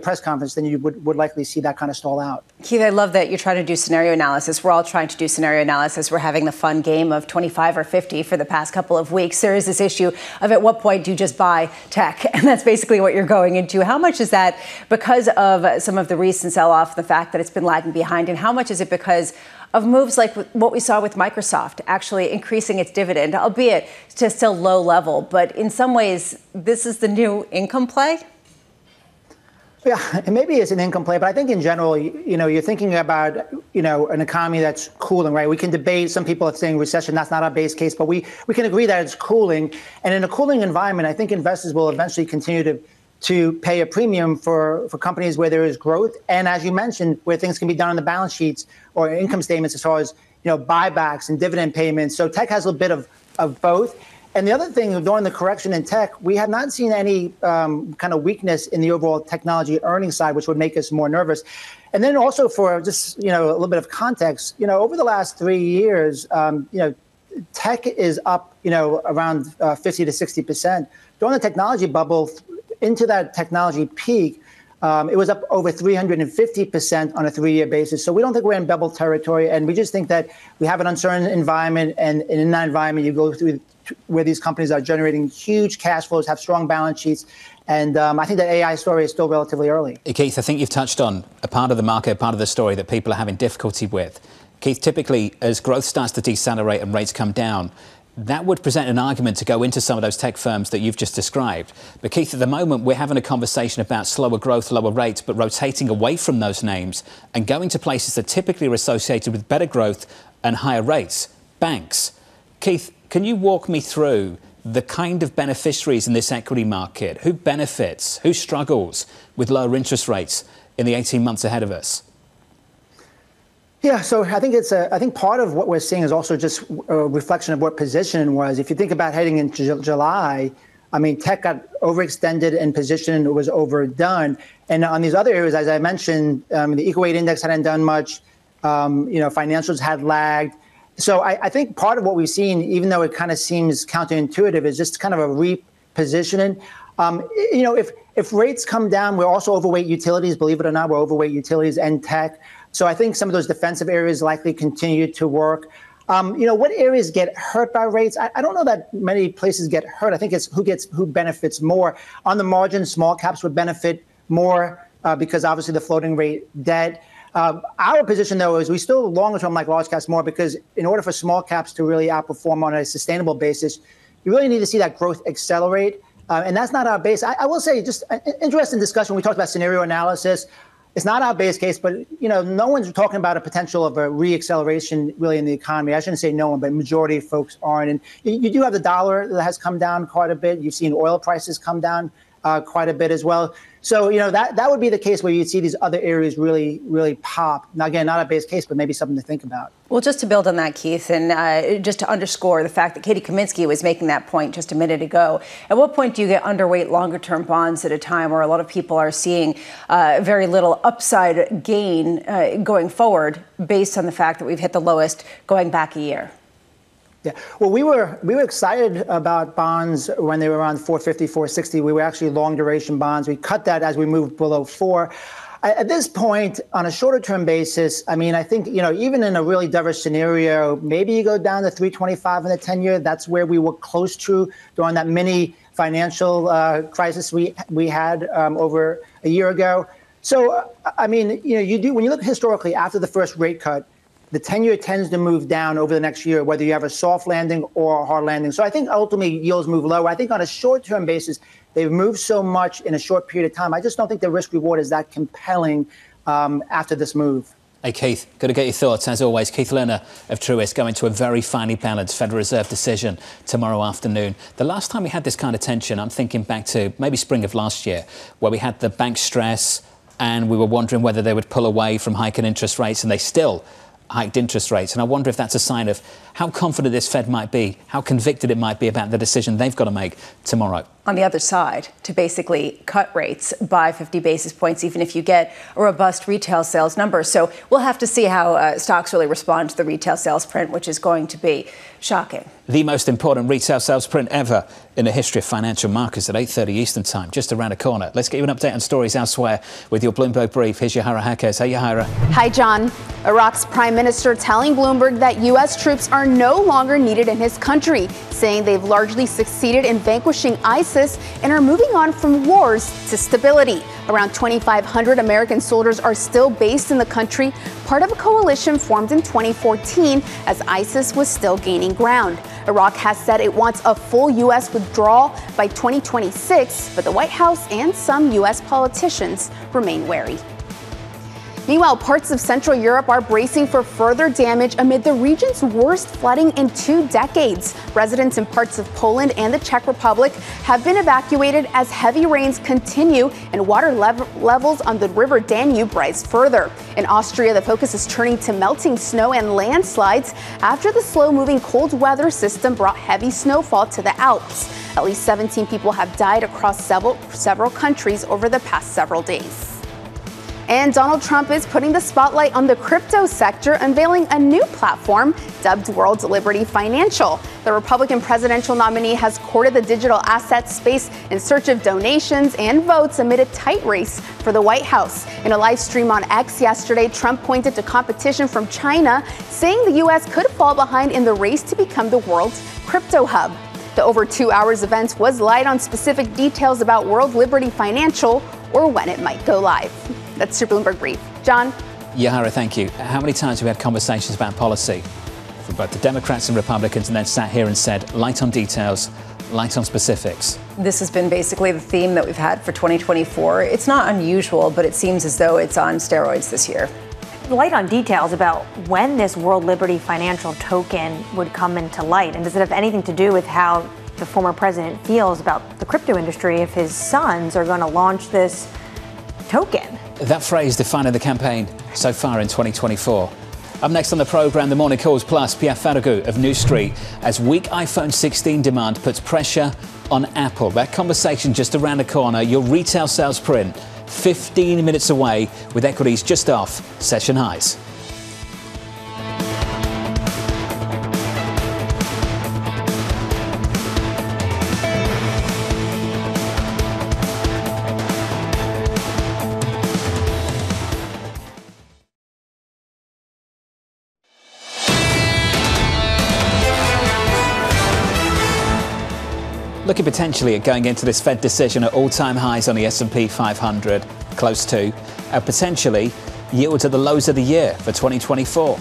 press conference, then you would likely see that kind of stall out. Keith, I love that you're trying to do scenario analysis. We're all trying to do scenario analysis. We're having the fun game of 25 or 50 for the past couple of weeks. There is this issue of at what point do you just buy tech? And that's basically what you're going into. How much is that because of some of the recent sell-off, the fact that it's been lagging behind? And how much is it because of moves like what we saw with Microsoft actually increasing its dividend, albeit to still low level? But in some ways, this is the new income play? Yeah, and maybe it's an income play, but I think in general, you're thinking about, an economy that's cooling, right? We can debate. Some people are saying recession. That's not our base case, but we can agree that it's cooling. And in a cooling environment, I think investors will eventually continue to pay a premium for companies where there is growth. And as you mentioned, where things can be done on the balance sheets or income statements as far as, buybacks and dividend payments. So tech has a bit of both. And the other thing, during the correction in tech, we have not seen any kind of weakness in the overall technology earnings side, which would make us more nervous. And then also for just, a little bit of context, over the last 3 years, tech is up, around 50 to 60%. During the technology bubble, into that technology peak, it was up over 350% on a 3-year basis. So we don't think we're in bubble territory. And we just think that we have an uncertain environment. And in that environment, you go through where these companies are generating huge cash flows, have strong balance sheets. And I think that AI story is still relatively early. Keith, I think you've touched on a part of the market, a part of the story that people are having difficulty with. Keith, typically, as growth starts to decelerate and rates come down, that would present an argument to go into some of those tech firms that you've just described. But Keith, at the moment, we're having a conversation about slower growth, lower rates, but rotating away from those names and going to places that typically are associated with better growth and higher rates, banks. Keith, can you walk me through the kind of beneficiaries in this equity market? Who benefits? Who struggles with lower interest rates in the 18 months ahead of us? Yeah, so I think part of what we're seeing is also just a reflection of what position was. If you think about heading into July, I mean, tech got overextended and position was overdone. And on these other areas, as I mentioned, the equal weight index hadn't done much. Financials had lagged. So I think part of what we've seen, even though it kind of seems counterintuitive, is just kind of a repositioning. If rates come down, we're also overweight utilities. Believe it or not, we're overweight utilities and tech. So I think some of those defensive areas likely continue to work. What areas get hurt by rates? I don't know that many places get hurt. I think it's who benefits more. On the margin, small caps would benefit more because obviously the floating rate debt. Our position, though, is we still longer term like large caps more because in order for small caps to really outperform on a sustainable basis, you really need to see that growth accelerate. And that's not our base. I will say, just an interesting discussion. We talked about scenario analysis. It's not our base case, but no one's talking about a potential of a reacceleration really in the economy. I shouldn't say no one, but majority of folks aren't. And you do have the dollar that has come down quite a bit. You've seen oil prices come down quite a bit as well. So, that would be the case where you'd see these other areas really, really pop. Now, again, not a base case, but maybe something to think about. Well, just to build on that, Keith, and just to underscore the fact that Katy Kaminski was making that point just a minute ago, at what point do you get underweight longer-term bonds at a time where a lot of people are seeing very little upside gain going forward based on the fact that we've hit the lowest going back a year? Yeah, well, we were excited about bonds when they were around 450, 460. We were actually long duration bonds. We cut that as we moved below 4. At this point, on a shorter term basis, I mean, I think, even in a really diverse scenario, maybe you go down to 325 in the 10-year. That's where we were close to during that mini financial crisis we had over a year ago. So, I mean, you do, when you look historically after the first rate cut, the 10-year tends to move down over the next year, whether you have a soft landing or a hard landing. So I think ultimately yields move lower. I think on a short-term basis, they've moved so much in a short period of time. I just don't think the risk-reward is that compelling after this move. Hey, Keith, good to get your thoughts. As always, Keith Lerner of Truist going to a very finely balanced Federal Reserve decision tomorrow afternoon. The last time we had this kind of tension, I'm thinking back to maybe spring of last year, where we had the bank stress and we were wondering whether they would pull away from hiking interest rates, and they still hiked interest rates. And I wonder if that's a sign of how confident this Fed might be, how convicted it might be about the decision they've got to make tomorrow. On the other side, to basically cut rates by 50 basis points, even if you get a robust retail sales number. So we'll have to see how stocks really respond to the retail sales print, which is going to be shocking. The most important retail sales print ever in the history of financial markets at 8:30 Eastern Time, just around the corner. Let's get you an update on stories elsewhere with your Bloomberg Brief. Here's Yahara Hakez. Hey, Yahara. Hi, John. Iraq's prime minister telling Bloomberg that U.S. troops are no longer needed in his country, saying they've largely succeeded in vanquishing ISIS and are moving on from wars to stability. Around 2,500 American soldiers are still based in the country, part of a coalition formed in 2014 as ISIS was still gaining ground. Iraq has said it wants a full U.S. withdrawal by 2026, but the White House and some U.S. politicians remain wary. Meanwhile, parts of Central Europe are bracing for further damage amid the region's worst flooding in 2 decades. Residents in parts of Poland and the Czech Republic have been evacuated as heavy rains continue and water levels on the river Danube rise further. In Austria, the focus is turning to melting snow and landslides after the slow-moving cold weather system brought heavy snowfall to the Alps. At least 17 people have died across several countries over the past several days. And Donald Trump is putting the spotlight on the crypto sector, unveiling a new platform dubbed World Liberty Financial. The Republican presidential nominee has courted the digital asset space in search of donations and votes amid a tight race for the White House. In a live stream on X yesterday, Trump pointed to competition from China, saying the U.S. could fall behind in the race to become the world's crypto hub. The over 2 hours event was light on specific details about World Liberty Financial or when it might go live. That's your Bloomberg Brief. John? Yahara, thank you. How many times have we had conversations about policy from both the Democrats and Republicans and then sat here and said, light on details, light on specifics? This has been basically the theme that we've had for 2024. It's not unusual, but it seems as though it's on steroids this year. Light on details about when this World Liberty Financial token would come into light. And does it have anything to do with how the former president feels about the crypto industry if his sons are going to launch this token? That phrase defining the campaign so far in 2024. Up next on the programme, the Morning Calls Plus, Pierre Ferragu of New Street, as weak iPhone 16 demand puts pressure on Apple. That conversation just around the corner. Your retail sales print 15 minutes away with equities just off session highs. Looking potentially at going into this Fed decision at all-time highs on the S&P 500, close to, potentially yields at the lows of the year for 2024.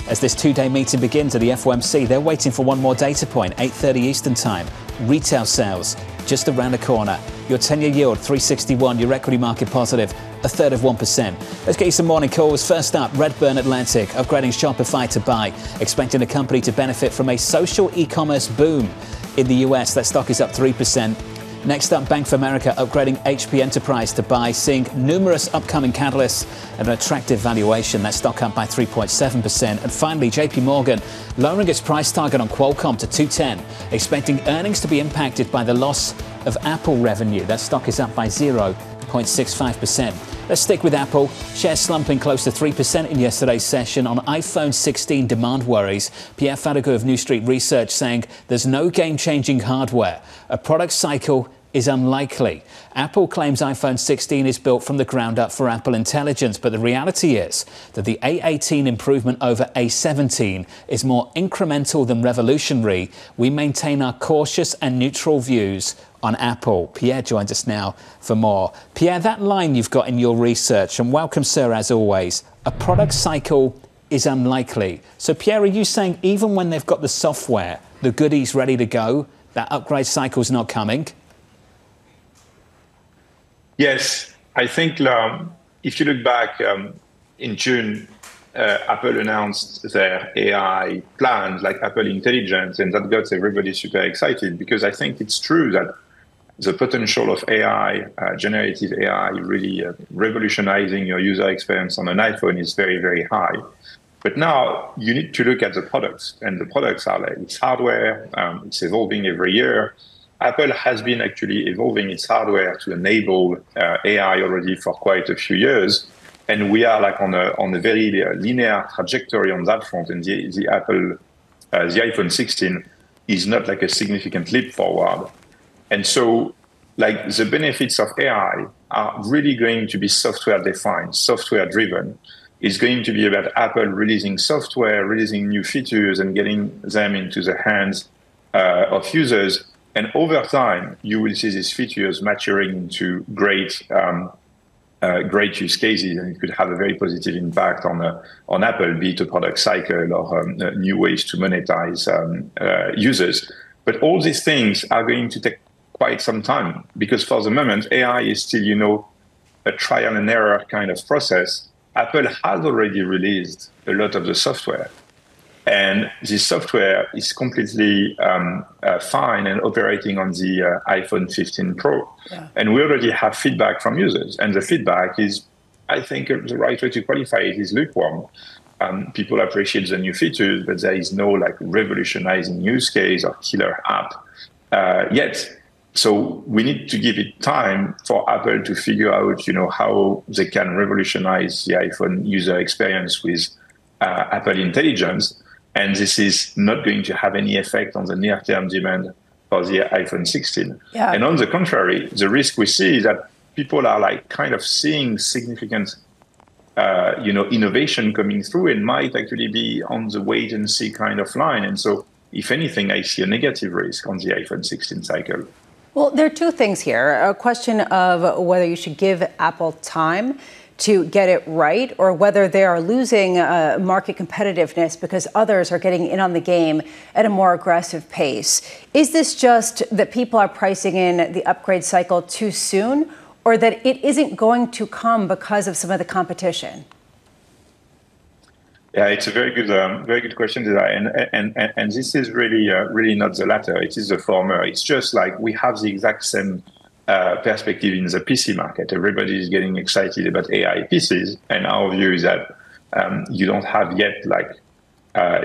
As this two-day meeting begins at the FOMC, they're waiting for one more data point, 8:30 Eastern Time. Retail sales just around the corner. Your 10-year yield, 361. Your equity market positive, 1/3%. Let's get you some morning calls. First up, Redburn Atlantic, upgrading Shopify to buy, expecting the company to benefit from a social e-commerce boom in the US. That stock is up 3%. Next up, Bank of America upgrading HP Enterprise to buy, seeing numerous upcoming catalysts and an attractive valuation. That stock up by 3.7%. And finally, JP Morgan lowering its price target on Qualcomm to $210, expecting earnings to be impacted by the loss of Apple revenue. That stock is up by 0.65%. Let's stick with Apple. Shares slumping close to 3% in yesterday's session on iPhone 16 demand worries. Pierre Ferragu of New Street Research saying there's no game-changing hardware. A product cycle is unlikely. Apple claims iPhone 16 is built from the ground up for Apple Intelligence, but the reality is that the A18 improvement over A17 is more incremental than revolutionary. We maintain our cautious and neutral views on Apple. Pierre joins us now for more. Pierre, that line you've got in your research, and welcome, sir, as always, a product cycle is unlikely. So, Pierre, are you saying even when they've got the software, the goodies ready to go, that upgrade cycle's not coming? Yes, I think if you look back in June, Apple announced their AI plans like Apple Intelligence, and that got everybody super excited because I think it's true that the potential of AI, generative AI, really revolutionizing your user experience on an iPhone is very, very high. But now you need to look at the products, and the products are like it's hardware, it's evolving every year. Apple has been actually evolving its hardware to enable AI already for quite a few years, and we are like on a very linear trajectory on that front. And the iPhone 16 is not like a significant leap forward. And so, like the benefits of AI are really going to be software defined, software driven. It's going to be about Apple releasing software, releasing new features, and getting them into the hands of users. And over time, you will see these features maturing into great use cases, and it could have a very positive impact on Apple, be it a product cycle or new ways to monetize users. But all these things are going to take quite some time because for the moment, AI is still, a trial and error kind of process. Apple has already released a lot of the software. And this software is completely fine and operating on the iPhone 15 Pro. Yeah. And we already have feedback from users. And the feedback is, I think the right way to qualify it is lukewarm. People appreciate the new features, but there is no like revolutionizing use case or killer app yet. So we need to give it time for Apple to figure out, how they can revolutionize the iPhone user experience with Apple Intelligence. And this is not going to have any effect on the near-term demand for the iPhone 16. Yeah. And on the contrary, the risk we see is that people are like kind of seeing significant, innovation coming through and might actually be on the wait and see kind of line. And so, if anything, I see a negative risk on the iPhone 16 cycle. Well, there are two things here. A question of whether you should give Apple time to get it right, or whether they are losing market competitiveness because others are getting in on the game at a more aggressive pace. Is this just that people are pricing in the upgrade cycle too soon, or that it isn't going to come because of some of the competition? Yeah, it's a very good question, and this is really not the latter. It is the former. It's just like we have the exact same perspective in the PC market. Everybody is getting excited about AI PCs, and our view is that you don't have yet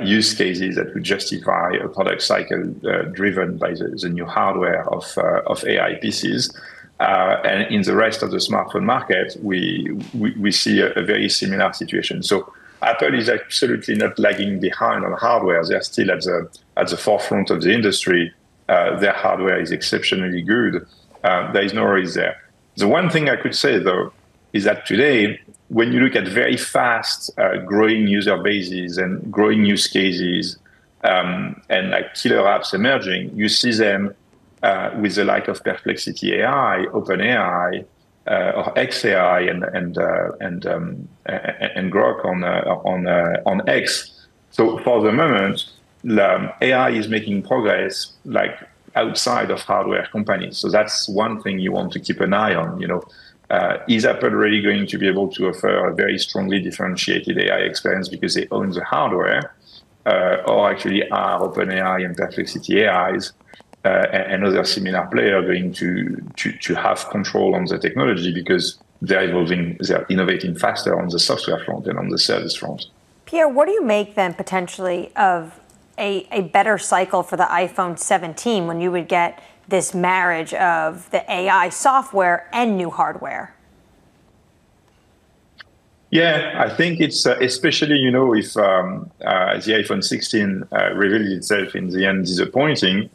use cases that would justify a product cycle driven by the new hardware of AI PCs. And in the rest of the smartphone market, we see a very similar situation. So Apple is absolutely not lagging behind on hardware. They're still at the forefront of the industry. Their hardware is exceptionally good. There is no risk there. The one thing I could say, though, is that today, when you look at very fast growing user bases and growing use cases and like killer apps emerging, you see them with the like of Perplexity AI, OpenAI, or XAI and Grok on X. So for the moment, AI is making progress like outside of hardware companies. So that's one thing you want to keep an eye on. Is Apple really going to be able to offer a very strongly differentiated AI experience because they own the hardware, or actually are OpenAI and Perplexity AIs and other similar players going to have control on the technology because they're innovating faster on the software front and on the service front. Pierre, what do you make then potentially of a better cycle for the iPhone 17 when you would get this marriage of the AI software and new hardware? Yeah, I think it's especially, if the iPhone 16 revealed itself in the end disappointing,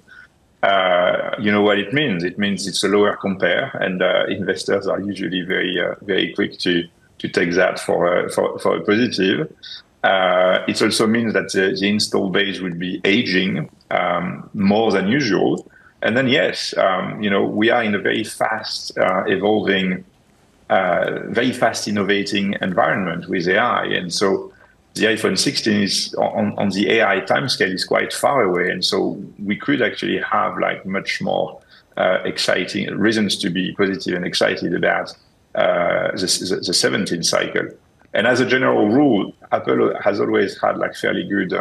what it means. It means it's a lower compare, and investors are usually very quick to take that for a positive. It also means that the install base will be aging more than usual. And then, yes, we are in a very fast evolving, very fast innovating environment with AI. And so the iPhone 16 is on the AI timescale is quite far away. And so we could actually have much more exciting reasons to be positive and excited about the 17 cycle. And as a general rule, Apple has always had fairly good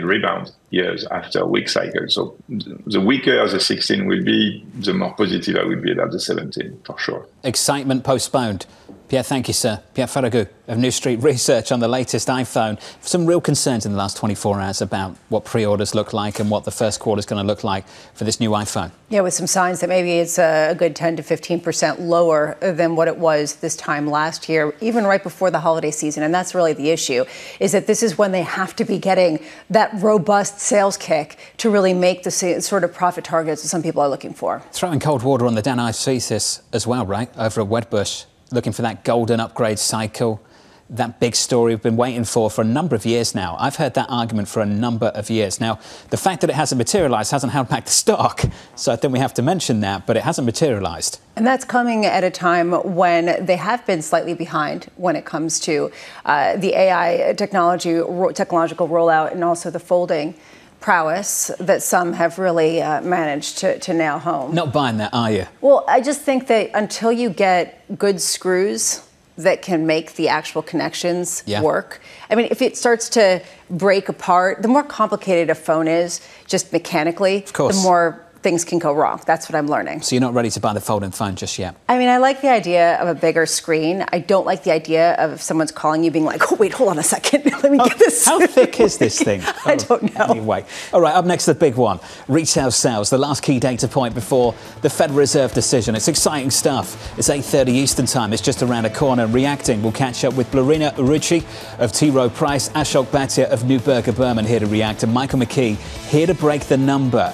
rebound years after a weak cycle. So the weaker the 16 will be, the more positive I will be about the 17, for sure. Excitement postponed. Pierre, thank you, sir. Pierre Ferragu of New Street Research on the latest iPhone. Some real concerns in the last 24 hours about what pre-orders look like and what the first quarter is going to look like for this new iPhone. Yeah, with some signs that maybe it's a good 10 to 15% lower than what it was this time last year, even right before the holiday season. And that's really the issue, is that this is when they have to be getting that robust sales kick to really make the sort of profit targets that some people are looking for. Throwing cold water on the Dan Ives thesis as well, right, over at Wedbush. Looking for that golden upgrade cycle, that big story we've been waiting for a number of years now. I've heard that argument for a number of years. Now, the fact that it hasn't materialised hasn't held back the stock, so I think we have to mention that, but it hasn't materialised. And that's coming at a time when they have been slightly behind when it comes to the AI technological rollout and also the folding prowess that some have really managed to nail home. Not buying that, are you? Well, I just think that until you get good screws that can make the actual connections work. I mean, if it starts to break apart, the more complicated a phone is, just mechanically, the more things can go wrong. That's what I'm learning. So you're not ready to buy the folding phone just yet? I mean, I like the idea of a bigger screen. I don't like the idea of if someone's calling you being like, oh, wait, hold on a second. Let me get this. How thick is this thing? I don't know. Anyway. All right, up next, the big one. Retail sales, the last key data point before the Federal Reserve decision. It's exciting stuff. It's 8:30 Eastern time. It's just around the corner. Reacting, we'll catch up with Blerina, Uruci of T. Rowe Price, Ashok, Bhatia of Neuberger, Berman here to react, and Michael McKee here to break the number.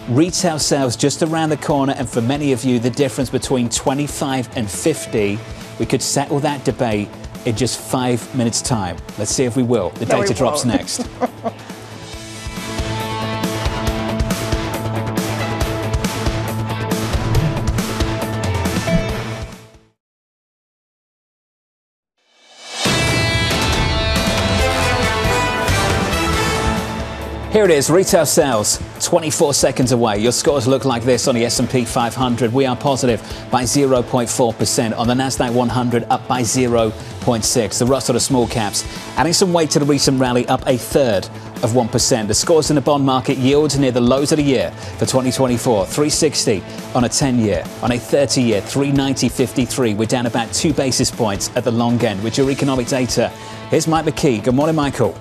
Retail sales just around the corner, and for many of you, the difference between 25 and 50. We could settle that debate in just 5 minutes' time. Let's see if we will. The data drops next. Here it is, retail sales, 24 seconds away. Your scores look like this on the S&P 500. We are positive by 0.4%. On the Nasdaq 100, up by 0.6%. The Russell of small caps adding some weight to the recent rally, up 0.33%. The scores in the bond market, yields near the lows of the year for 2024. 360 on a 10-year. On a 30-year, 390.53. We're down about 2 basis points at the long end. With your economic data, here's Mike McKee. Good morning, Michael.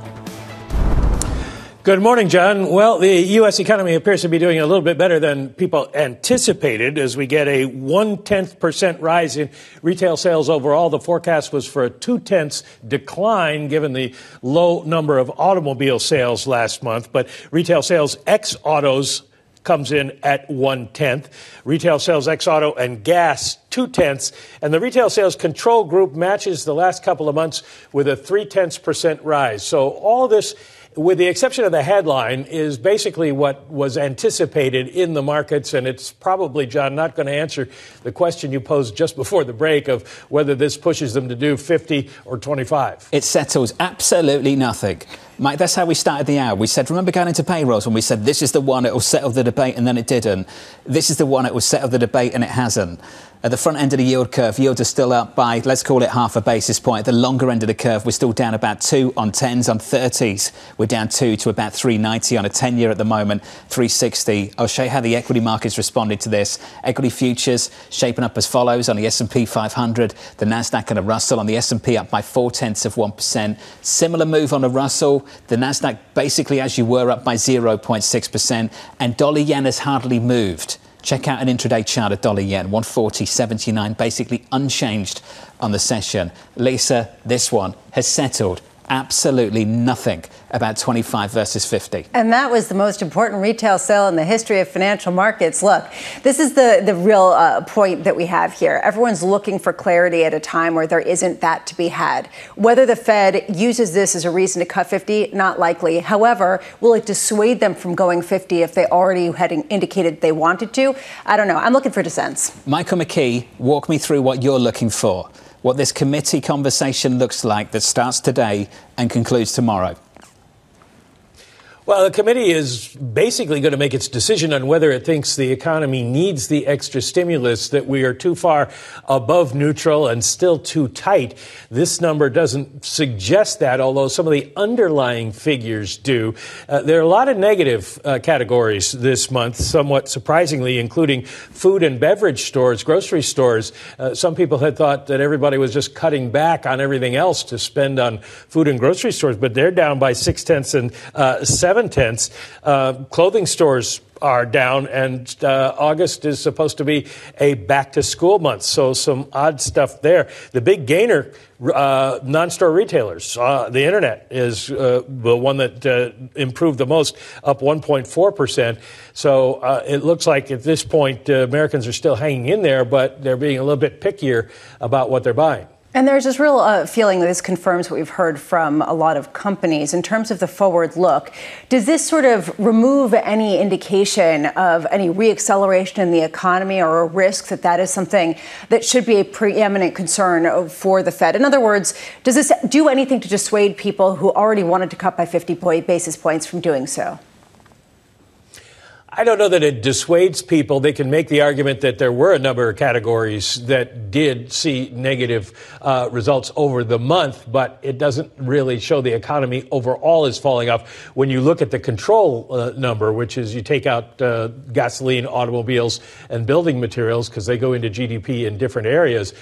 Good morning, John. Well, the U.S. economy appears to be doing a little bit better than people anticipated as we get a 0.1% rise in retail sales overall. The forecast was for a 0.2% decline given the low number of automobile sales last month. But retail sales ex autos comes in at 0.1%. Retail sales ex auto and gas 0.2%. And the retail sales control group matches the last couple of months with a 0.3% rise. So all this, with the exception of the headline, is basically what was anticipated in the markets. And it's probably, John, not going to answer the question you posed just before the break of whether this pushes them to do 50 or 25. It settles absolutely nothing. Mike, that's how we started the hour. We said, remember going into payrolls when we said this is the one that will settle the debate, and then it didn't. This is the one that will settle the debate, and it hasn't. At the front end of the yield curve, yields are still up by, let's call it 0.5 basis point. At the longer end of the curve, we're still down about 2 on 10s. On 30s, we're down 2 to about 390 on a 10-year at the moment, 360. I'll show you how the equity markets responded to this. Equity futures shaping up as follows on the S&P 500, the Nasdaq and the Russell. On the S&P up by 0.4%. Similar move on the Russell. The Nasdaq basically as you were, up by 0.6%. And dollar yen has hardly moved. Check out an intraday chart of dollar yen, 140.79, basically unchanged on the session. Lisa, this one has settled absolutely nothing about 25 versus 50. And that was the most important retail sale in the history of financial markets. Look, this is the real point that we have here. Everyone's looking for clarity at a time where there isn't that to be had. Whether the Fed uses this as a reason to cut 50, not likely. However, will it dissuade them from going 50 if they already had indicated they wanted to? I don't know. I'm looking for dissents. Michael McKee, walk me through what you're looking for, what this committee conversation looks like that starts today and concludes tomorrow. Well, the committee is basically going to make its decision on whether it thinks the economy needs the extra stimulus, that we are too far above neutral and still too tight. This number doesn't suggest that, although some of the underlying figures do. There are a lot of negative categories this month, somewhat surprisingly, including food and beverage stores, grocery stores. Some people had thought that everybody was just cutting back on everything else to spend on food and grocery stores, but they're down by 0.6 and 0.7. Clothing stores are down, and August is supposed to be a back-to-school month, so some odd stuff there. The big gainer, non-store retailers. The Internet is the one that improved the most, up 1.4%. So it looks like at this point Americans are still hanging in there, but they're being a little bit pickier about what they're buying. And there's this real feeling that this confirms what we've heard from a lot of companies in terms of the forward look. Does this sort of remove any indication of any reacceleration in the economy or a risk that that is something that should be a preeminent concern for the Fed? In other words, does this do anything to dissuade people who already wanted to cut by 50 basis points from doing so? I don't know that it dissuades people. They can make the argument that there were a number of categories that did see negative results over the month, but it doesn't really show the economy overall is falling off. When you look at the control number, which is you take out gasoline, automobiles, and building materials because they go into GDP in different areas,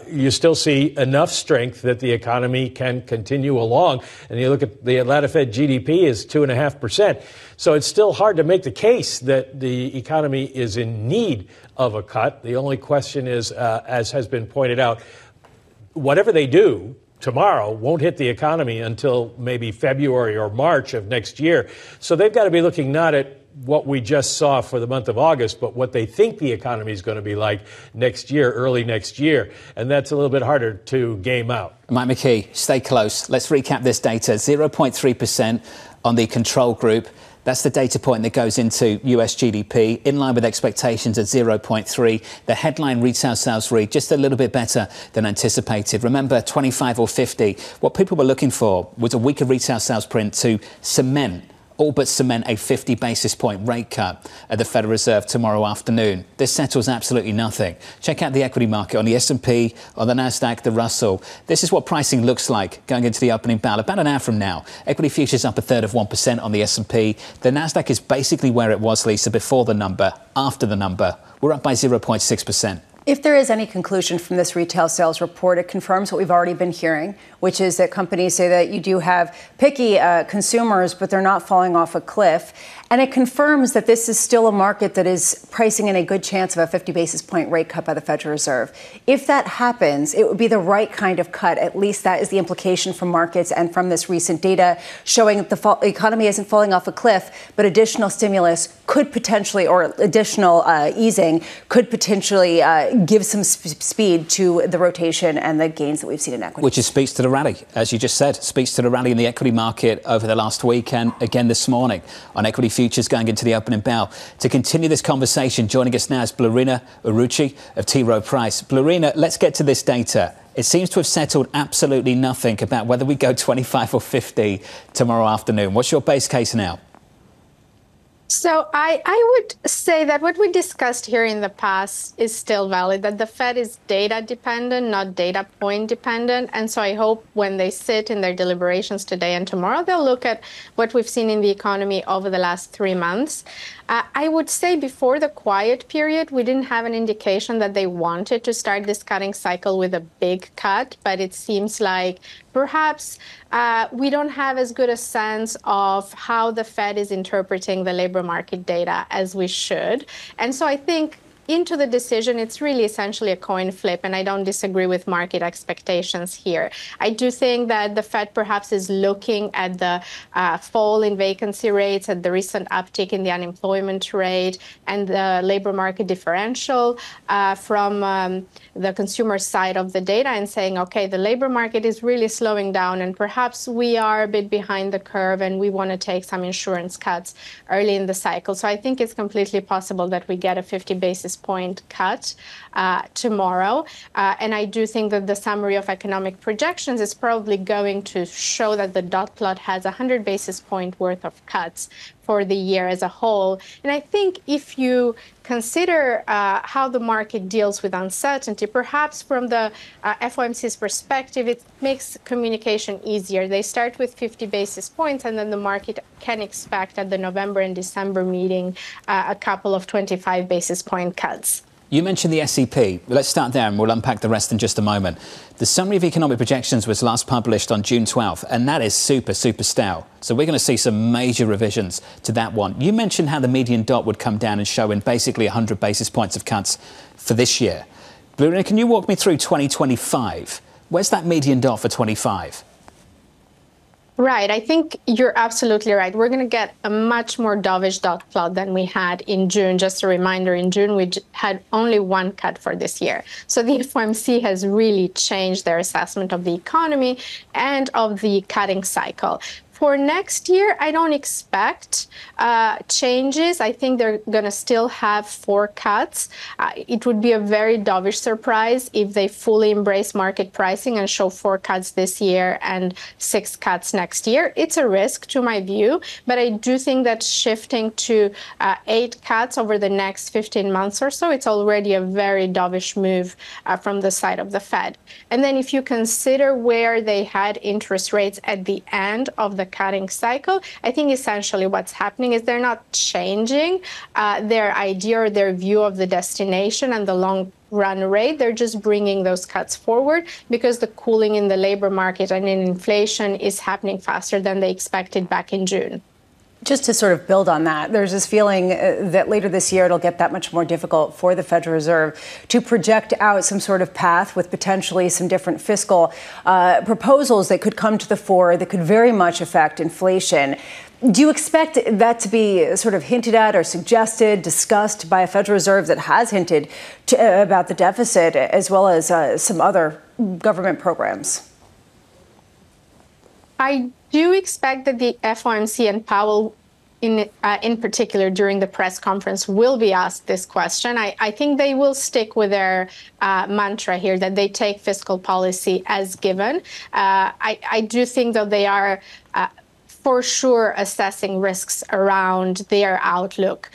you still see enough strength that the economy can continue along. And you look at the Atlanta Fed GDP is 2.5%. So it's still hard to make the case that the economy is in need of a cut. The only question is, as has been pointed out, whatever they do tomorrow won't hit the economy until maybe February or March of next year. So they've got to be looking not at what we just saw for the month of August, but what they think the economy is going to be like next year, early next year. And that's a little bit harder to game out. Mike McKee, stay close. Let's recap this data. 0.3% on the control group. That's the data point that goes into US GDP, in line with expectations at 0.3. The headline retail sales read just a little bit better than anticipated. Remember, 25 or 50. What people were looking for was a weaker retail sales print to all but cement a 50 basis point rate cut at the Federal Reserve tomorrow afternoon. This settles absolutely nothing. Check out the equity market on the S&P, on the Nasdaq, the Russell. This is what pricing looks like going into the opening bell about an hour from now. Equity futures up 1/3 on the S&P. The Nasdaq is basically where it was, Lisa, before the number. After the number, we're up by 0.6%. If there is any conclusion from this retail sales report, it confirms what we've already been hearing, which is that companies say that you do have picky consumers, but they're not falling off a cliff. And it confirms that this is still a market that is pricing in a good chance of a 50 basis point rate cut by the Federal Reserve. If that happens, it would be the right kind of cut. At least that is the implication from markets and from this recent data showing that the economy isn't falling off a cliff, but additional stimulus could potentially, or additional easing could potentially give some speed to the rotation and the gains that we've seen in equity. Which speaks to the rally, as you just said, speaks to the rally in the equity market over the last week and again this morning on equity futures going into the opening bell. To continue this conversation, joining us now is Blerina Uruci of T. Rowe Price. Blerina, let's get to this data. It seems to have settled absolutely nothing about whether we go 25 or 50 tomorrow afternoon. What's your base case now? So I would say that what we discussed here in the past is still valid, that the Fed is data dependent, not data point dependent. And so I hope when they sit in their deliberations today and tomorrow, they'll look at what we've seen in the economy over the last 3 months. I would say before the quiet period, we didn't have an indication that they wanted to start this cutting cycle with a big cut, but it seems like perhaps we don't have as good a sense of how the Fed is interpreting the labor market data as we should. And so I think into the decision, it's really essentially a coin flip, and I don't disagree with market expectations here. I do think that the Fed perhaps is looking at the fall in vacancy rates, at the recent uptick in the unemployment rate, and the labor market differential from the consumer side of the data, and saying, okay, the labor market is really slowing down, and perhaps we are a bit behind the curve, and we want to take some insurance cuts early in the cycle. So I think it's completely possible that we get a 50 basis point cut tomorrow. And I do think that the summary of economic projections is probably going to show that the dot plot has 100 basis point worth of cuts for the year as a whole. And I think if you consider how the market deals with uncertainty, perhaps from the FOMC's perspective, it makes communication easier. They start with 50 basis points, and then the market can expect at the November and December meeting a couple of 25 basis point cuts. You mentioned the SEP. Let's start there and we'll unpack the rest in just a moment. The summary of economic projections was last published on June 12th, and that is super stale. So we're going to see some major revisions to that one. You mentioned how the median dot would come down and show in basically 100 basis points of cuts for this year. Blerina, can you walk me through 2025? Where's that median dot for 25? Right. I think you're absolutely right. We're going to get a much more dovish dot plot than we had in June. Just a reminder, in June, we had only one cut for this year. So the FOMC has really changed their assessment of the economy and of the cutting cycle. For next year, I don't expect changes. I think they're going to still have 4 cuts. It would be a very dovish surprise if they fully embrace market pricing and show 4 cuts this year and 6 cuts next year. It's a risk to my view, but I do think that shifting to 8 cuts over the next 15 months or so, it's already a very dovish move from the side of the Fed. And then if you consider where they had interest rates at the end of the cutting cycle, I think essentially what's happening is they're not changing their idea or their view of the destination and the long run rate. They're just bringing those cuts forward because the cooling in the labor market and in inflation is happening faster than they expected back in June. Just to sort of build on that, there's this feeling that later this year it'll get that much more difficult for the Federal Reserve to project out some sort of path with potentially some different fiscal proposals that could come to the fore that could very much affect inflation. Do you expect that to be sort of hinted at or suggested, discussed by a Federal Reserve that has hinted about the deficit as well as some other government programs? I do expect that the FOMC and Powell in particular during the press conference will be asked this question. I think they will stick with their mantra here that they take fiscal policy as given. I do think that they are for sure assessing risks around their outlook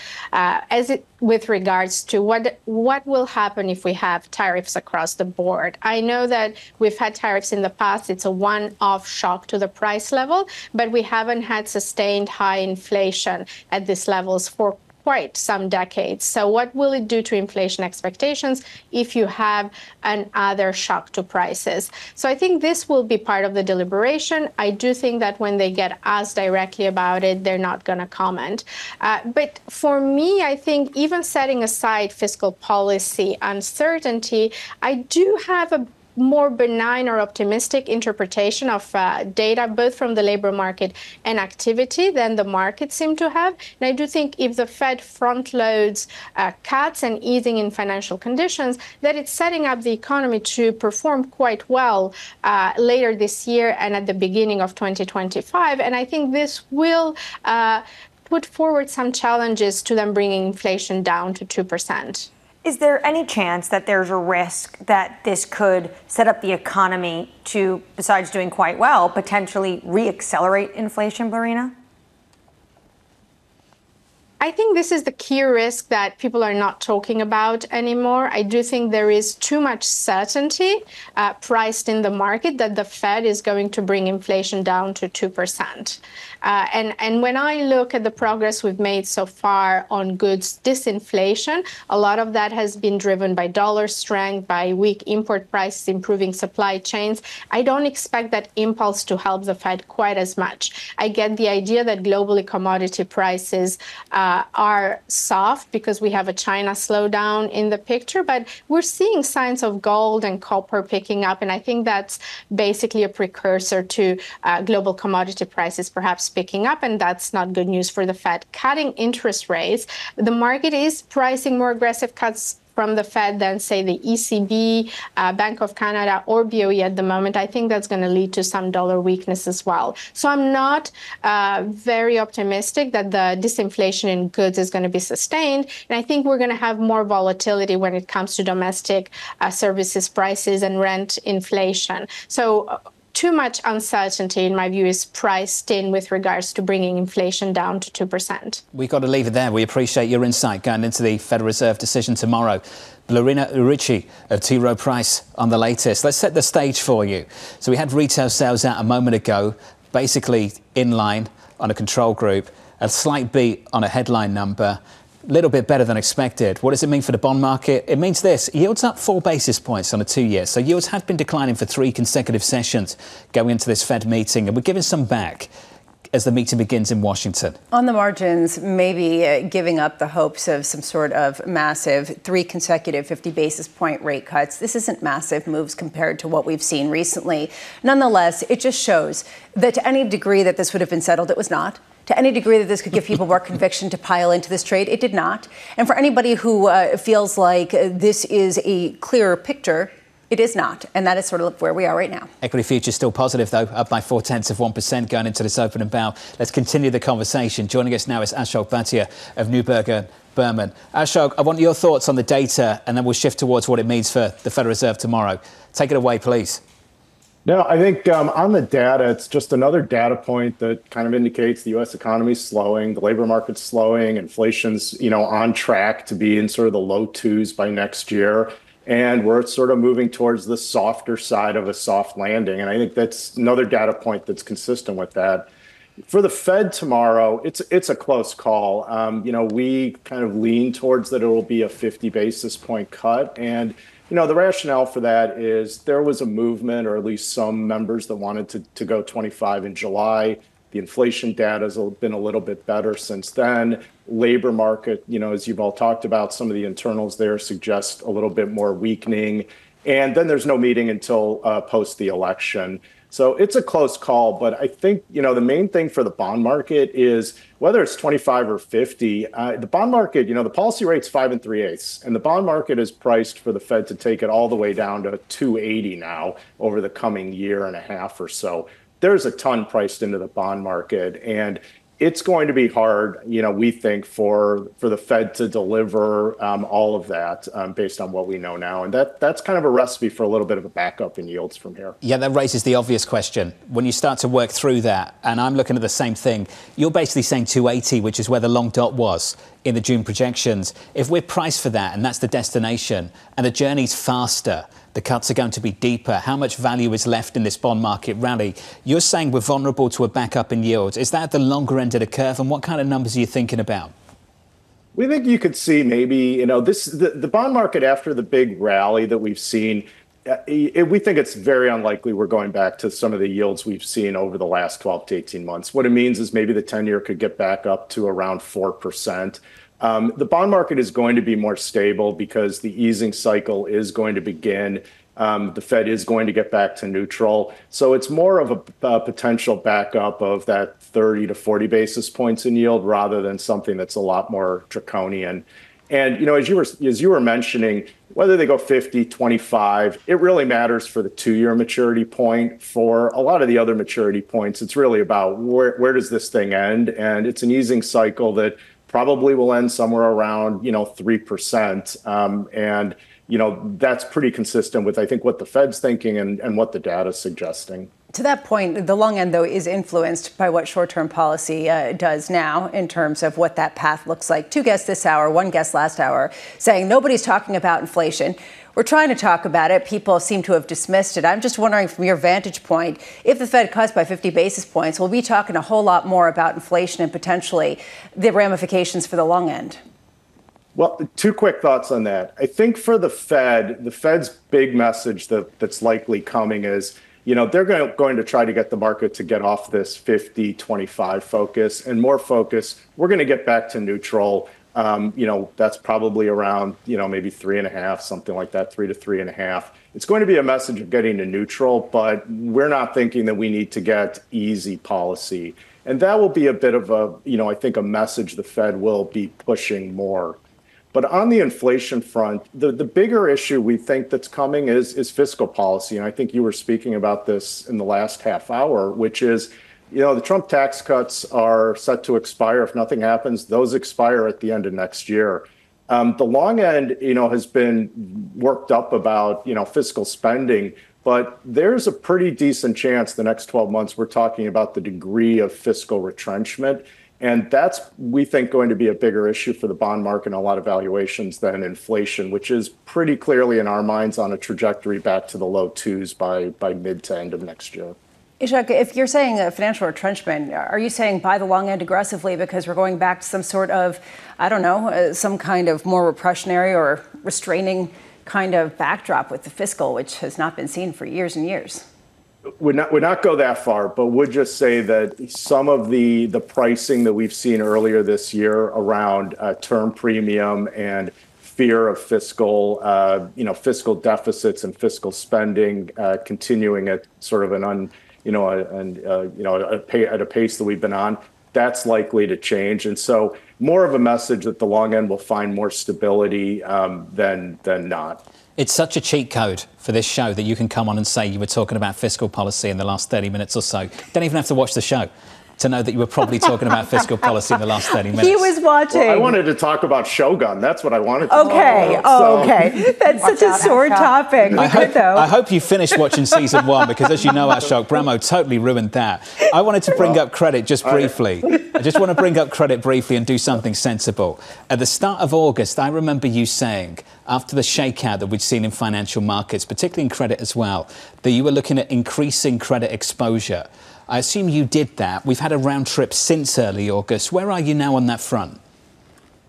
with regards to what will happen if we have tariffs across the board. I know that we've had tariffs in the past. It's a one-off shock to the price level, but we haven't had sustained high inflation at these levels for quite some decades. So what will it do to inflation expectations if you have another shock to prices? So I think this will be part of the deliberation. I do think that when they get asked directly about it, they're not going to comment. But for me, I think even setting aside fiscal policy uncertainty, I do have a more benign or optimistic interpretation of data, both from the labor market and activity, than the market seem to have. And I do think if the Fed front loads cuts and easing in financial conditions, that it's setting up the economy to perform quite well later this year and at the beginning of 2025. And I think this will put forward some challenges to them bringing inflation down to 2%. Is there any chance that there's a risk that this could set up the economy to, besides doing quite well, potentially re-accelerate inflation, Blerina? I think this is the key risk that people are not talking about anymore. I do think there is too much certainty priced in the market that the Fed is going to bring inflation down to 2%. And when I look at the progress we've made so far on goods disinflation, a lot of that has been driven by dollar strength, by weak import prices, improving supply chains. I don't expect that impulse to help the Fed quite as much. I get the idea that globally commodity prices are soft because we have a China slowdown in the picture, but we're seeing signs of gold and copper picking up, and I think that's basically a precursor to global commodity prices perhaps picking up, and that's not good news for the Fed. Cutting interest rates, the market is pricing more aggressive cuts from the Fed than, say, the ECB, Bank of Canada, or BOE at the moment. I think that's going to lead to some dollar weakness as well. So I'm not very optimistic that the disinflation in goods is going to be sustained. And I think we're going to have more volatility when it comes to domestic services prices and rent inflation. So too much uncertainty, in my view, is priced in with regards to bringing inflation down to 2%. We've got to leave it there. We appreciate your insight going into the Federal Reserve decision tomorrow. Blerina Uruci of T. Rowe Price on the latest. Let's set the stage for you. So we had retail sales out a moment ago, basically in line on a control group, a slight beat on a headline number. Little bit better than expected. What does it mean for the bond market? It means this. Yields up 4 basis points on a 2-year. So yields have been declining for 3 consecutive sessions going into this Fed meeting. And we're giving some back as the meeting begins in Washington. On the margins, maybe giving up the hopes of some sort of massive 3 consecutive 50 basis point rate cuts. This isn't massive moves compared to what we've seen recently. Nonetheless, it just shows that to any degree that this would have been settled, it was not. To any degree that this could give people more conviction to pile into this trade, it did not. And for anybody who feels like this is a clearer picture, it is not. And that is sort of where we are right now. Equity futures still positive, though, up by 0.4% going into this opening bow. Let's continue the conversation. Joining us now is Ashok Bhatia of Neuberger, Berman. Ashok, I want your thoughts on the data, and then we'll shift towards what it means for the Federal Reserve tomorrow. Take it away, please. No, I think on the data, it's just another data point that kind of indicates the U.S. economy is slowing, the labor market's slowing, inflation's, on track to be in sort of the low 2s by next year. And we're sort of moving towards the softer side of a soft landing. And I think that's another data point that's consistent with that. For the Fed tomorrow, it's a close call. We kind of lean towards that it will be a 50 basis point cut. And the rationale for that is there was a movement, or at least some members that wanted to go 25 in July. The inflation data has been a little bit better since then. Labor market, as you've all talked about, some of the internals there suggest a little bit more weakening. And then there's no meeting until post the election. So it's a close call, but I think, the main thing for the bond market is whether it's 25 or 50, the bond market, the policy rate's 5 3/8, and the bond market is priced for the Fed to take it all the way down to 280 now over the coming year and a half or so. There's a ton priced into the bond market, and it's going to be hard, we think, for the Fed to deliver all of that based on what we know now. And that's kind of a recipe for a little bit of a backup in yields from here. Yeah, that raises the obvious question. When you start to work through that, and I'm looking at the same thing, you're basically saying 280, which is where the long dot was in the June projections. If we're priced for that, and that's the destination, and the journey's faster, the cuts are going to be deeper. How much value is left in this bond market rally? You're saying we're vulnerable to a backup in yields. Is that at the longer end of the curve? And what kind of numbers are you thinking about? We think you could see maybe, the bond market after the big rally that we've seen, we think it's very unlikely we're going back to some of the yields we've seen over the last 12 to 18 months. What it means is maybe the 10-year could get back up to around 4%. The bond market is going to be more stable because the easing cycle is going to begin. The Fed is going to get back to neutral. So it's more of a potential backup of that 30 to 40 basis points in yield rather than something that's a lot more draconian. And, as you were mentioning, whether they go 50, 25, it really matters for the 2-year maturity point. For a lot of the other maturity points, it's really about where does this thing end? And it's an easing cycle that probably will end somewhere around, 3%. And that's pretty consistent with, I think, what the Fed's thinking and what the data's suggesting. To that point, the long end, though, is influenced by what short-term policy does now in terms of what that path looks like. Two guests this hour, one guest last hour, saying nobody's talking about inflation. We're trying to talk about it. People seem to have dismissed it. I'm just wondering, from your vantage point, if the Fed cuts by 50 basis points, we'll be talking a whole lot more about inflation and potentially the ramifications for the long end. Well, two quick thoughts on that. I think for the Fed's big message that's likely coming is, they're going to try to get the market to get off this 50-25 focus and more focus. We're going to get back to neutral. That's probably around, maybe 3.5, something like that, 3 to 3.5. It's going to be a message of getting to neutral, but we're not thinking that we need to get easy policy. And that will be a bit of I think a message the Fed will be pushing more. But on the inflation front, the bigger issue we think that's coming is fiscal policy. And I think you were speaking about this in the last half hour, which is, the Trump tax cuts are set to expire. If nothing happens, those expire at the end of next year. The long end, has been worked up about, fiscal spending. But there's a pretty decent chance the next 12 months we're talking about the degree of fiscal retrenchment. And that's, we think, going to be a bigger issue for the bond market and a lot of valuations than inflation, which is pretty clearly in our minds on a trajectory back to the low twos by mid to end of next year. Ashok, if you're saying financial retrenchment, are you saying buy the long end aggressively because we're going back to some sort of, some kind of more repressionary or restraining kind of backdrop with the fiscal, which has not been seen for years and years? Would not go that far, but would just say that some of the pricing that we've seen earlier this year around term premium and fear of fiscal deficits and fiscal spending continuing at sort of at a pace that we've been on, that's likely to change. And so more of a message that the long end will find more stability than not. It's such a cheat code for this show that you can come on and say you were talking about fiscal policy in the last 30 minutes or so. Don't even have to watch the show to know that you were probably talking about fiscal policy in the last 30 minutes. He was watching. Well, I wanted to talk about Shogun. That's what I wanted to talk about. Okay. That's such a sore topic. I hope you finished watching season 1 because, as you know, Ashok, Bramo totally ruined that. I wanted to bring up credit just briefly. I just want to bring up credit briefly and do something sensible. At the start of August, I remember you saying, after the shakeout that we'd seen in financial markets, particularly in credit as well, that you were looking at increasing credit exposure. I assume you did that. We've had a round trip since early August. Where are you now on that front?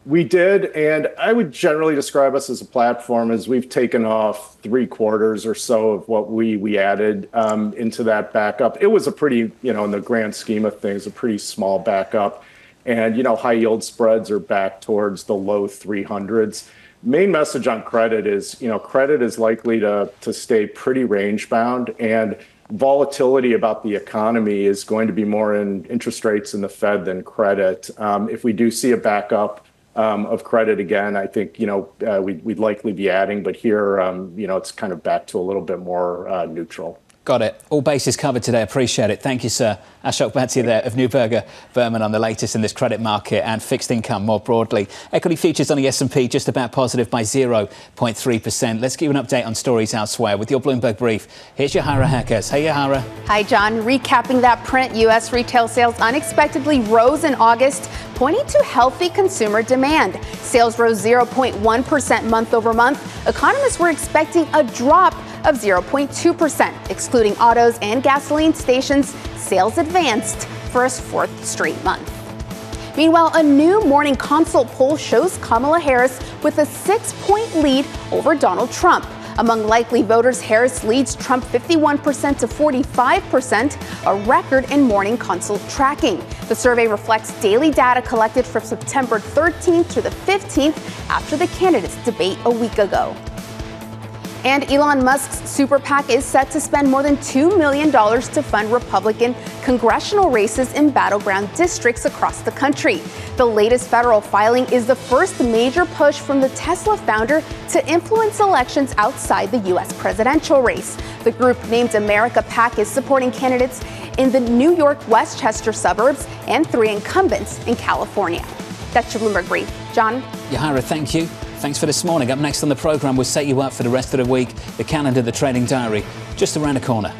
We did, and I would generally describe us as a platform as we've taken off 3/4 or so of what we added into that backup. It was a pretty, in the grand scheme of things, a pretty small backup. And, high yield spreads are back towards the low 300s. Main message on credit is, credit is likely to stay pretty range bound, and volatility about the economy is going to be more in interest rates in the Fed than credit. If we do see a backup of credit again, I think, we'd likely be adding, but here, it's kind of back to a little bit more neutral. Got it. All bases covered today. Appreciate it. Thank you, sir. Ashok Bhatia there of Neuberger, Berman on the latest in this credit market and fixed income more broadly. Equity futures on the S&P just about positive by 0.3%. Let's give you an update on stories elsewhere with your Bloomberg Brief. Here's Yahara Hackers. Hey, Yahara. Hi, John. Recapping that print, U.S. retail sales unexpectedly rose in August, pointing to healthy consumer demand. Sales rose 0.1% month over month. Economists were expecting a drop of 0.2%. Excluding autos and gasoline stations, sales advanced for a fourth straight month. Meanwhile, a new Morning Consult poll shows Kamala Harris with a 6-point lead over Donald Trump. Among likely voters, Harris leads Trump 51% to 45%, a record in Morning Consult tracking. The survey reflects daily data collected from September 13th to the 15th after the candidates' debate a week ago. And Elon Musk's super PAC is set to spend more than $2 million to fund Republican congressional races in battleground districts across the country. The latest federal filing is the first major push from the Tesla founder to influence elections outside the U.S. presidential race. The group named America PAC is supporting candidates in the New York Westchester suburbs and 3 incumbents in California. That's your Bloomberg Brief. John? Yahara, thank you. Thanks for this morning. Up next on the programme, we'll set you up for the rest of the week. The calendar, the trading diary, just around the corner.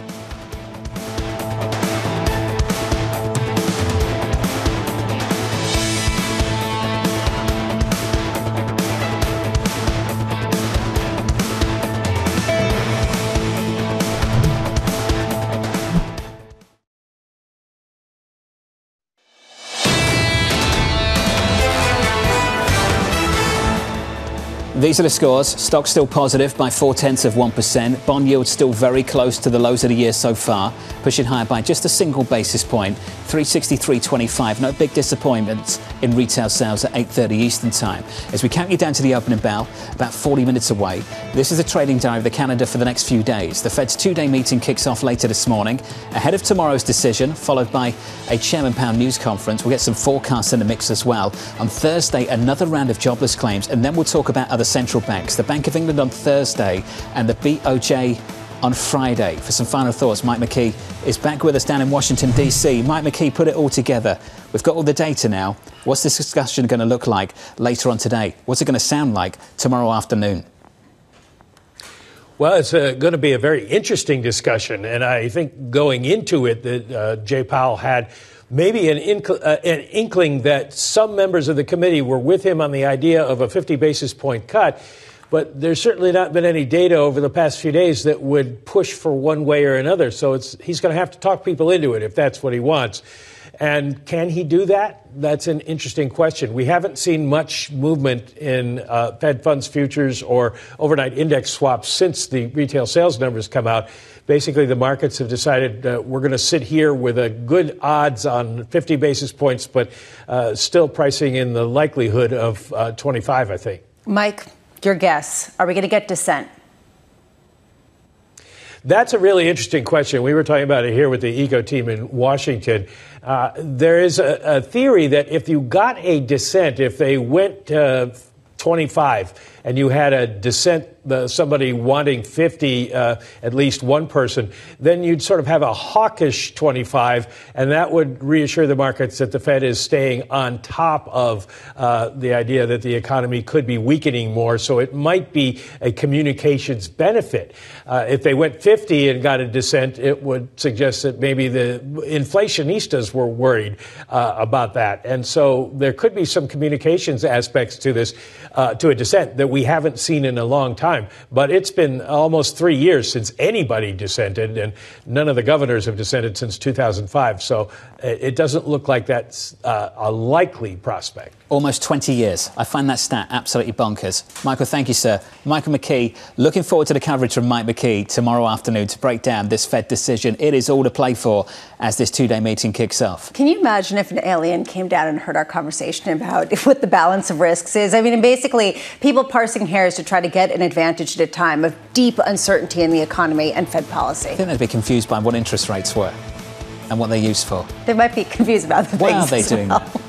These are the scores. Stock's still positive by 0.4%. Bond yield still very close to the lows of the year so far, pushing higher by just a single basis point, 363.25. No big disappointments in retail sales at 8:30 Eastern Time. As we count you down to the opening bell, about 40 minutes away, this is the trading diary of the calendar for the next few days. The Fed's two-day meeting kicks off later this morning, ahead of tomorrow's decision, followed by a Chairman Powell news conference. We'll get some forecasts in the mix as well. On Thursday, another round of jobless claims, and then we'll talk about other central banks. The Bank of England on Thursday and the BOJ on Friday. For some final thoughts, Mike McKee is back with us down in Washington, D.C. Mike McKee, put it all together. We've got all the data now. What's this discussion going to look like later on today? What's it going to sound like tomorrow afternoon? Well, it's going to be a very interesting discussion. And I think going into it that Jay Powell had maybe an inkling that some members of the committee were with him on the idea of a 50 basis point cut. But there's certainly not been any data over the past few days that would push for one way or another. So he's going to have to talk people into it if that's what he wants. And can he do that? That's an interesting question. We haven't seen much movement in Fed funds futures or overnight index swaps since the retail sales numbers come out. Basically, the markets have decided we're going to sit here with a good odds on 50 basis points, but still pricing in the likelihood of 25, I think. Mike, your guess. Are we going to get dissent? That's a really interesting question. We were talking about it here with the Eco team in Washington. There is a theory that if you got a dissent, if they went to 25 and you had a dissent, somebody wanting 50, at least one person, then you'd sort of have a hawkish 25, and that would reassure the markets that the Fed is staying on top of the idea that the economy could be weakening more. So it might be a communications benefit. If they went 50 and got a dissent, it would suggest that maybe the inflationistas were worried about that. And so there could be some communications aspects to this, to a dissent that we haven't seen in a long time. But it's been almost 3 years since anybody dissented, and none of the governors have dissented since 2005. So it doesn't look like that's a likely prospect. Almost 20 years. I find that stat absolutely bonkers. Michael, thank you, sir. Michael McKee, looking forward to the coverage from Mike McKee tomorrow afternoon to break down this Fed decision. It is all to play for as this two-day meeting kicks off. Can you imagine if an alien came down and heard our conversation about what the balance of risks is? I mean, basically, people parsing hairs to try to get an advantage at a time of deep uncertainty in the economy and Fed policy. I think they'd be confused by what interest rates were and what they're used for. They might be confused about the Why things are they as doing well. that?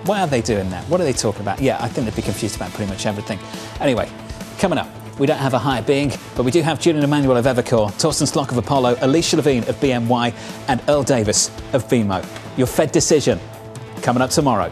Why are they doing that? What are they talking about? Yeah, I think they'd be confused about pretty much everything. Anyway, coming up, we don't have a higher being, but we do have Julian Emmanuel of Evercore, Torsten Slock of Apollo, Alicia Levine of BMY, and Earl Davis of BMO. Your Fed decision coming up tomorrow.